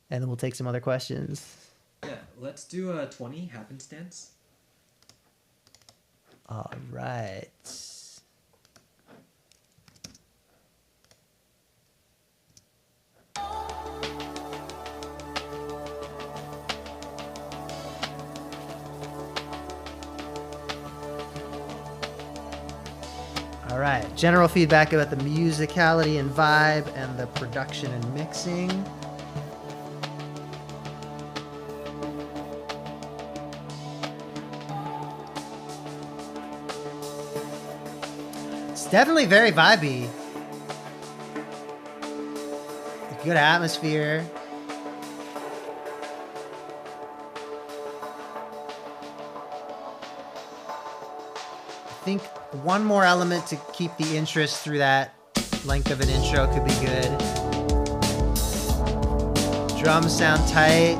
and then we'll take some other questions. Yeah, let's do a 20 happenstance. All right. All right, general feedback about the musicality and vibe and the production and mixing. It's definitely very vibey. Good atmosphere. I think one more element to keep the interest through that length of an intro could be good. Drums sound tight.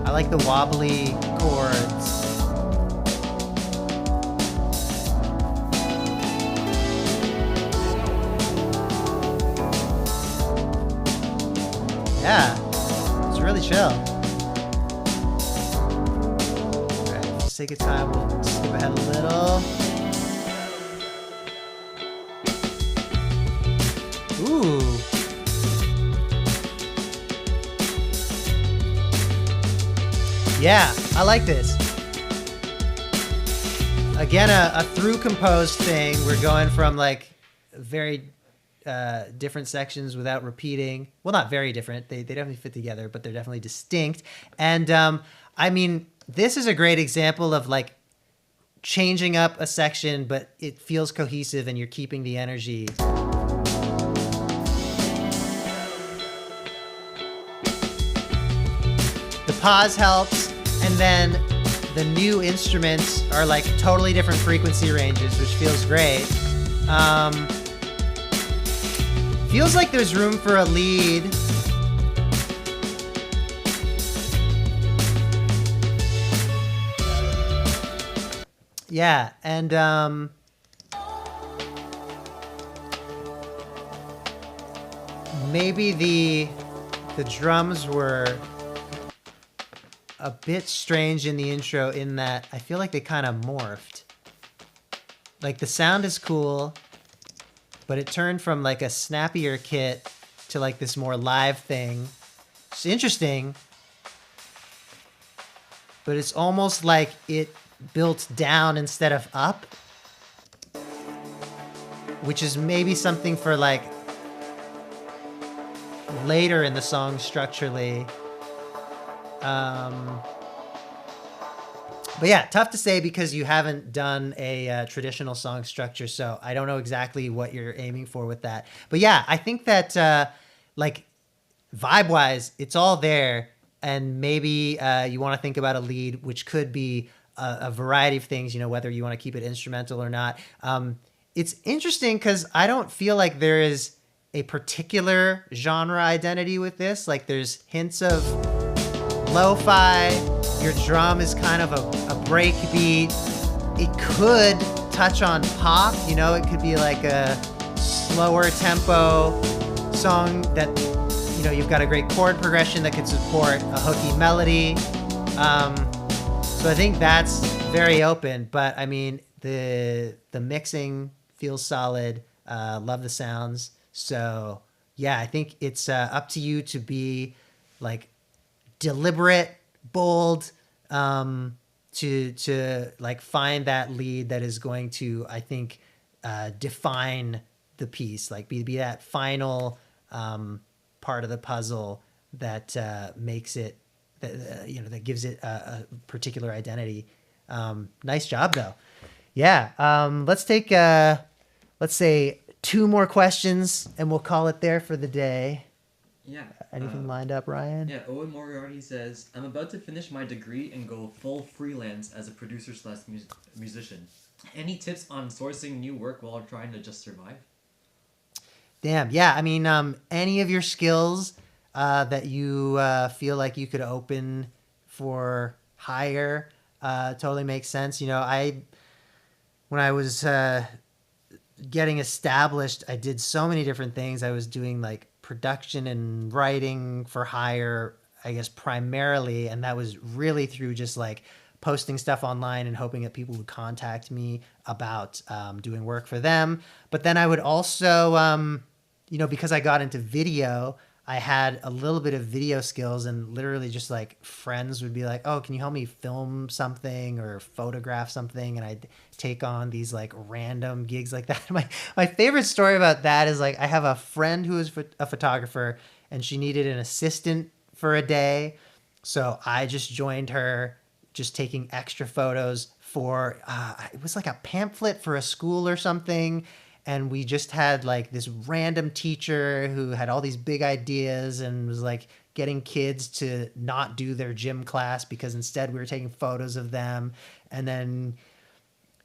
I like the wobbly chords. Yeah, it's really chill. sake of time, we'll skip ahead a little. Ooh. Yeah, I like this. Again, a through composed thing. We're going from like very different sections without repeating. Well, not very different. They definitely fit together, but they're definitely distinct. And I mean, this is a great example of like changing up a section, but it feels cohesive and you're keeping the energy. The pause helps, and then the new instruments are like totally different frequency ranges, which feels great. Feels like there's room for a lead. Yeah, and maybe the drums were a bit strange in the intro in that I feel like they kind of morphed. Like the sound is cool, but it turned from like a snappier kit to like this more live thing. It's interesting, but it's almost like it built down instead of up, which is maybe something for like later in the song structurally. But yeah, tough to say because you haven't done a traditional song structure, so I don't know exactly what you're aiming for with that. But yeah, I think that like vibe-wise, it's all there, and maybe you want to think about a lead, which could be a variety of things, you know, whether you want to keep it instrumental or not. It's interesting because I don't feel like there is a particular genre identity with this. Like there's hints of lo-fi, your drum is kind of a break beat. It could touch on pop, you know, it could be like a slower tempo song that, you know, you've got a great chord progression that could support a hooky melody. So I think that's very open, but I mean, the mixing feels solid. Love the sounds. So yeah, I think it's up to you to be like deliberate, bold, to like find that lead that is going to, I think, define the piece, like be that final part of the puzzle that makes it, that you know, that gives it a particular identity. Nice job though. Yeah. Let's take let's say 2 more questions and we'll call it there for the day. Yeah. Anything lined up, Ryan? Yeah, Owen Moriarty says, I'm about to finish my degree and go full freelance as a producer slash musician. Any tips on sourcing new work while trying to just survive? Damn. Yeah. I mean, any of your skills that you feel like you could open for hire totally makes sense. You know, when I was getting established, I did so many different things. I was doing like production and writing for hire, I guess, primarily. And that was really through just like posting stuff online and hoping that people would contact me about doing work for them. But then I would also, you know, because I got into video, I had a little bit of video skills, and literally just like friends would be like, oh, can you help me film something or photograph something? And I'd take on these like random gigs like that. My favorite story about that is like, I have a friend who is a photographer and she needed an assistant for a day. So I just joined her, just taking extra photos for, it was like a pamphlet for a school or something. And we just had like this random teacher who had all these big ideas and was like getting kids to not do their gym class because instead we were taking photos of them. And then,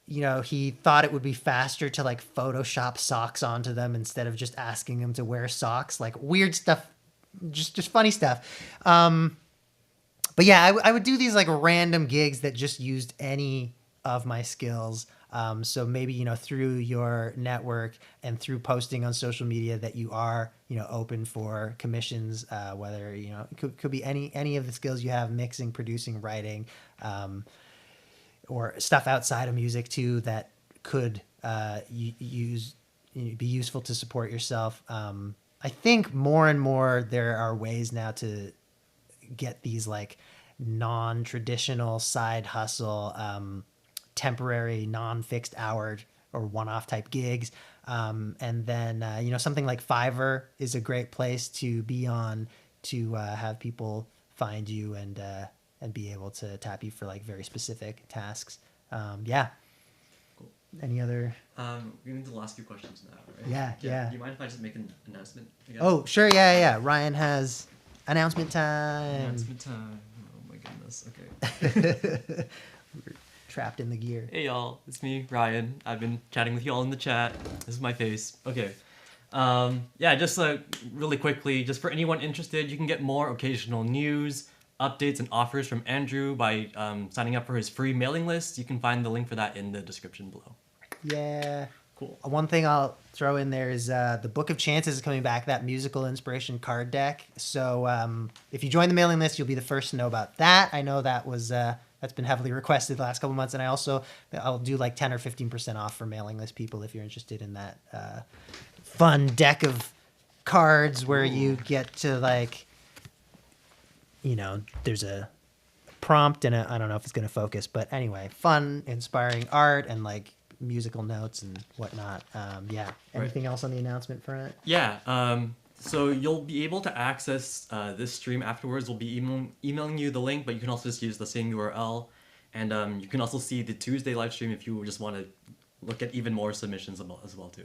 you know, he thought it would be faster to like Photoshop socks onto them instead of just asking them to wear socks, like weird stuff, just funny stuff. But yeah, I would do these like random gigs that just used any of my skills. So maybe, you know, through your network and through posting on social media that you are, you know, open for commissions, whether, you know, it could be any of the skills you have, mixing, producing, writing, or stuff outside of music too that could be useful to support yourself. I think more and more there are ways now to get these like non-traditional side hustle, temporary, non-fixed hour or one-off type gigs. And then, something like Fiverr is a great place to be on to have people find you and be able to tap you for like very specific tasks. Yeah. Cool. Any other? We need the last few questions now, right? Yeah. Do you mind if I just make an announcement again? Oh, sure. Yeah. Ryan has announcement time. Announcement time. Oh my goodness. Okay. We're trapped in the gear. Hey y'all, it's me, Ryan. I've been chatting with y'all in the chat. This is my face. Okay. Just really quickly, just for anyone interested, you can get more occasional news, updates, and offers from Andrew by signing up for his free mailing list. You can find the link for that in the description below. Yeah. Cool. One thing I'll throw in there is the Book of Chances is coming back, that musical inspiration card deck. So if you join the mailing list, you'll be the first to know about that. I know that was that's been heavily requested the last couple months, and I'll do like 10 or 15% off for mailing list people if you're interested in that fun deck of cards where you get to like, there's a prompt and I don't know if it's going to focus, but anyway, fun, inspiring art and like musical notes and whatnot. Anything else on the announcement front? So you'll be able to access this stream afterwards. We'll be emailing you the link, but you can also just use the same URL. And you can also see the Tuesday live stream if you just want to look at even more submissions as well too.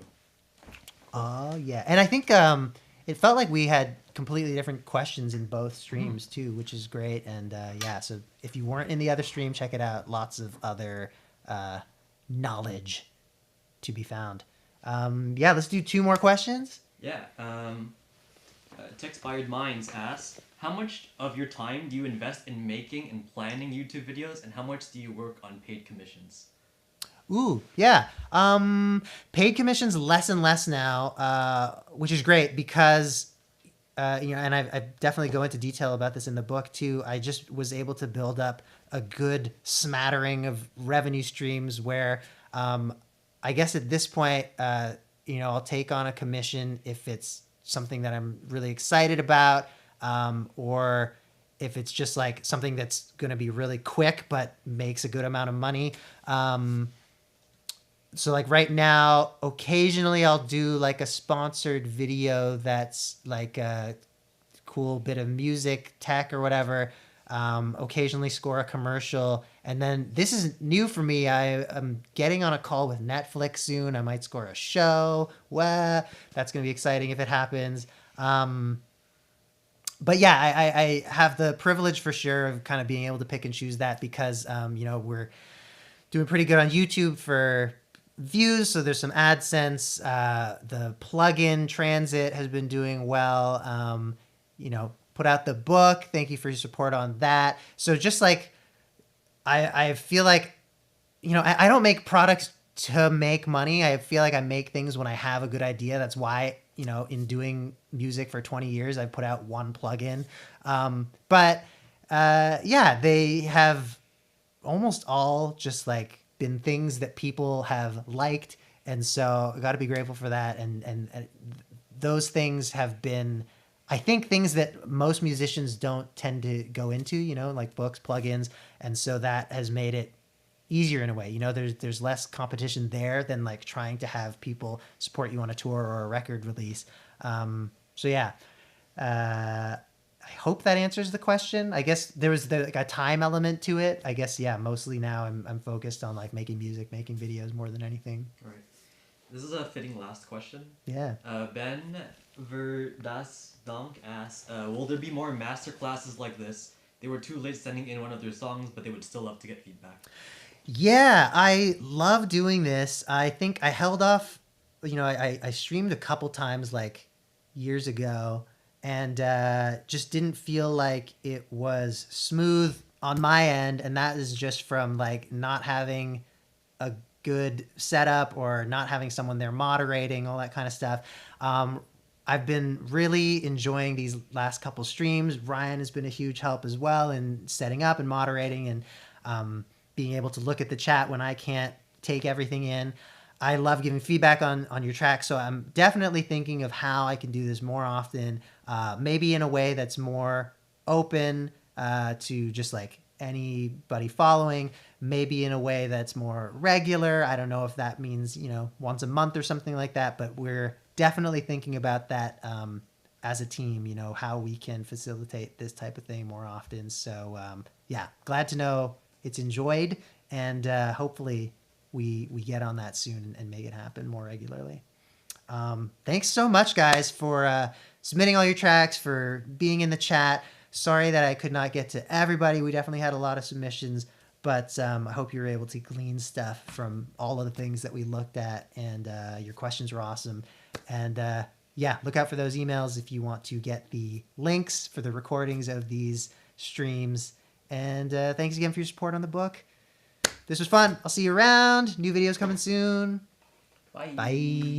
Oh, yeah. And I think it felt like we had completely different questions in both streams too, which is great. And so if you weren't in the other stream, check it out. Lots of other knowledge to be found. Let's do 2 more questions. Tech-Inspired Minds asks, how much of your time do you invest in making and planning YouTube videos, and how much do you work on paid commissions? Ooh, yeah. Paid commissions less and less now, which is great because, and I definitely go into detail about this in the book too. I just was able to build up a good smattering of revenue streams where, I guess at this point, I'll take on a commission if it's something that I'm really excited about, or if it's just like something that's going to be really quick but makes a good amount of money. So like right now, occasionally I'll do like a sponsored video that's like a cool bit of music, tech or whatever. Occasionally score a commercial. And then this is new for me. I'm getting on a call with Netflix soon. I might score a show. Well, that's going to be exciting if it happens. But yeah, I have the privilege for sure of kind of being able to pick and choose that because, we're doing pretty good on YouTube for views. So there's some AdSense. The plugin Transit has been doing well. Put out the book. Thank you for your support on that. So just like, I feel like, I don't make products to make money. I feel like I make things when I have a good idea. That's why, in doing music for 20 years, I put out one plugin. They have almost all just like been things that people have liked. And so I got to be grateful for that. And those things have been, I think, things that most musicians don't tend to go into, like books, plugins. And so that has made it easier in a way. There's less competition there than like trying to have people support you on a tour or a record release. I hope that answers the question. I guess there was a time element to it. I guess, mostly now I'm focused on like making music, making videos more than anything. All right. This is a fitting last question. Yeah. Ben Verdasdonk asks, will there be more masterclasses like this? They were too late sending in one of their songs, but they would still love to get feedback. Yeah, I love doing this. I think I held off, I streamed a couple times like years ago and just didn't feel like it was smooth on my end. And that is just from like not having a good setup or not having someone there moderating, all that kind of stuff. I've been really enjoying these last couple streams. Ryan has been a huge help as well in setting up and moderating. And being able to look at the chat when I can't take everything in. I love giving feedback on your tracks, so I'm definitely thinking of how I can do this more often, maybe in a way that's more open to just like anybody following, maybe in a way that's more regular. I don't know if that means, once a month or something like that, but we're definitely thinking about that as a team, how we can facilitate this type of thing more often. So yeah, glad to know it's enjoyed, and hopefully we get on that soon and make it happen more regularly. Thanks so much, guys, for submitting all your tracks, for being in the chat. Sorry that I could not get to everybody. We definitely had a lot of submissions, but I hope you were able to glean stuff from all of the things that we looked at, and your questions were awesome. And yeah, look out for those emails if you want to get the links for the recordings of these streams. And thanks again for your support on the book. This was fun. I'll see you around. New videos coming soon. Bye. Bye.